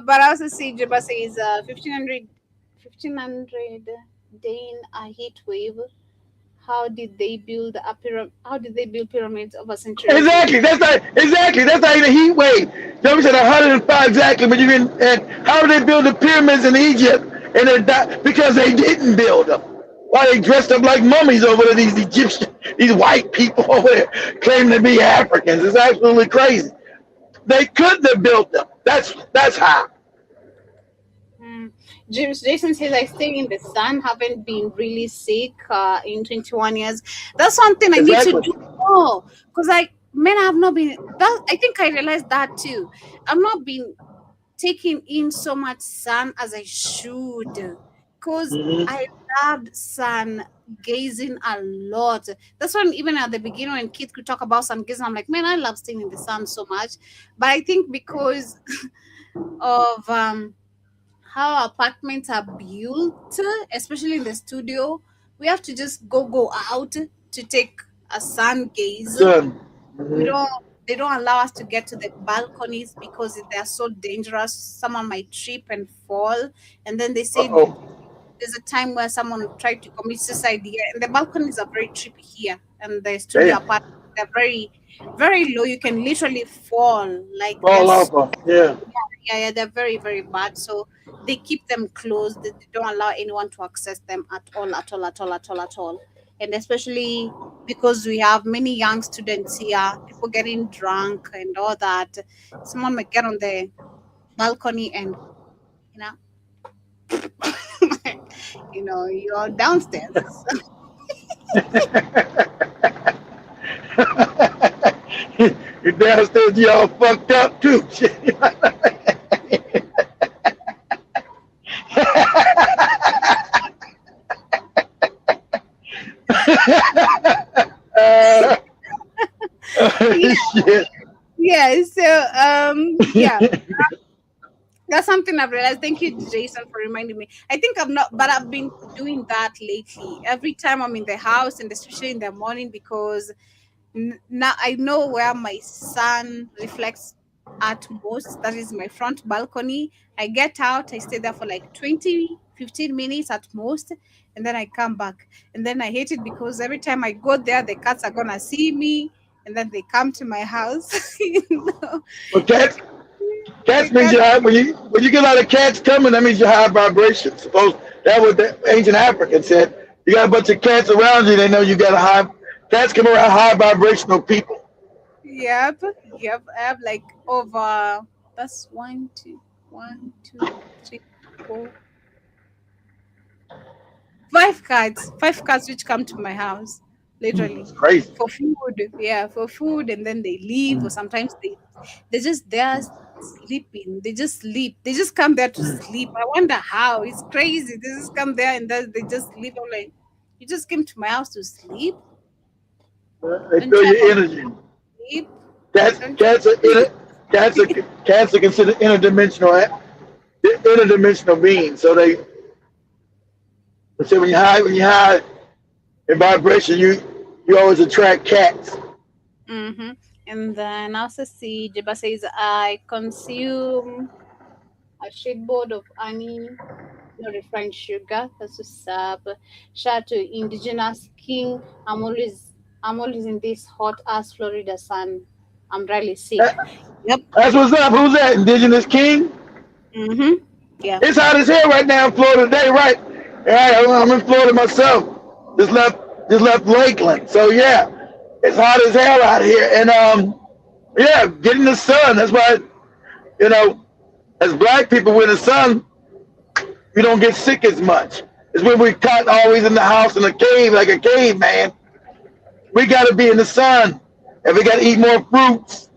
But I also see Jiba says 1500 day in a heat wave. How did they build pyramids over centuries? Exactly. That's not even a heat wave. They said 105 exactly, but how did they build the pyramids in Egypt? And because they didn't build them. Why they dressed up like mummies over there? These Egyptian, these white people over there claiming to be Africans. It's absolutely crazy. They couldn't have built them. That's how. Jason says, I stay in the sun, haven't been really sick in 21 years. That's something I need to do more. Because I have not been, I think I realized that too. I've not been taking in so much sun as I should. Because I loved sun gazing a lot. That's when even at the beginning when kids could talk about sun gazing, I'm like, man, I love staying in the sun so much. But I think because of how apartments are built, especially in the studio, we have to just go out to take a sun gaze. They don't allow us to get to the balconies because they're so dangerous. Someone might trip and fall, and then they say there's a time where someone tried to commit suicide here, and the balconies are very trippy here, and the studio apartments, they're very, very low. You can literally fall off. Yeah, they're very, very bad. So they keep them closed. They don't allow anyone to access them at all. And especially because we have many young students here, people getting drunk and all that. Someone might get on the balcony and you're downstairs. You're downstairs, you all fucked up too. Shit. Yeah. So yeah. That's something I've realized. Thank you, Jason, for reminding me. I think I've been doing that lately. Every time I'm in the house, and especially in the morning, because now I know where my sun reflects at most. That is my front balcony. I get out, I stay there for like 15 minutes at most, and then I come back. And then I hate it because every time I go there, the cats are gonna see me, and then they come to my house. Well, cats means when you get a lot of cats coming, that means you're high vibration. Suppose that was the ancient African said. You got a bunch of cats around you, they know you got a high. Cats come around high vibrational people. Yep. I have like over. That's 1, 2, 3, 4, 5 cats. 5 cats which come to my house, literally. Crazy. For food. Yeah, for food, and then they leave, or sometimes they're just there sleeping. They just sleep. They just come there to sleep. I wonder how. It's crazy. They just come there and then they just sleep. I'm like, you just came to my house to sleep? They feel your energy. Sleep? Cats are considered interdimensional beings. So they say when you high in vibration, you always attract cats. Mm-hmm. And then I also see Jiba says I consume a shitboard of honey, no refined sugar. That's what's up. Shout out to Indigenous King. I'm always in this hot ass Florida sun. I'm really sick. Yep. That's what's up. Who's that? Indigenous King? Mm-hmm. Yeah. It's hot as hell right now in Florida today, right? Yeah, I'm in Florida myself. Just left Lakeland. So yeah, it's hot as hell out here. And yeah, getting the sun. That's why, as black people, with the sun, we don't get sick as much. It's when we're caught always in the house in a cave, like a caveman. We got to be in the sun, and we got to eat more fruits.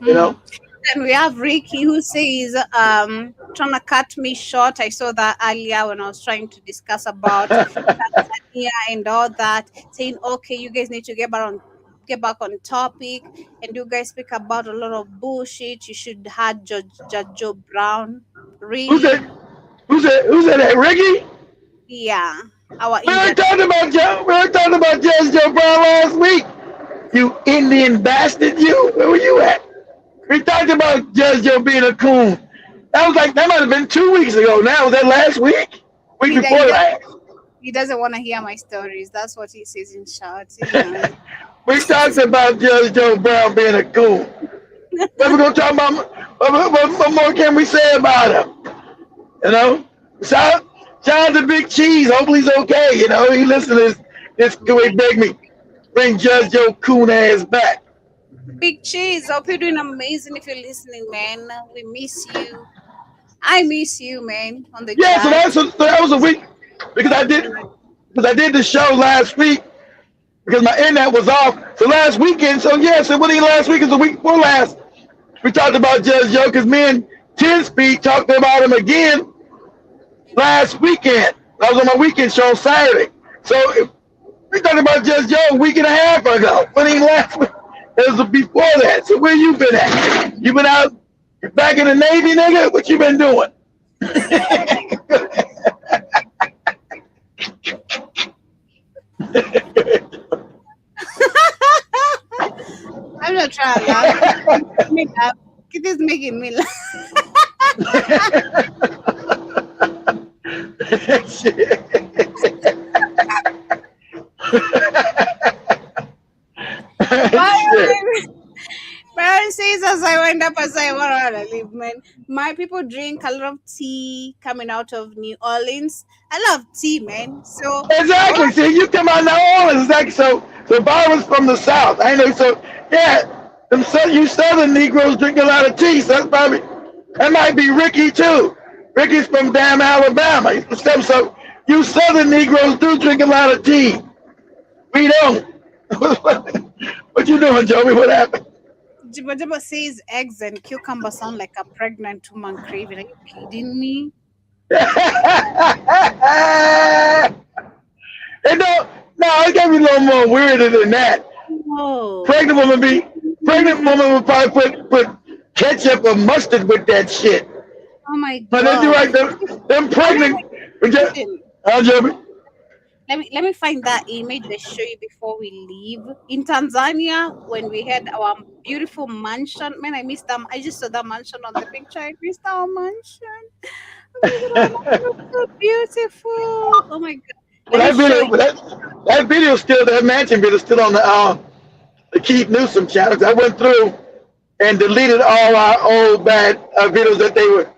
And we have Ricky who says, trying to cut me short. I saw that earlier when I was trying to discuss about Tanzania and all that, saying, okay, you guys need to get back on topic, and you guys speak about a lot of bullshit. You should have Judge Joe Brown. Really? Who's that? Ricky? Yeah. We were talking about Judge Joe Brown last week. You Indian bastard, you. Where were you at? We talked about Judge Joe being a coon. That might have been 2 weeks ago. Now was that last week? Week before last. He doesn't want to hear my stories. That's what he says in short. We talked about Judge Joe Brown being a coon. What we're gonna talk about? What more can we say about him? Shout out to Big Cheese. Hopefully he's okay. He listened to this. He begged me, bring Judge Joe coon ass back. Big Cheese, hope you're doing amazing. If you're listening, man, we miss you. I miss you, man. On the so that was a week because I did the show last week because my internet was off. So last weekend, so what ain't last week is the week before last. We talked about Judge Joe because me and 10 Speed talked about him again last weekend. I was on my weekend show on Saturday. So we talked about Judge Joe a week and a half ago. But ain't last week. It was before that. So where you been at? You been out back in the Navy, nigga? What you been doing? I'm not trying to laugh. It is making me laugh. Byron says, as I wind up, as I want to live, man. My people drink a lot of tea coming out of New Orleans. I love tea, man. So exactly. See, you come out of New Orleans, exactly. So Byron's from the South. I know. So yeah, you Southern Negroes drink a lot of tea. So that's probably That might be Ricky too. Ricky's from damn Alabama. So you Southern Negroes do drink a lot of tea. We don't. What you doing, Joey? What happened? Jibba says eggs and cucumber sound like a pregnant woman craving. Are you kidding me? It don't. No, it got to be a little more weirder than that. No. Pregnant woman would probably put ketchup or mustard with that shit. Oh my god! But then you're right. Them pregnant. Let me find that image I show you before we leave. In Tanzania, when we had our beautiful mansion, man, I missed them. I just saw that mansion on the picture. I missed our mansion. Oh my god, so beautiful. Oh my god. Well, that video still, that mansion video still on the Keith Newsom channel. I went through and deleted all our old bad videos that they were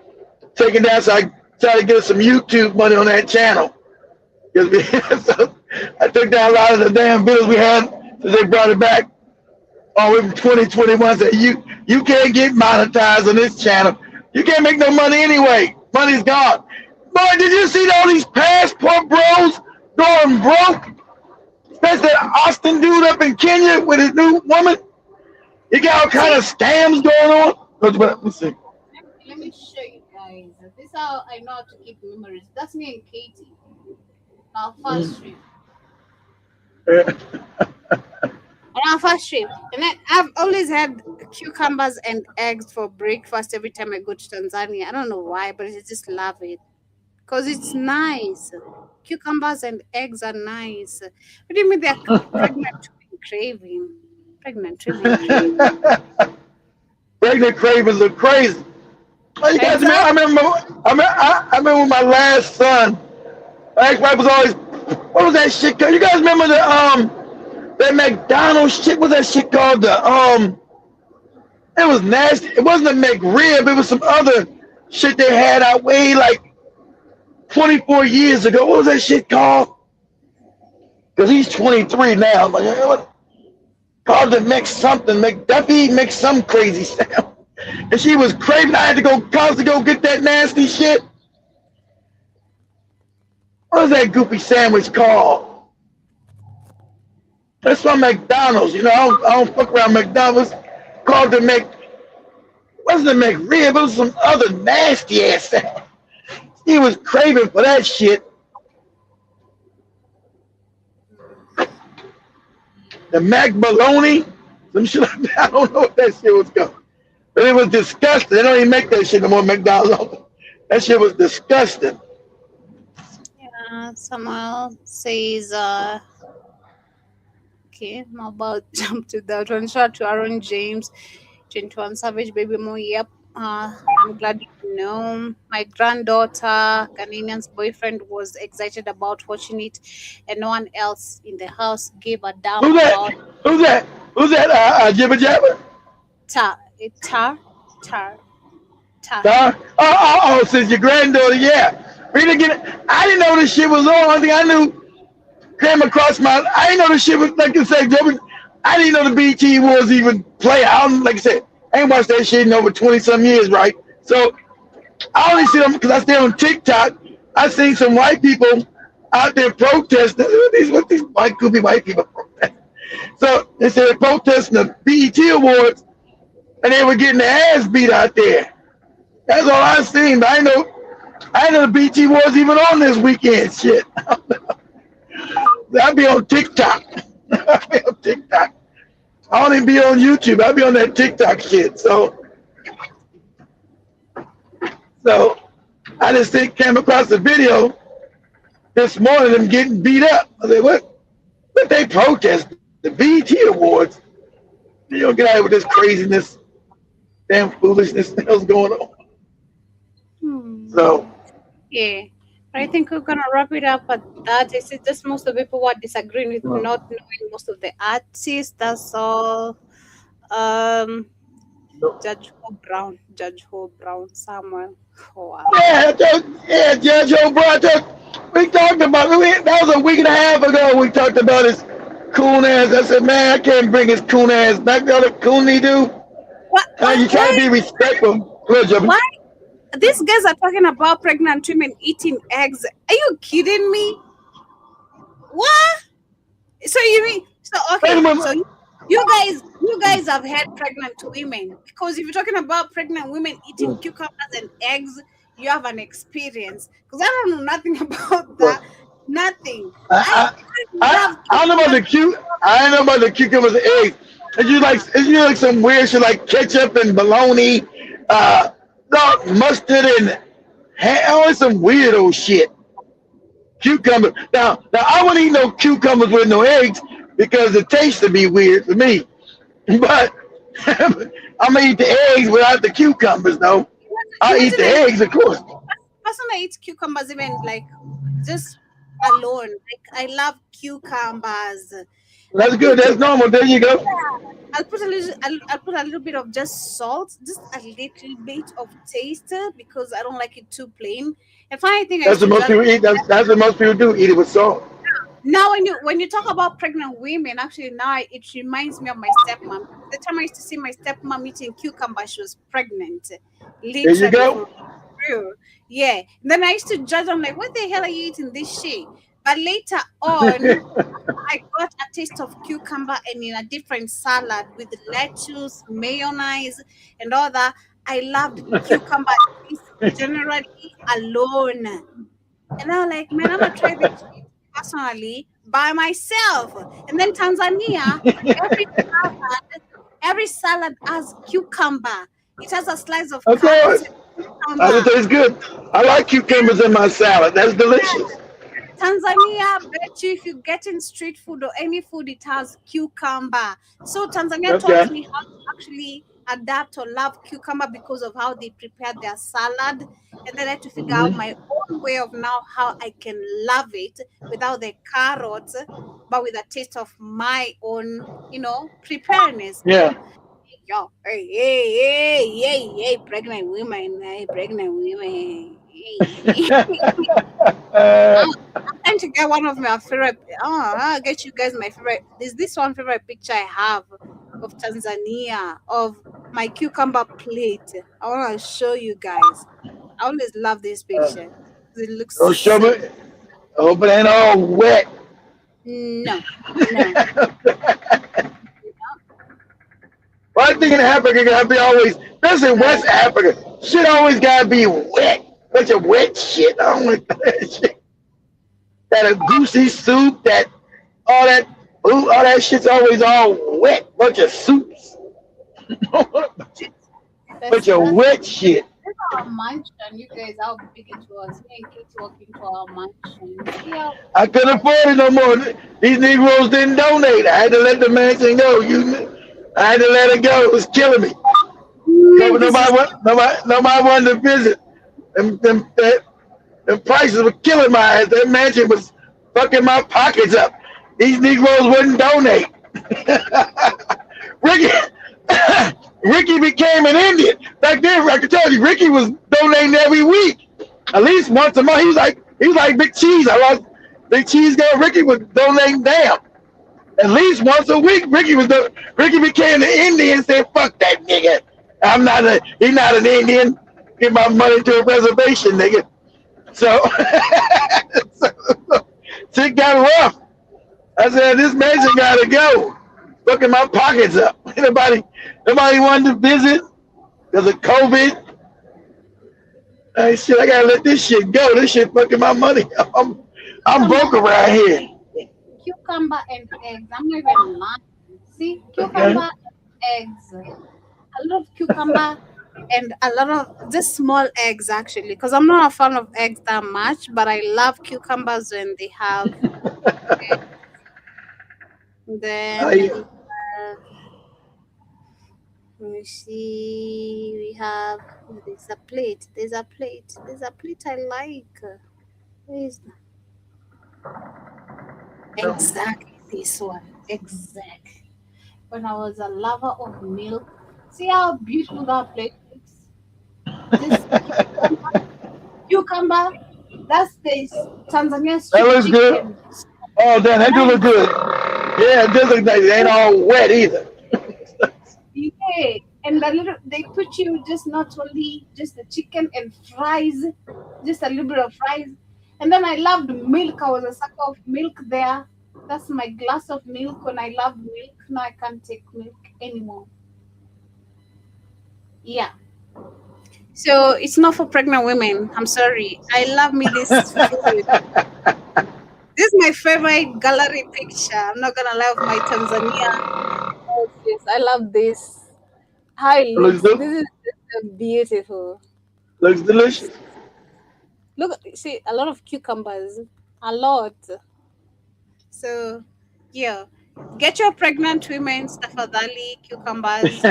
taking down, so I tried to get some YouTube money on that channel. So I took down a lot of the damn videos we had since they brought it back. Oh, in 2021, said you can't get monetized on this channel. You can't make no money anyway. Money's gone. Boy, did you see all these passport bros going broke? Especially that Austin dude up in Kenya with his new woman. You got all kind of scams going on. Let me see. Let me show you guys. This is how I know how to keep memories. That's me and Katie. Our first trip. On our first trip. And then I've always had cucumbers and eggs for breakfast every time I go to Tanzania. I don't know why, but I just love it. Because it's nice. Cucumbers and eggs are nice. What do you mean they're pregnant craving? Pregnant craving. Pregnant cravings are crazy. Oh, you guys remember, I remember my last son. My ex-wife was always, what was that shit called? You guys remember that McDonald's shit? What was that shit called? It was nasty. It wasn't a McRib. It was some other shit they had out way like 24 years ago. What was that shit called? Because he's 23 now. I'm like, what? Called it McDuffie, make some crazy sound. And she was craving. I had to go get that nasty shit. What was that goofy sandwich called? That's from McDonald's. You know, I don't fuck around McDonald's. Called the wasn't a McRib, it was some other nasty ass sound. He was craving for that shit. The Mac Bologna, some shit like that. I don't know what that shit was called. But it was disgusting. They don't even make that shit no more, McDonald's. That shit was disgusting. Someone says, okay, I'm about to jump to that one. Shout out to Aaron James, 21 Savage, Baby Mo. Yep. I'm glad you know. My granddaughter, Ghanaian's boyfriend, was excited about watching it, and no one else in the house gave a damn about. Who's that? Jibba Jabba? Tar. Oh, since your granddaughter, yeah. I didn't know this shit was on. One thing I knew came across I didn't know this shit was, like you said, I didn't know the BT Awards even play. Like I said, I ain't watched that shit in over 20-some years, right? So I only see them because I stay on TikTok. I seen some white people out there protesting. What these goofy white people protesting? So they said they're protesting the BET Awards, and they were getting their ass beat out there. That's all I seen. But I know the BT was even on this weekend. Shit. I'd be on TikTok. I don't even be on YouTube. I'd be on that TikTok shit. So I just came across the video this morning, them getting beat up. I said, what they protest? The BET Awards. You don't get out with this craziness, damn foolishness that was going on. So yeah, I think we're gonna wrap it up at that. It's just most of the people who are disagreeing with not knowing most of the artists. That's all. Judge Ho Brown, Samuel. Oh, wow. Judge Ho Brown. We talked about it. That was a week and a half ago. We talked about his coon ass. I said, man, I can't bring his coon ass back. The other coon he do. What? You try to be respectful. Why? these guys are talking about pregnant women eating eggs. Are you kidding me? What? So you mean so you guys have had pregnant women, because if you're talking about pregnant women eating cucumbers and eggs, you have an experience. Because I don't know nothing about that. Nothing. I don't know about I know about the cucumbers and eggs. It's like some weird shit like ketchup and bologna, mustard and it's some weirdo shit. Cucumber. Now I wouldn't eat no cucumbers with no eggs because the taste would be weird for me. But I'm gonna eat the eggs without the cucumbers though. I eat the eggs, of course. Personally, I eat cucumbers even like just alone. Like I love cucumbers. That's good. That's normal. There you go. I'll put a little bit of just salt, just a little bit of taste because I don't like it too plain. And funny thing, that's what most people eat. That's what most people do. Eat it with salt. Now, when you talk about pregnant women, actually now it reminds me of my stepmom. The time I used to see my stepmom eating cucumber, she was pregnant. Literally. There you go. Yeah. And then I used to judge. I'm like, what the hell are you eating this shit? But later on, I got a taste of cucumber and in a different salad with lettuce, mayonnaise, and all that. I loved cucumber generally alone. And I was like, man, I'm gonna try this personally by myself. And then Tanzania, every salad has cucumber. It has a slice of carrot. I taste good. I like cucumbers in my salad. That's delicious. Tanzania, bet you if you get in street food or any food, it has cucumber. So Tanzania taught me how to actually adapt or love cucumber because of how they prepare their salad. And then I had to figure out my own way of now how I can love it without the carrots, but with a taste of my own, preparedness. Yeah. Yo, hey, pregnant women, I'm trying to get one of my favorite. I'll get you guys my favorite. There's this one favorite picture I have of Tanzania of my cucumber plate. I want to show you guys. I always love this picture. It looks. Oh, show me. I hope it ain't all wet. No. Well, I think in Africa it gotta be always, especially in West Africa, shit always gotta be wet. Bunch of wet shit. I don't like that shit. That a goosey soup, all that shit's always all wet. Bunch of soups. Bunch of wet shit. This is our mansion, you guys. How big it was. Me and Kate walking to our mansion. Yeah. I couldn't afford it no more. These Negroes didn't donate. I had to let the mansion go. I had to let it go. It was killing me. Nobody wanted to visit. The prices were killing my ass. That mansion was fucking my pockets up. These Negroes wouldn't donate. Ricky became an Indian. Back then, I can tell you, Ricky was donating every week. At least once a month. He was like Big Cheese. I lost Big Cheese guy. Ricky was donating damn. At least once a week, Ricky became an Indian and said, fuck that nigga. He's not an Indian. Give my money to a reservation, nigga. So shit got rough. I said, this mansion gotta go. Fucking my pockets up. Nobody wanted to visit because of COVID. Shit, I gotta let this shit go. This shit fucking my money. I'm broke around here. Cucumber and eggs. I'm not even lying. See, cucumber and eggs. A lot of cucumber and a lot of just small eggs actually, because I'm not a fan of eggs that much, but I love cucumbers when they have eggs. Then let me see. We have there's a plate. There's a plate I like. Where is that? Exactly this one. Exactly. When I was a lover of milk. See how beautiful that plate looks? This cucumber. That's this Tanzania street That looks good. Oh, damn, that do look good. Yeah, it does look nice. It ain't all wet either. Yeah, And they put you just not only just the chicken and fries, just a little bit of fries. And then I loved milk. I was a sucker of milk there. That's my glass of milk when I loved milk. Now I can't take milk anymore. Yeah. So it's not for pregnant women. I'm sorry. I love me this food. This is my favorite gallery picture. I'm not gonna lie, of my Tanzania. Oh, yes, I love this. How it looks. This is just beautiful. Looks delicious. Look, see, a lot of cucumbers. A lot. So, yeah. Get your pregnant women stafadali, cucumbers.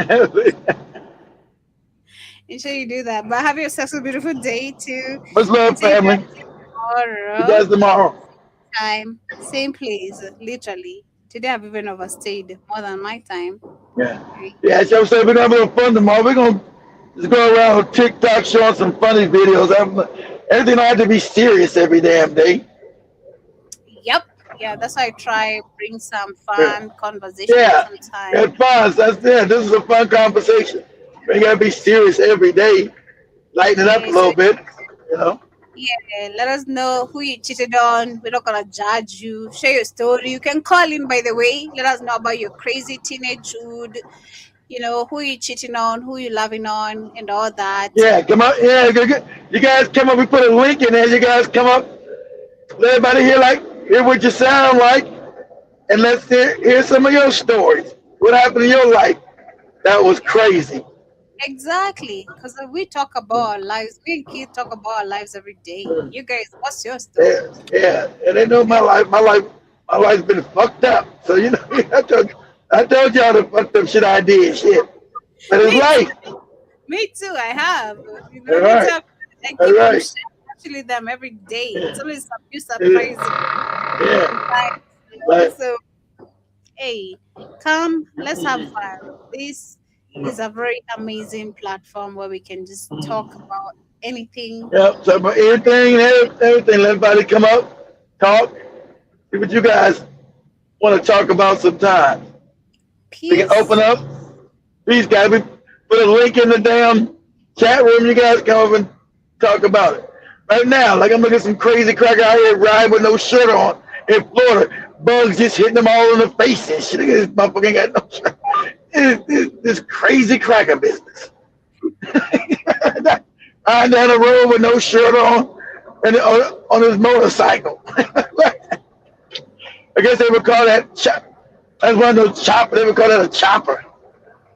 Ensure you do that. But have yourself a beautiful day too. Much love, family. Tomorrow. You guys tomorrow. Time, same place, literally. Today I've even overstayed more than my time. Yeah, so we're gonna have a little fun tomorrow. We're gonna just go around TikTok showing some funny videos. Everything don't have to be serious every damn day. Yep. Yeah, that's why I try bring some fun conversation sometimes. Yeah, fun. This is a fun conversation. We gotta be serious every day. Lighten it up a little bit, you know. Yeah, let us know who you cheated on. We're not gonna judge you. Share your story. You can call in, by the way. Let us know about your crazy teenagehood. You know, who you cheating on, who you loving on, and all that. Yeah, come up. Yeah, you guys come up. We put a link in there. You guys come up. Let everybody hear what you sound like, and let's hear some of your stories. What happened in your life? That was crazy. Exactly, because we talk about our lives. We and kids talk about our lives every day. You guys, what's your story? Yeah, and they know my life. My life's been fucked up. So you know, I told y'all the fucked up shit I did. Shit, but it's life. Me too. I have. You know, I keep actually them every day. It's always some surprise. Yeah. So, hey, come. Let's have fun. This is a very amazing platform where we can just talk about anything. Yep. So about everything, let everybody come up, talk. See what you guys want to talk about sometime. We can open up. Please, guys, we put a link in the damn chat room. You guys come up and talk about it. Right now, like I'm looking at some crazy cracker out here riding with no shirt on in Florida. Bugs just hitting them all in the face and shit. Look at this motherfucker ain't got no shirt. This crazy cracker business. Riding down the road with no shirt on and on his motorcycle. I guess they would call that that's one of those choppers. They would call that a chopper.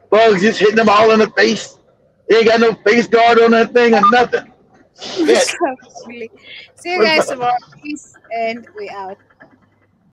Bugs just hitting them all in the face. They ain't got no face guard on that thing or nothing. See you guys tomorrow. Peace, and we out.